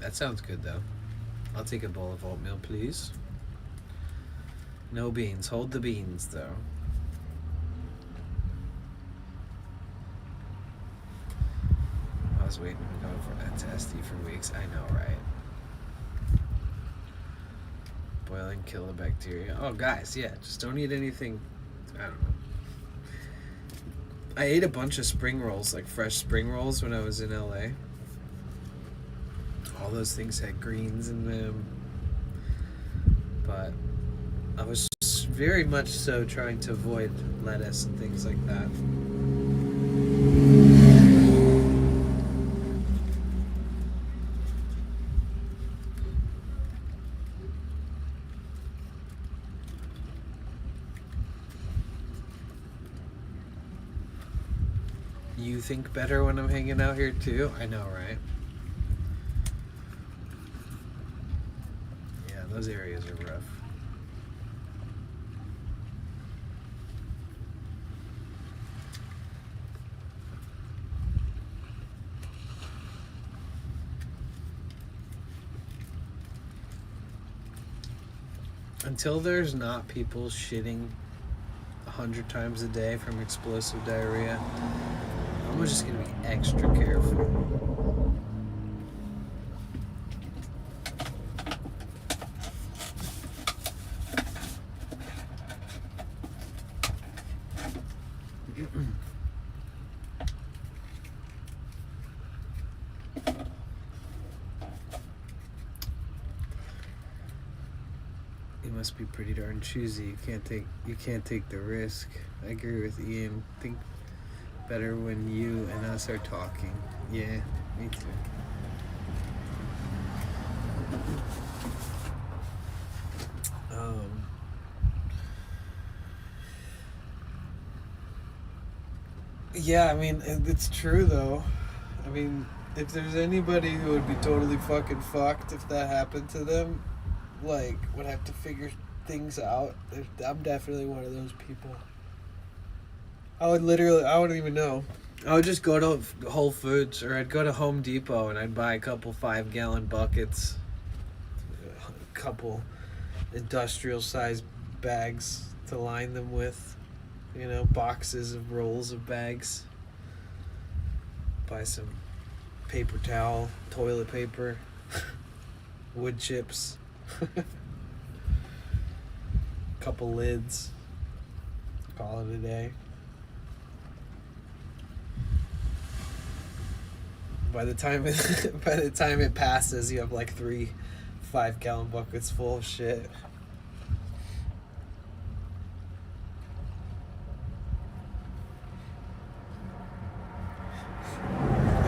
That sounds good though. I'll take a bowl of oatmeal, please. No beans. Hold the beans though. I was waiting to go for that testy for weeks. I know, right? Boil and kill the bacteria. Oh, guys, yeah, just don't eat anything. I don't know. I ate a bunch of spring rolls, like fresh spring rolls, when I was in LA. All those things had greens in them. But I was very much so trying to avoid lettuce and things like that. You think better when I'm hanging out here too? I know, right? Yeah, those areas are rough. Until there's not people shitting 100 times a day from explosive diarrhea, I'm just gonna be extra careful. You must be pretty darn choosy. You can't take the risk. I agree with Ian. better when you and us are talking. Yeah, me too. Yeah, I mean, it's true though. I mean, if there's anybody who would be totally fucking fucked if that happened to them, like, would have to figure things out, I'm definitely one of those people. I wouldn't even know. I would just go to Whole Foods, or I'd go to Home Depot and I'd buy a couple 5-gallon buckets, a couple industrial sized bags to line them with, boxes of rolls of bags. Buy some paper towel, toilet paper, wood chips, couple lids, call it a day. By the time it passes, you have like 3 5-gallon buckets full of shit.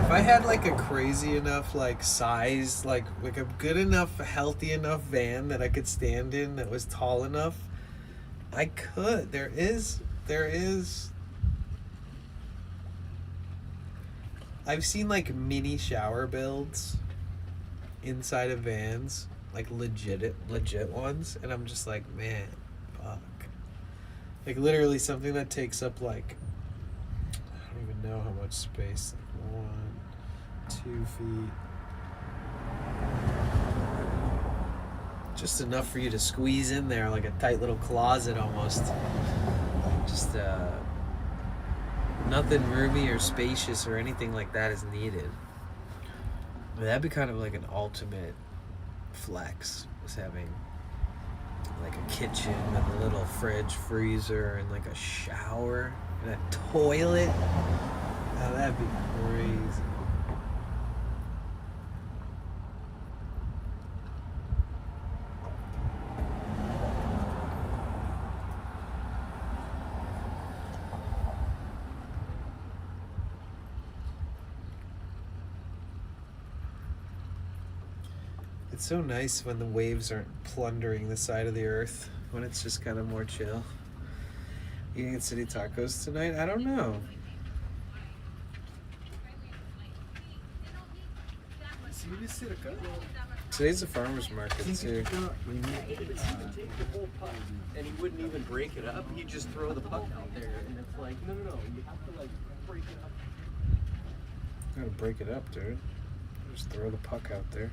If I had like a crazy enough like size, like a good enough, healthy enough van that I could stand in that was tall enough, I could. There is I've seen like mini shower builds inside of vans, like legit ones, and I'm just like, man, fuck. Like literally something that takes up like, I don't even know how much space, like 1, 2 feet. Just enough for you to squeeze in there like a tight little closet almost. Just nothing roomy or spacious or anything like that is needed. I mean, that'd be kind of like an ultimate flex, was having like a kitchen with a little fridge, freezer, and like a shower and a toilet. Oh, that'd be crazy. It's so nice when the waves aren't plundering the side of the earth, when it's just kind of more chill. Eating at City Tacos tonight? I don't know. Today's a farmer's market too. And he wouldn't even break it up. He'd just throw the puck out there, and it's like, no, you have to like break it up. Gotta break it up, dude. Just throw the puck out there.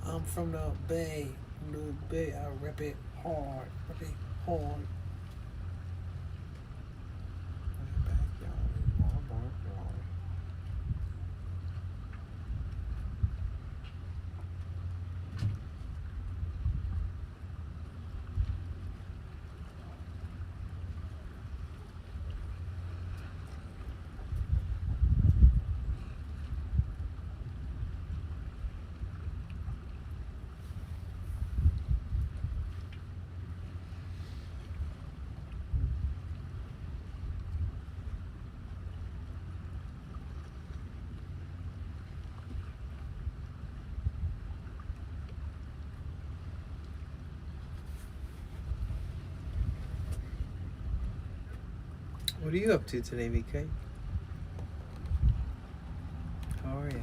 I'm from the Bay. I rip it hard. What are you up to today, VK? How are you?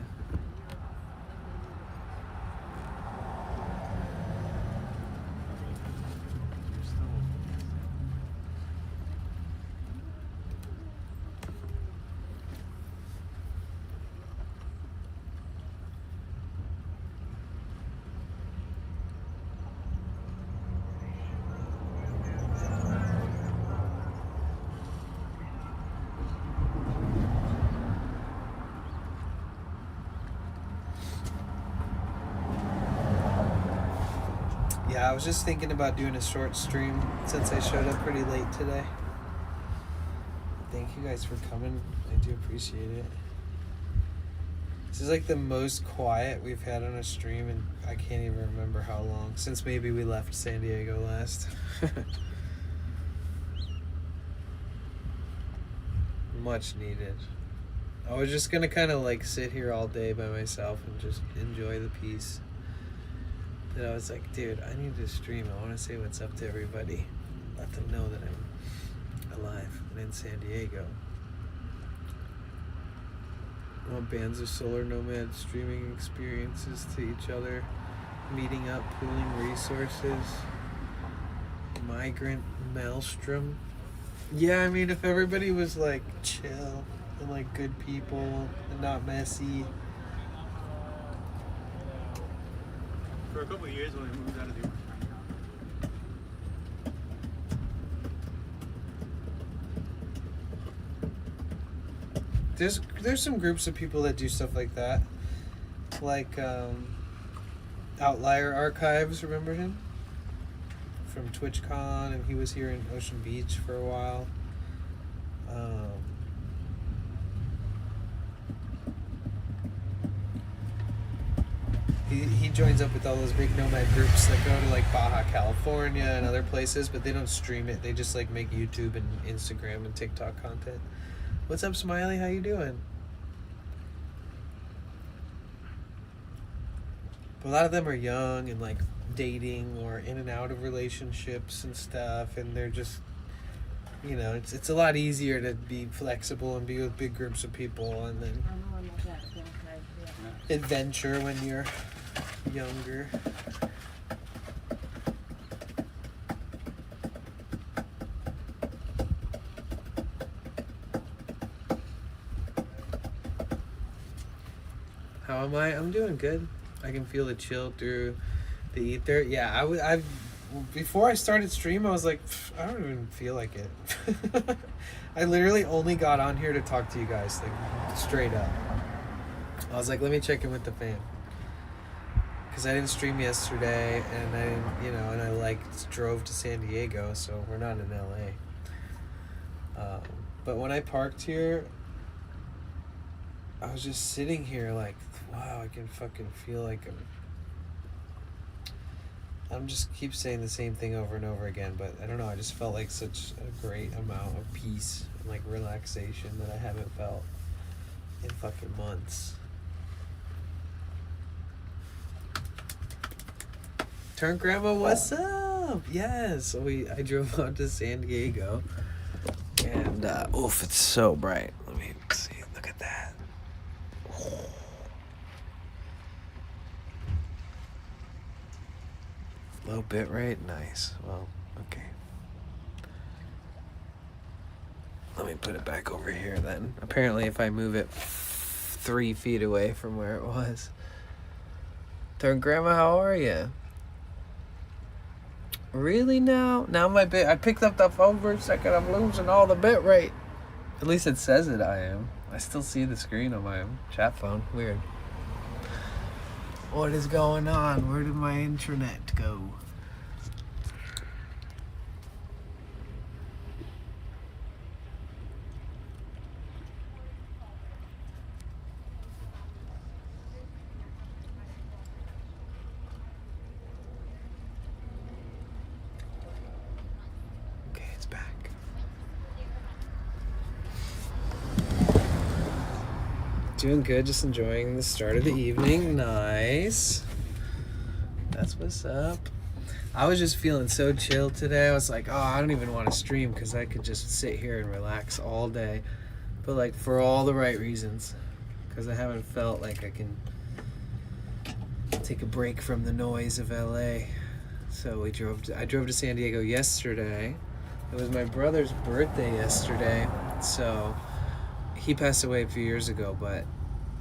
Yeah, I was just thinking about doing a short stream since I showed up pretty late today. Thank you guys for coming. I do appreciate it. This is like the most quiet we've had on a stream, and I can't even remember how long, since maybe we left San Diego last. Much needed. I was just gonna kind of like sit here all day by myself and just enjoy the peace. Then I was like, dude, I need to stream. I want to say what's up to everybody. Let them know that I'm alive and in San Diego. I want bands of solar nomads streaming experiences to each other, meeting up, pooling resources. Migrant Maelstrom. Yeah, I mean, if everybody was like chill and like good people and not messy. For a couple of years when I moved out of the There's some groups of people that do stuff like that, like Outlier Archives. Remember him from TwitchCon, and he was here in Ocean Beach for a while. He joins up with all those big nomad groups that go to like Baja California and other places, but they don't stream it. They just like make YouTube and Instagram and TikTok content. What's up, Smiley? How you doing? But a lot of them are young and like dating or in and out of relationships and stuff, and they're just, you know, it's a lot easier to be flexible and be with big groups of people and then adventure when you're younger. How am I? I'm doing good. I can feel the chill through the ether. Yeah, I before I started stream, I was like, I don't even feel like it. I literally only got on here to talk to you guys, like straight up. I was like, let me check in with the fam. Because I didn't stream yesterday, and I didn't, you know, and I like drove to San Diego, so we're not in LA. But when I parked here, I was just sitting here like, wow, I can fucking feel like I'm just keep saying the same thing over and over again, but I don't know, I just felt like such a great amount of peace and like relaxation that I haven't felt in fucking months. Turn Grandma, what's up? Yes, I drove out to San Diego, and oof, it's so bright. Let me see. Look at that. Low bit rate, nice. Well, okay. Let me put it back over here then. Apparently, if I move it 3 feet away from where it was. Turn Grandma, how are you? Really now? Now my bit, I picked up the phone for a second, I'm losing all the bit rate. At least it says it I am. I still see the screen on my chat phone. Weird. What is going on? Where did my internet go? Okay, it's back. Doing good, just enjoying the start of the evening. Nice. That's what's up. I was just feeling so chill today. I was like, oh, I don't even want to stream because I could just sit here and relax all day. But like for all the right reasons. Because I haven't felt like I can take a break from the noise of LA. So I drove to San Diego yesterday. It was my brother's birthday yesterday. So he passed away a few years ago, but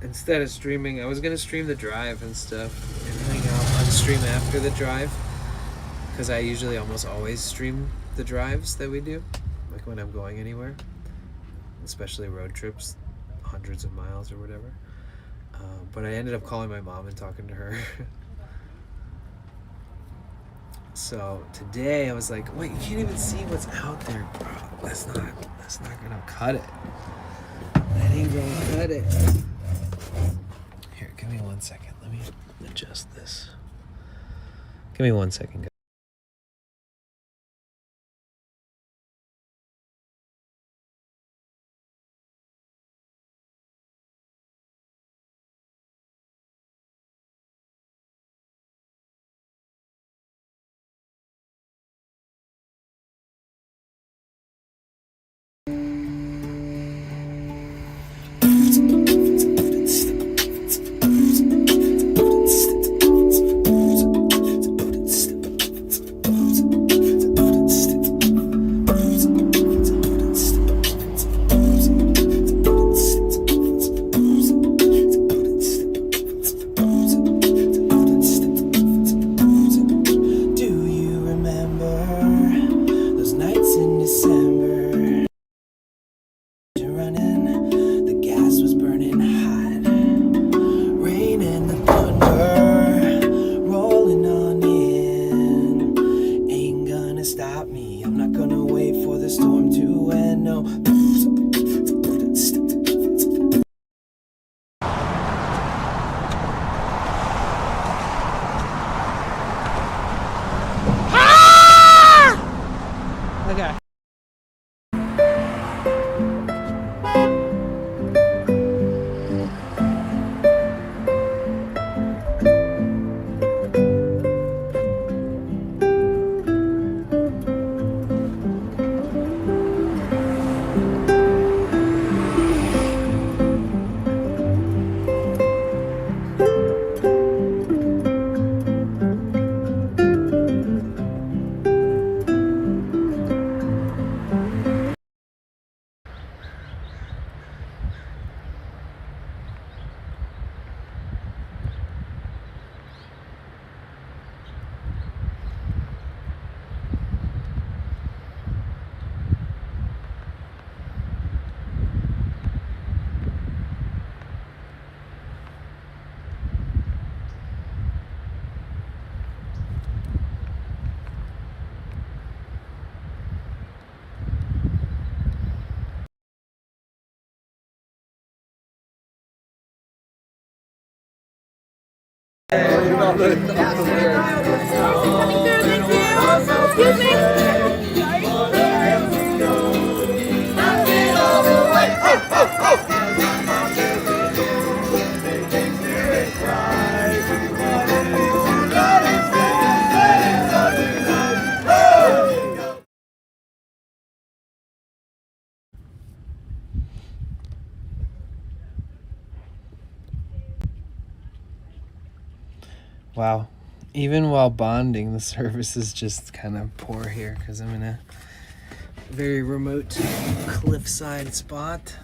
instead of streaming, I was gonna stream the drive and stuff and hang out on stream after the drive, because I usually almost always stream the drives that we do, like when I'm going anywhere, especially road trips, hundreds of miles or whatever. But I ended up calling my mom and talking to her. So today I was like, wait, you can't even see what's out there, bro. That's not gonna cut it. That ain't gonna cut it. Here, give me 1 second. Let me adjust this. Give me 1 second, guys. Do you remember those nights in December? Running, the gas was burning hot. Rain and the thunder rolling on in. Ain't gonna stop me. I'm not gonna wait for the storm to end. No. Okay. Wow. Even while bonding, the service is just kind of poor here because I'm in a very remote cliffside spot.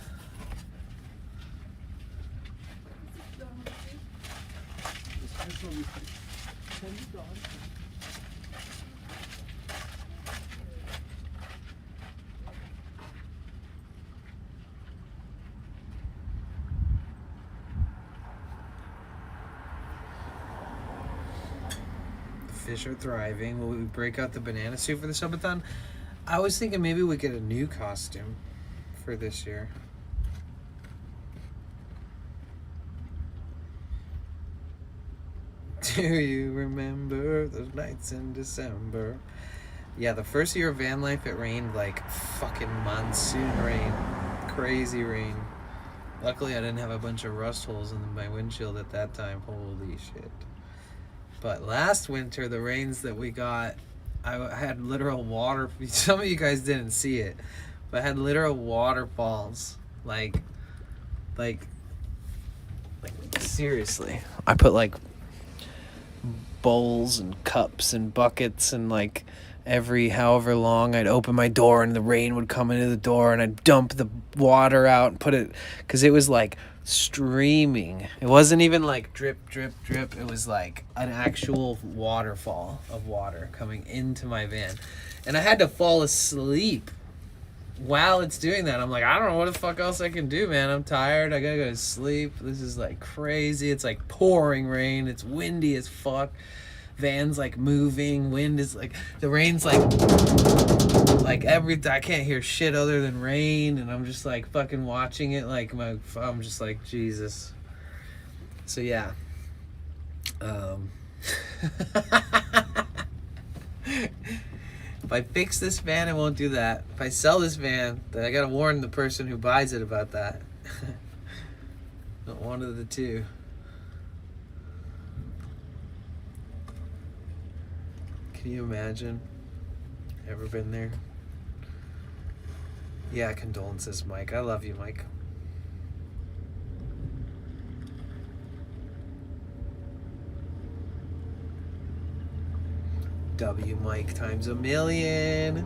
Fish are thriving. Will we break out the banana suit for the subathon? I was thinking maybe we get a new costume for this year. Do you remember those nights in December? Yeah, the first year of van life, it rained like fucking monsoon rain. Crazy rain. Luckily, I didn't have a bunch of rust holes in my windshield at that time. Holy shit. But last winter, the rains that we got, I had literal water. Some of you guys didn't see it, but I had literal waterfalls. Like seriously. I put like bowls and cups and buckets and like every however long I'd open my door and the rain would come into the door and I'd dump the water out and put it, because it was like streaming. It wasn't even like drip drip drip. It was like an actual waterfall of water coming into my van, and I had to fall asleep while it's doing that. I'm like, I don't know what the fuck else I can do, man. I'm tired. I gotta go to sleep. This is like crazy. It's like pouring rain. It's windy as fuck. van's like moving, wind is like, the rain's like I can't hear shit other than rain, and I'm just like fucking watching it like I'm just like, Jesus. So yeah. If I fix this van, I won't do that. If I sell this van, then I gotta warn the person who buys it about that. Not one of the two. Can you imagine? Ever been there? Yeah, condolences, Mike. I love you, Mike. W Mike times a million.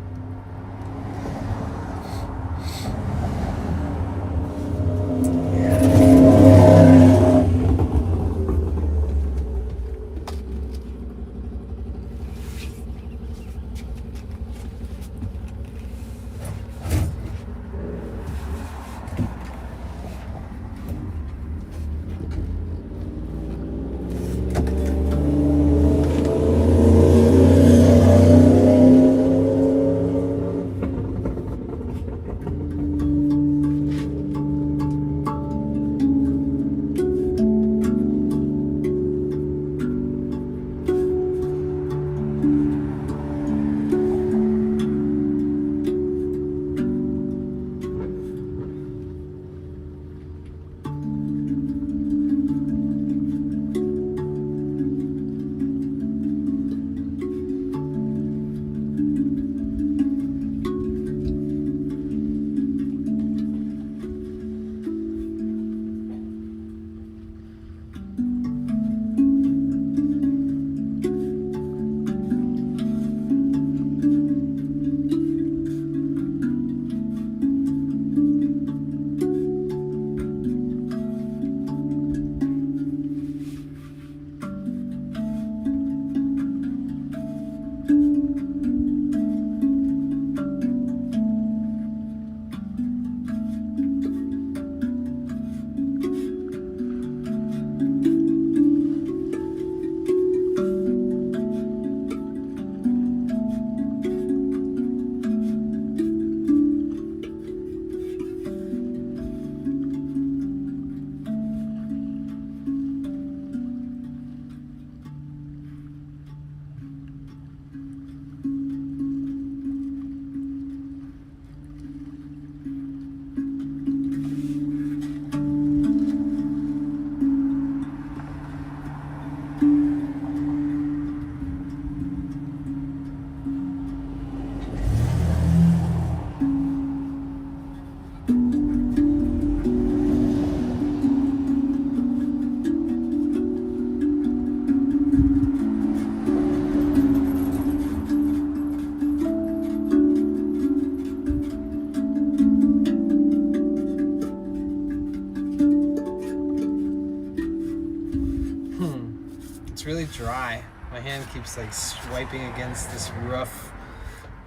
It's really dry. My hand keeps like swiping against this rough,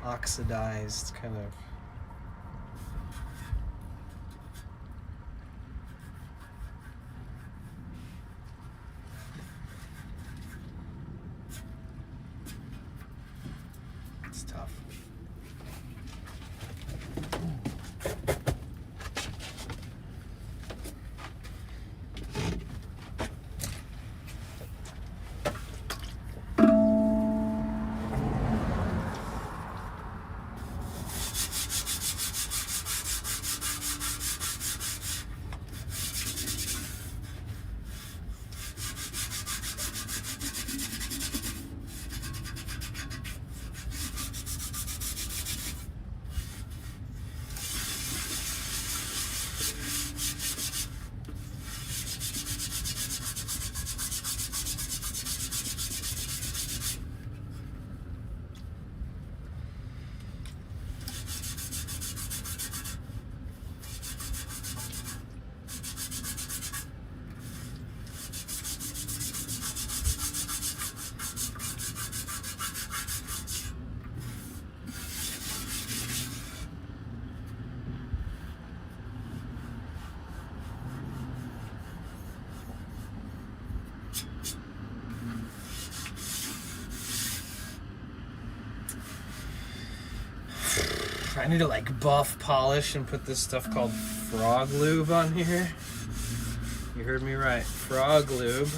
oxidized kind of. It's tough. I need to like buff polish and put this stuff called frog lube on here. You heard me right, frog lube.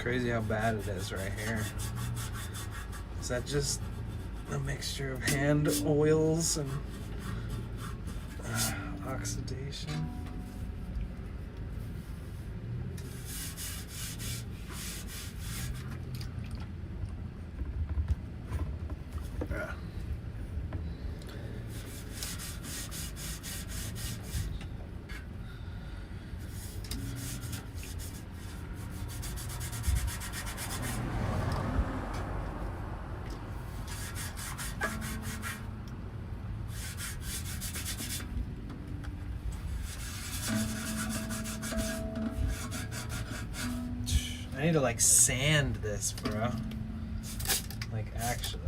Crazy how bad it is right here. Is that just a mixture of hand oils and oxidation? I need to like sand this, bro. Like actually.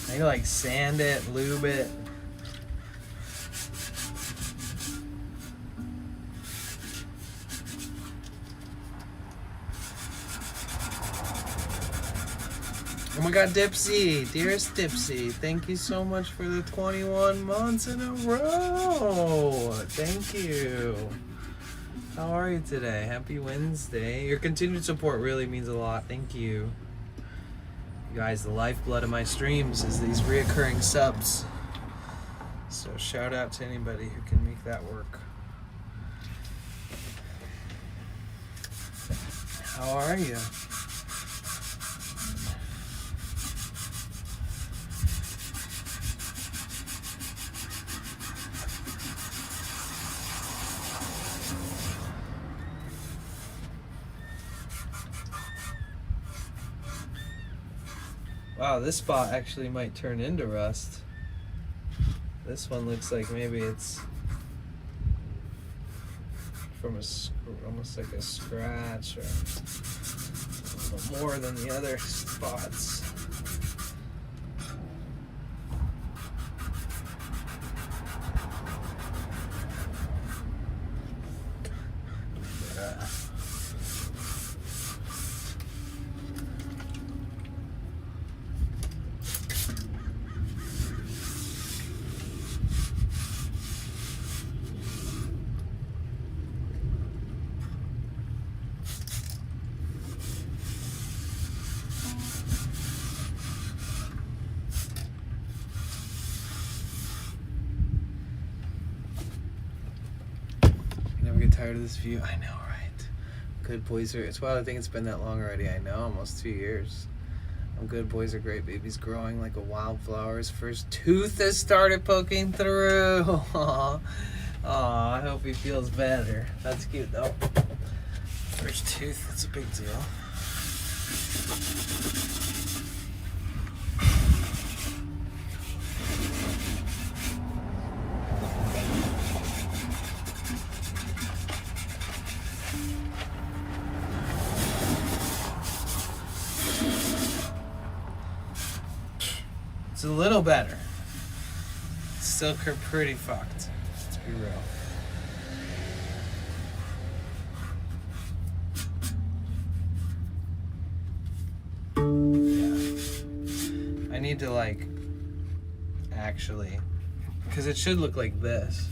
I need to like sand it, lube it. Oh my god, Dipsy, dearest Dipsy, thank you so much for the 21 months in a row. Thank you. How are you today? Happy Wednesday. Your continued support really means a lot. Thank you. You guys, the lifeblood of my streams is these reoccurring subs. So shout out to anybody who can make that work. How are you? Wow, this spot actually might turn into rust. This one looks like maybe it's from almost like a scratch or a little more than the other spots. Tired of this view. I know, right? Good boys are, it's wild. I think it's been that long already. I know, almost 2 years. Good boys are great. Baby's growing like a wildflower. His first tooth has started poking through. Aww. Aww, I hope he feels better. That's cute though. First tooth, that's a big deal. It's a little better. It's still pretty fucked. Let's be real. Yeah. I need to like actually, because it should look like this.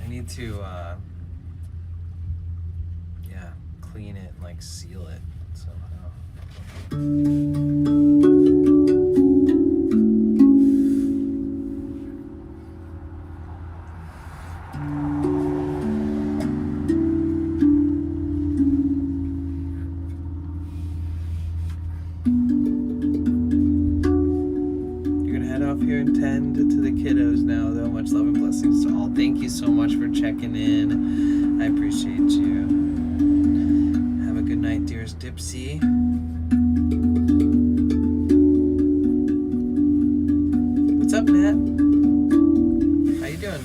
I need to yeah, clean it and like seal it somehow. so much for checking in. I appreciate you. Have a good night, dearest Dipsy. What's up, Nat? How you doing?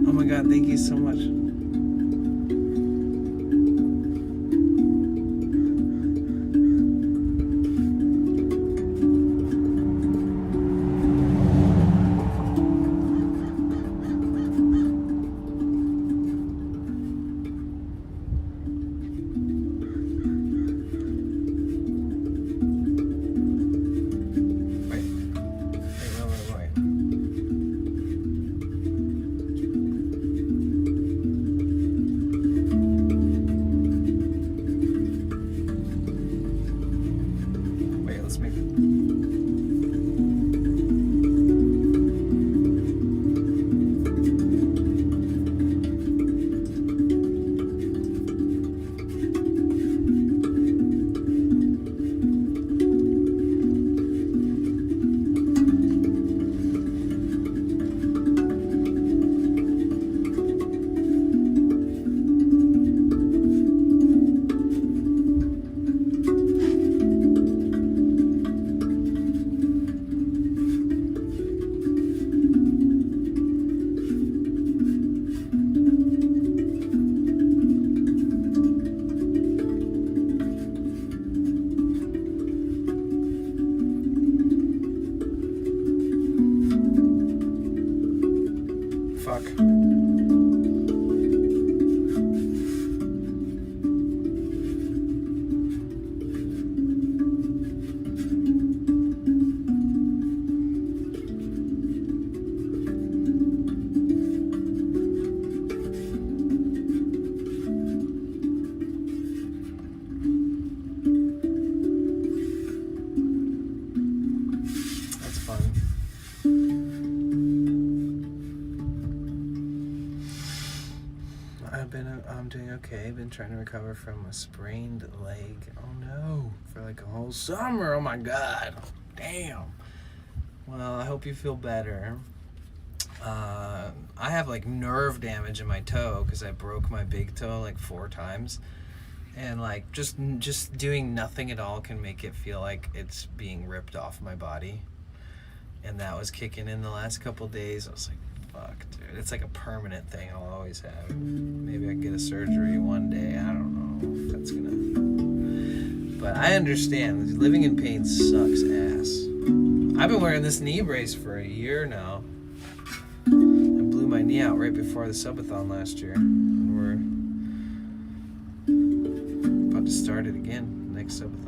Oh my god, thank you so much. I'm doing okay. Been trying to recover from a sprained leg. Oh no, for like a whole summer. Oh my god. Damn. Well, I hope you feel better. I have like nerve damage in my toe because I broke my big toe like 4 times. And like just doing nothing at all can make it feel like it's being ripped off my body. And that was kicking in the last couple days. I was like, fuck, dude. It's like a permanent thing I'll always have. Maybe I can get a surgery one day. I don't know if that's gonna... But I understand. Living in pain sucks ass. I've been wearing this knee brace for a year now. I blew my knee out right before the subathon last year. And we're about to start it again next subathon.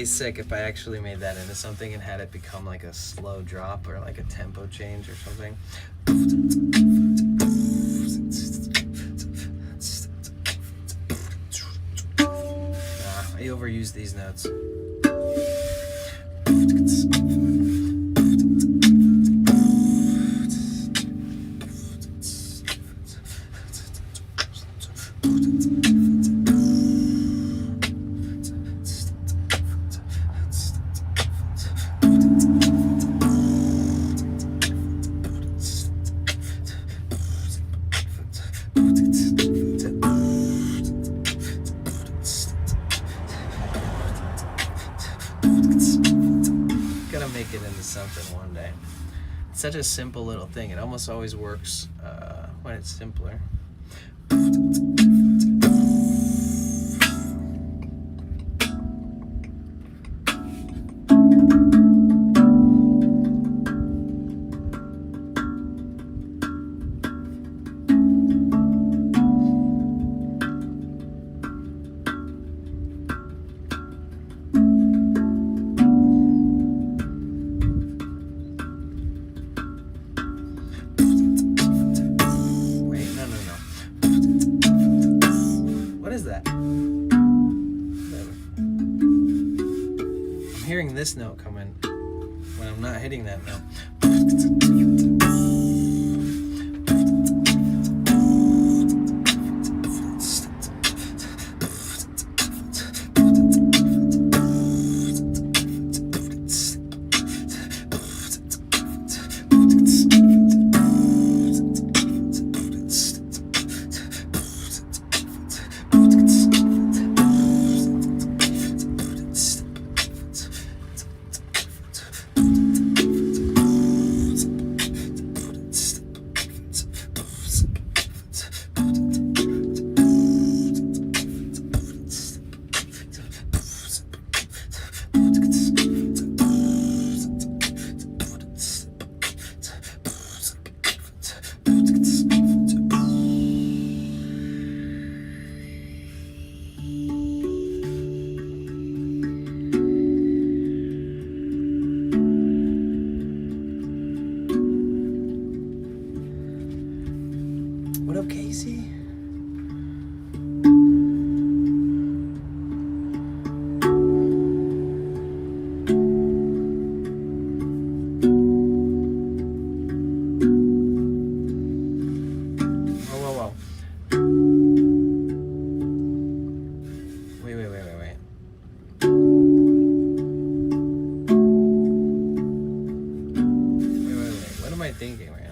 be sick if I actually made that into something and had it become like a slow drop or like a tempo change or something. I overuse these notes. Gotta make it into something one day. It's such a simple little thing. It almost always works when it's simpler. This note come in when I'm not hitting that note. What up, Casey? Thinking right now.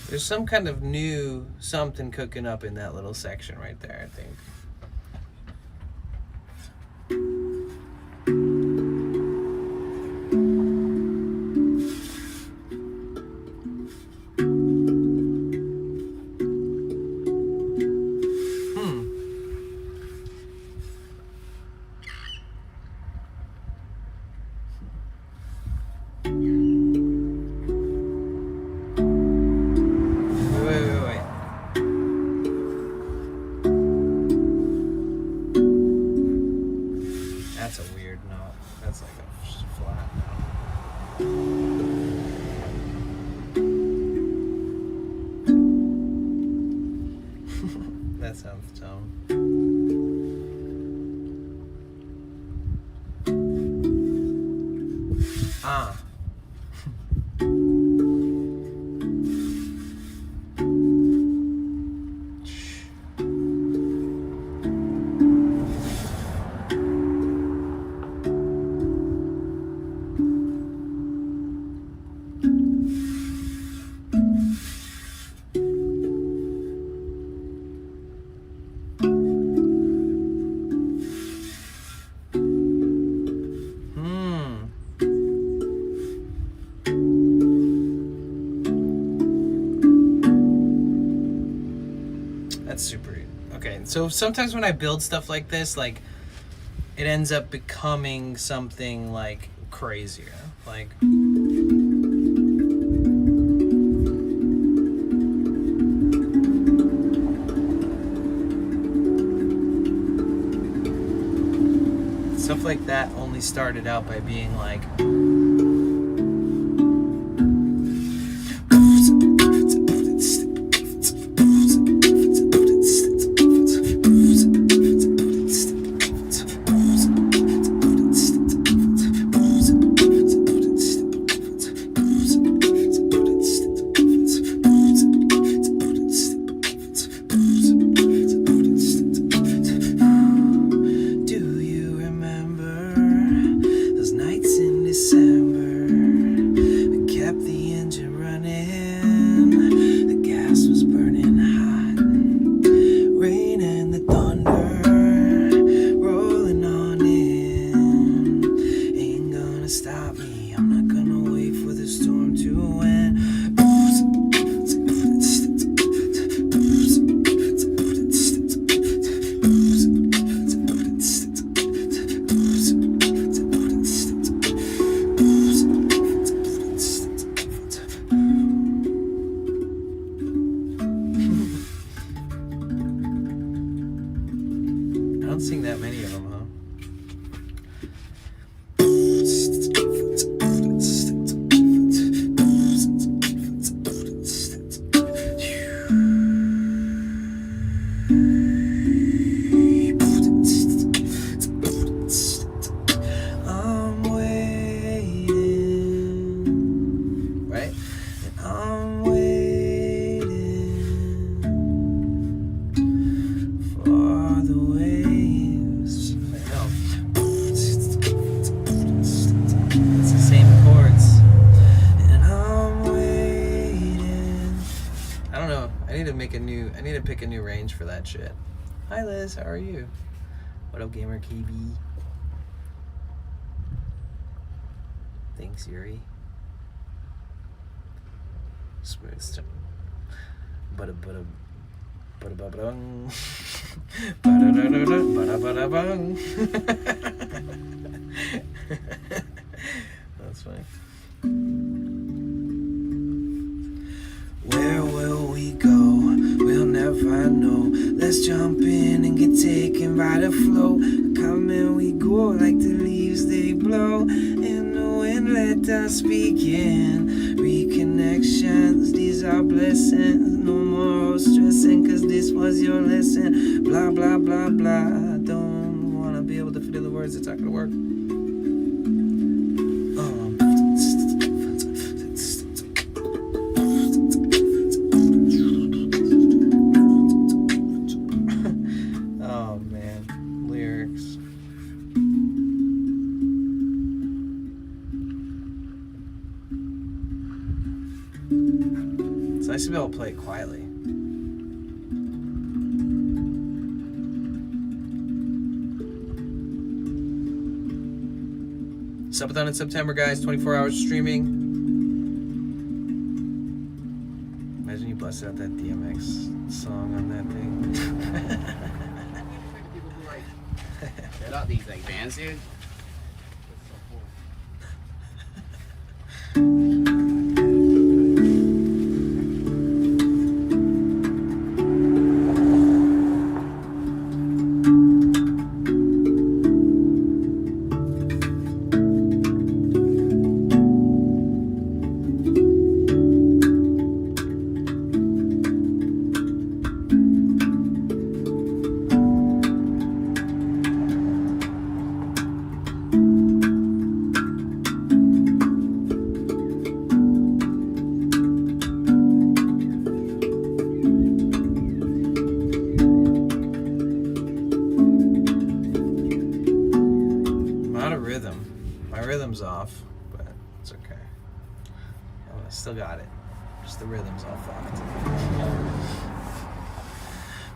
There's some kind of new something cooking up in that little section right there, I think. That's a weird note. That's like a flat note. That sounds dumb. Ah. That's super. Okay, so sometimes when I build stuff like this, like, it ends up becoming something, like, crazier. Like... Stuff like that only started out by being like... for that shit. Hi Liz, how are you? What up, Gamer KB? Thanks, Yuri. Smooth stone. Bada bada bada bada bung. Bada bada bada bada bung. That's funny. Where will we go? We'll never know. Let's jump in and get taken by the flow. Come and we go like the leaves they blow. In the wind, let us begin. Reconnections, these are blessings. No more stressing, cause this was your lesson. Blah, blah, blah, blah. Don't wanna be able to feel the words, it's not gonna work. Nice to be able to play it quietly. Subathon in September, guys. 24 hours streaming. Imagine you busted out that DMX song on that thing. Shut up, these like bands, dude. of rhythm. My rhythm's off, but it's okay. Oh, I still got it. Just the rhythm's all fucked.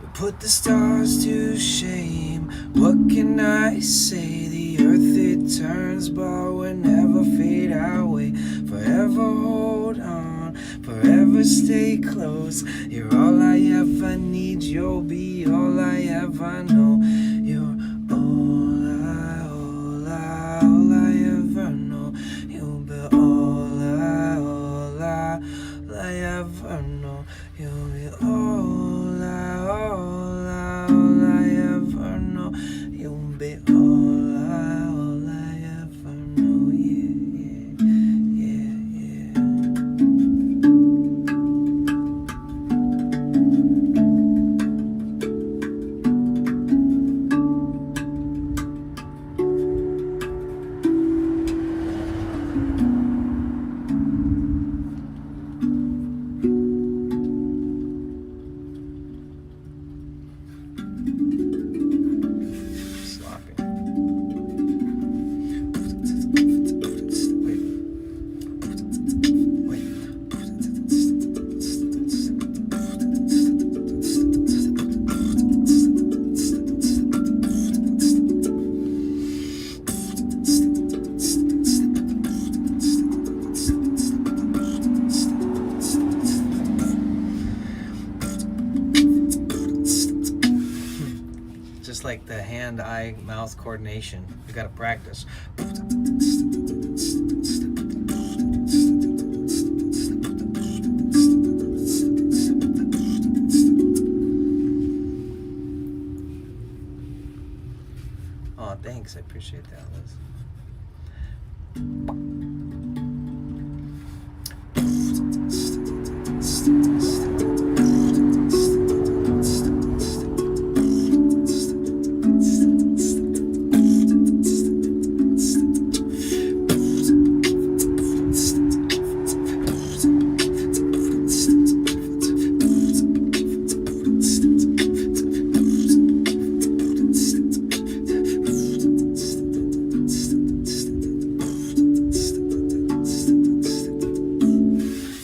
We put the stars to shame. What can I say? The earth it turns, but we'll never fade away. Forever hold on, forever stay close. You're all I ever need, you'll be all I ever know. You're all I ever know. You'll be all I ever know. You'll be all I ever know. You'll be all I ever know. Yeah. Sloppy. Just like the hand-eye-mouth coordination. You gotta practice. Oh, thanks. I appreciate that, Liz.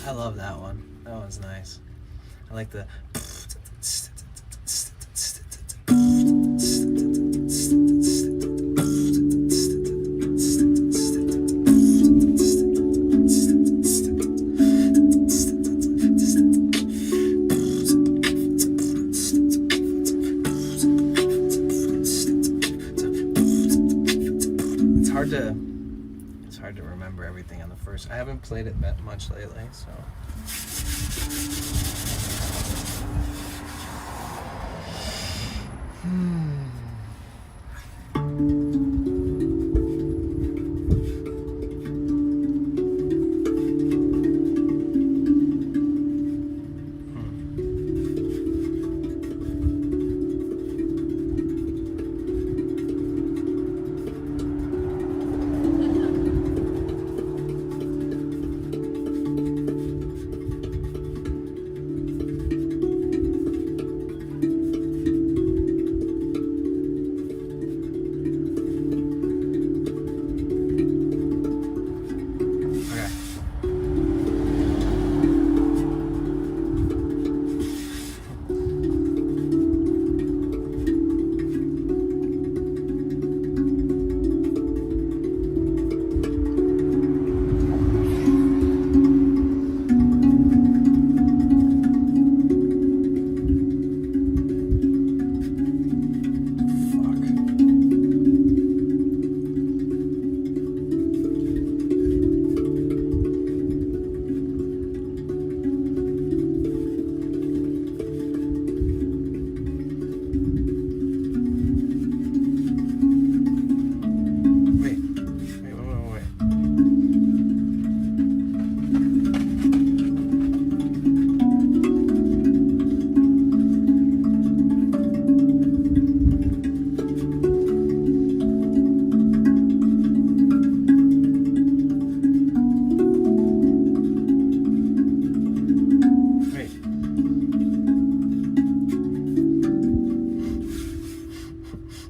I love that one. That one's nice. I like the. It's hard to remember everything on the first. I haven't played it that much lately, so.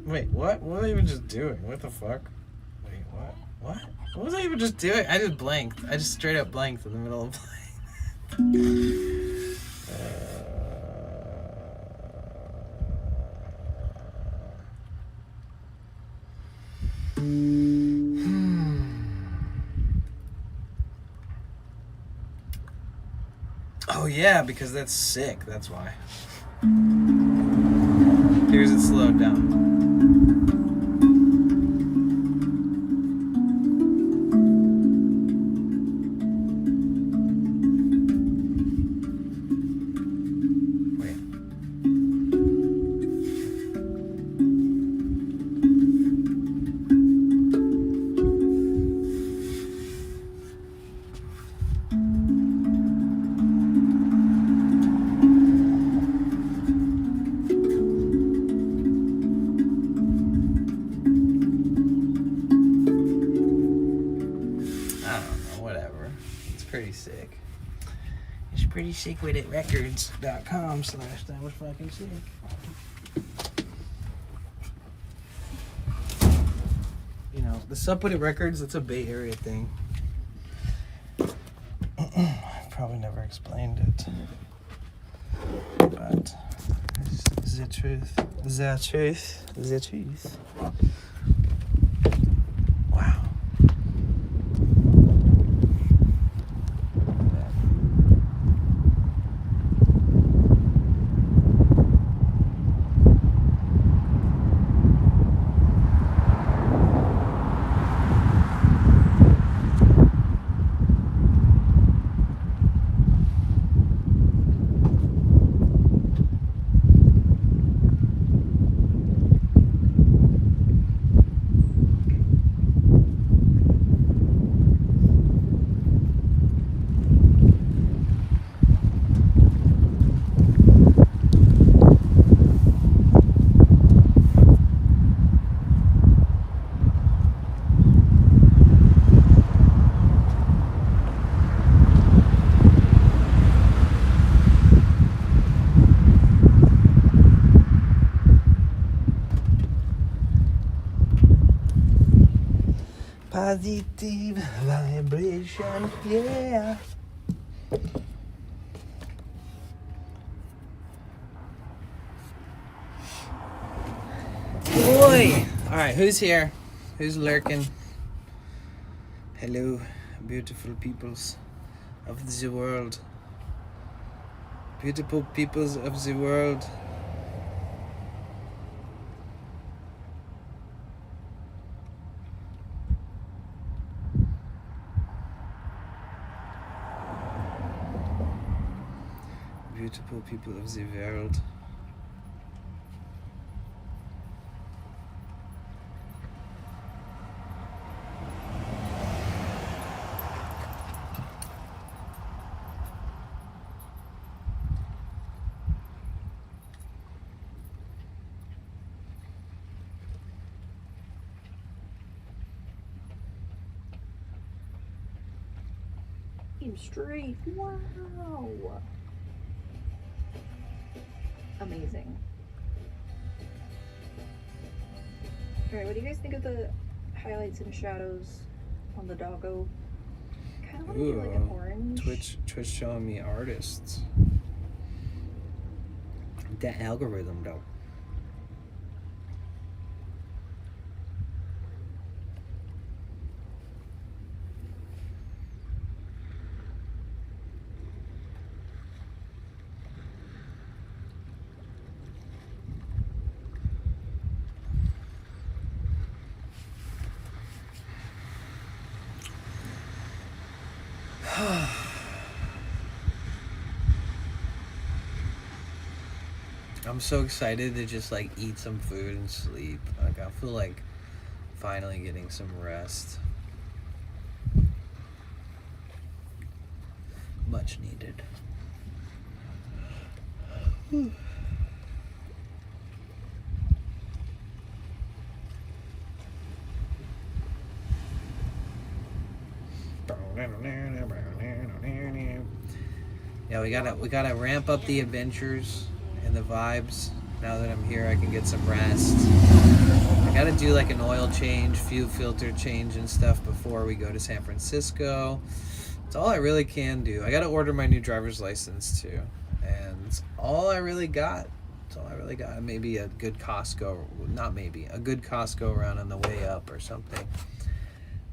Wait, what? What are they even just doing? What the fuck? Wait. What? What was I even just doing? I just blanked. I just straight up blanked in the middle of playing. Oh yeah, because that's sick. That's why. Here's it slowed down. Pretty sick. It's pretty sick with it. Records.com/that was fucking sick. You know, the Sup With It Records, that's a Bay Area thing. I've probably never explained it. But it's the truth. The truth. The truth. Wow. Positive vibration, yeah. Boy! Alright, who's here? Who's lurking? Hello, beautiful peoples of the world. Beautiful peoples of the world. Beautiful people of the world. Straight. Wow. Amazing. Alright, what do you guys think of the highlights and shadows on the doggo? Kind of want to do like an orange. Twitch showing me artists. That algorithm though. I'm so excited to just like eat some food and sleep. Like I feel like finally getting some rest. Much needed. Yeah, we gotta ramp up the adventures and the vibes. Now that I'm here, I can get some rest. I gotta do like an oil change, fuel filter change and stuff before we go to San Francisco. It's all I really can do. I gotta order my new driver's license too. And it's all I really got. It's all I really got. Maybe a good Costco, not maybe, a good Costco around on the way up or something.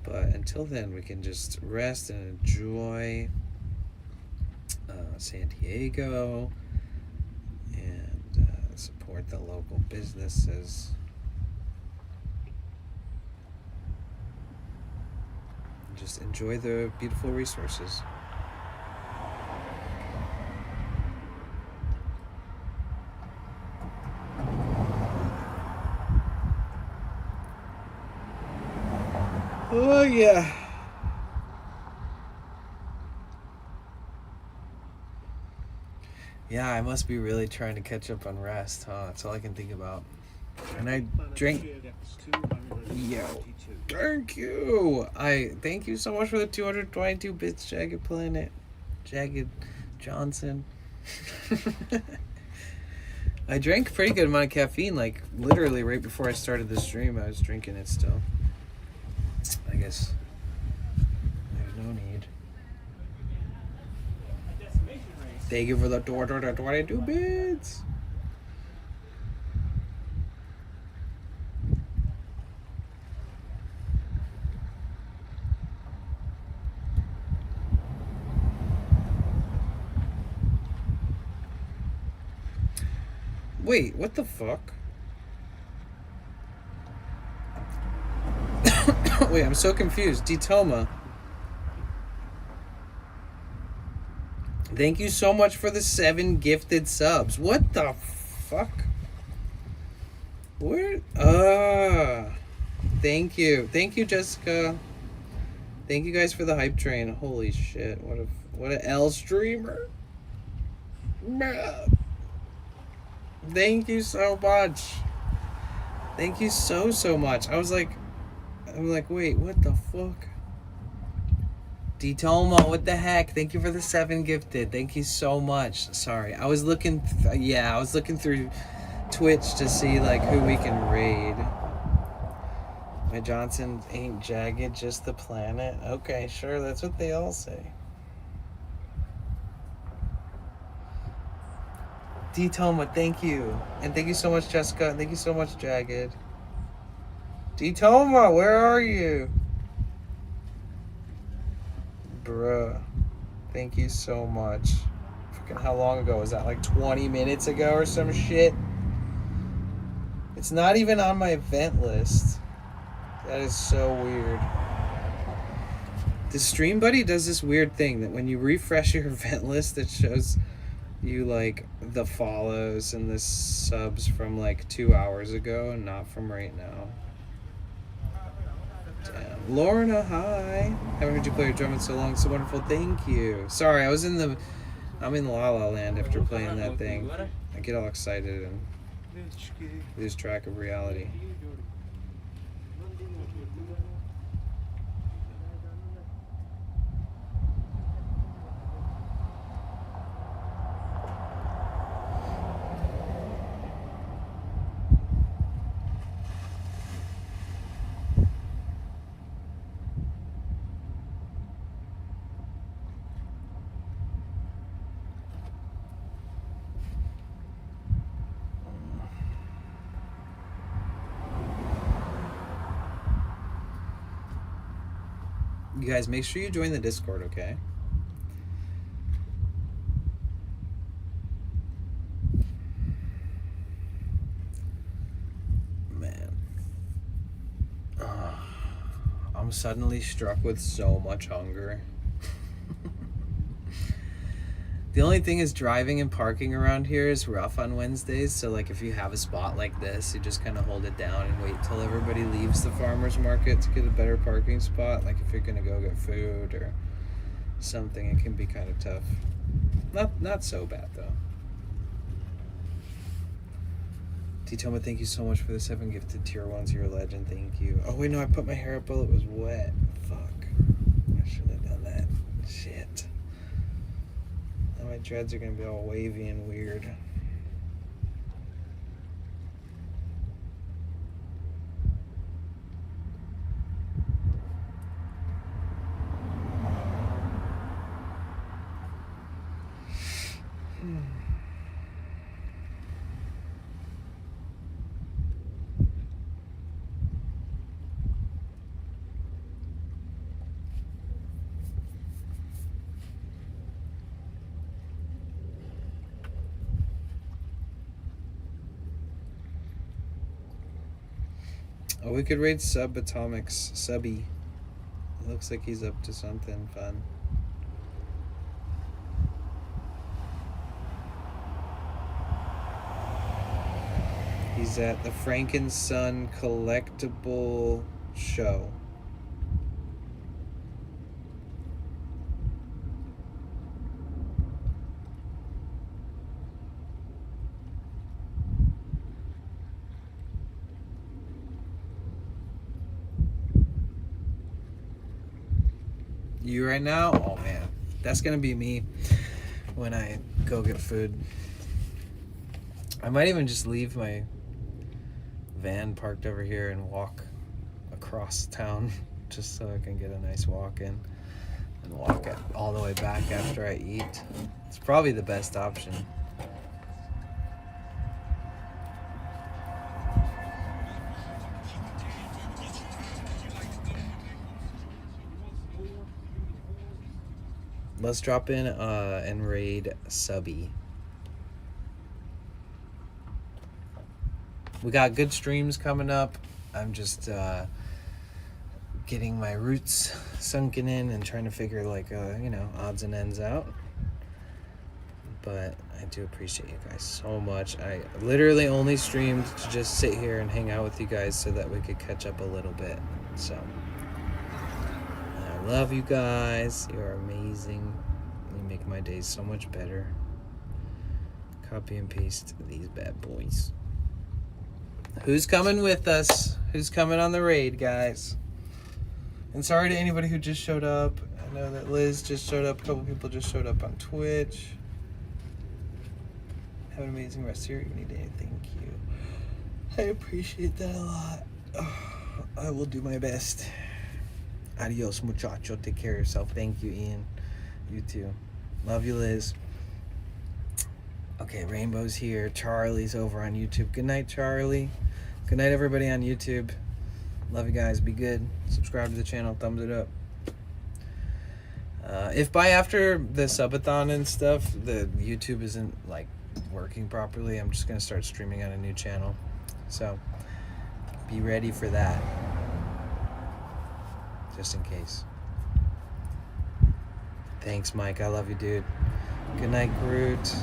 But until then, we can just rest and enjoy San Diego and support the local businesses. Just enjoy the beautiful resources. Oh yeah. Yeah, I must be really trying to catch up on rest, huh? That's all I can think about. And I drink. Yo, thank you. Thank you so much for the 222 bits, Jagged Planet, Jagged Johnson. I drank a pretty good amount of caffeine, like literally right before I started the stream. I was drinking it still. I guess there's no need. Thank you for the 22 bits. Wait, what the fuck? Wait, I'm so confused. Detoma. Thank you so much for the 7 gifted subs. What the fuck? Where? Thank you. Thank you, Jessica. Thank you guys for the hype train. Holy shit. What a L streamer. Thank you so much. Thank you so much. I'm like, wait, what the fuck? Detoma, what the heck? Thank you for the 7 gifted. Thank you so much. Sorry, I was looking. I was looking through Twitch to see like who we can raid. My Johnson ain't jagged, just the planet. Okay, sure, that's what they all say. Detoma, thank you. And thank you so much, Jessica. And thank you so much, Jagged. Detoma, where are you? Bruh. Thank you so much. Fucking how long ago was that? Like 20 minutes ago or some shit? It's not even on my event list. That is so weird. The Stream Buddy does this weird thing that when you refresh your event list, it shows you like the follows and the subs from like 2 hours ago and not from right now. Damn. Lorna, hi. Haven't heard you play your drum in so long. So wonderful. Thank you. Sorry, I'm in La La Land after playing that thing. I get all excited and lose track of reality. You guys, make sure you join the Discord, okay? Man. I'm suddenly struck with so much hunger. The only thing is driving and parking around here is rough on Wednesdays, so like if you have a spot like this, you just kind of hold it down and wait till everybody leaves the farmer's market to get a better parking spot. Like if you're gonna go get food or something, it can be kind of tough. Not so bad though. Detoma, thank you so much for the 7 gifted tier 1s. You're a legend. Thank you. Oh wait, no, I put my hair up while it was wet. Fuck. I shouldn't have done that. Shit. Now my dreads are gonna be all wavy and weird. Oh, we could raid Subatomic's Subby. It looks like he's up to something fun. He's at the Frankenson Collectible Show. You right now? Oh man, that's gonna be me when I go get food. I might even just leave my van parked over here and walk across town just so I can get a nice walk in and walk all the way back after I eat. It's probably the best option. Let's drop in and raid Subby. We got good streams coming up. I'm just getting my roots sunken in and trying to figure like odds and ends out. But I do appreciate you guys so much. I literally only streamed to just sit here and hang out with you guys so that we could catch up a little bit. So I love you guys. You are amazing. You make my days so much better. Copy and paste these bad boys. Who's coming with us? Who's coming on the raid, guys? And sorry to anybody who just showed up. I know that Liz just showed up. A couple people just showed up on Twitch. Have an amazing rest of your evening day. Thank you. I appreciate that a lot. I will do my best. Adios, muchacho. Take care of yourself. Thank you, Ian. You too. Love you, Liz. Okay, Rainbow's here. Charlie's over on YouTube. Good night, Charlie. Good night, everybody on YouTube. Love you guys. Be good. Subscribe to the channel. Thumbs it up. If by after the subathon and stuff, the YouTube isn't like working properly, I'm just going to start streaming on a new channel. So be ready for that. Just in case. Thanks, Mike. I love you, dude. Good night, Groot.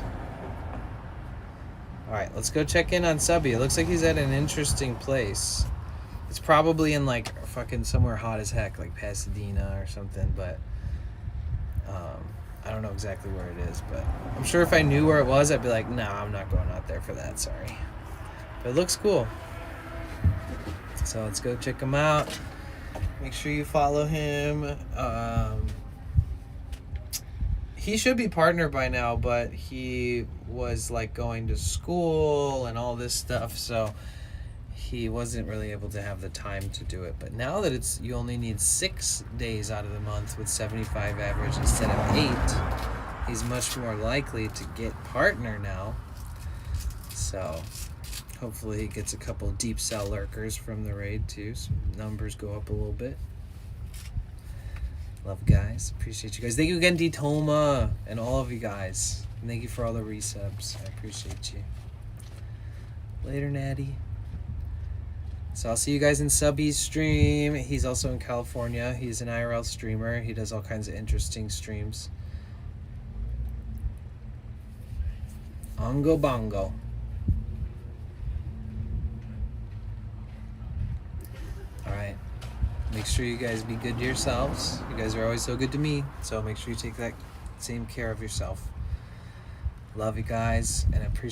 Alright, let's go check in on Subby. It looks like he's at an interesting place. It's probably in like fucking somewhere hot as heck, like Pasadena or something, but I don't know exactly where it is, but I'm sure if I knew where it was, I'd be like, nah, I'm not going out there for that, sorry. But it looks cool. So let's go check him out. Make sure you follow him. He should be partner by now, but he was like going to school and all this stuff, so he wasn't really able to have the time to do it. But now that you only need 6 days out of the month with 75 average instead of 8, he's much more likely to get partner now. So hopefully he gets a couple deep cell lurkers from the raid too, so numbers go up a little bit. Love, guys. Appreciate you guys. Thank you again, D-Toma, and all of you guys. And thank you for all the resubs. I appreciate you. Later, Natty. So I'll see you guys in Subby's stream. He's also in California. He's an IRL streamer. He does all kinds of interesting streams. Ongo bongo. Alright. Make sure you guys be good to yourselves. You guys are always so good to me. So make sure you take that same care of yourself. Love you guys, and I appreciate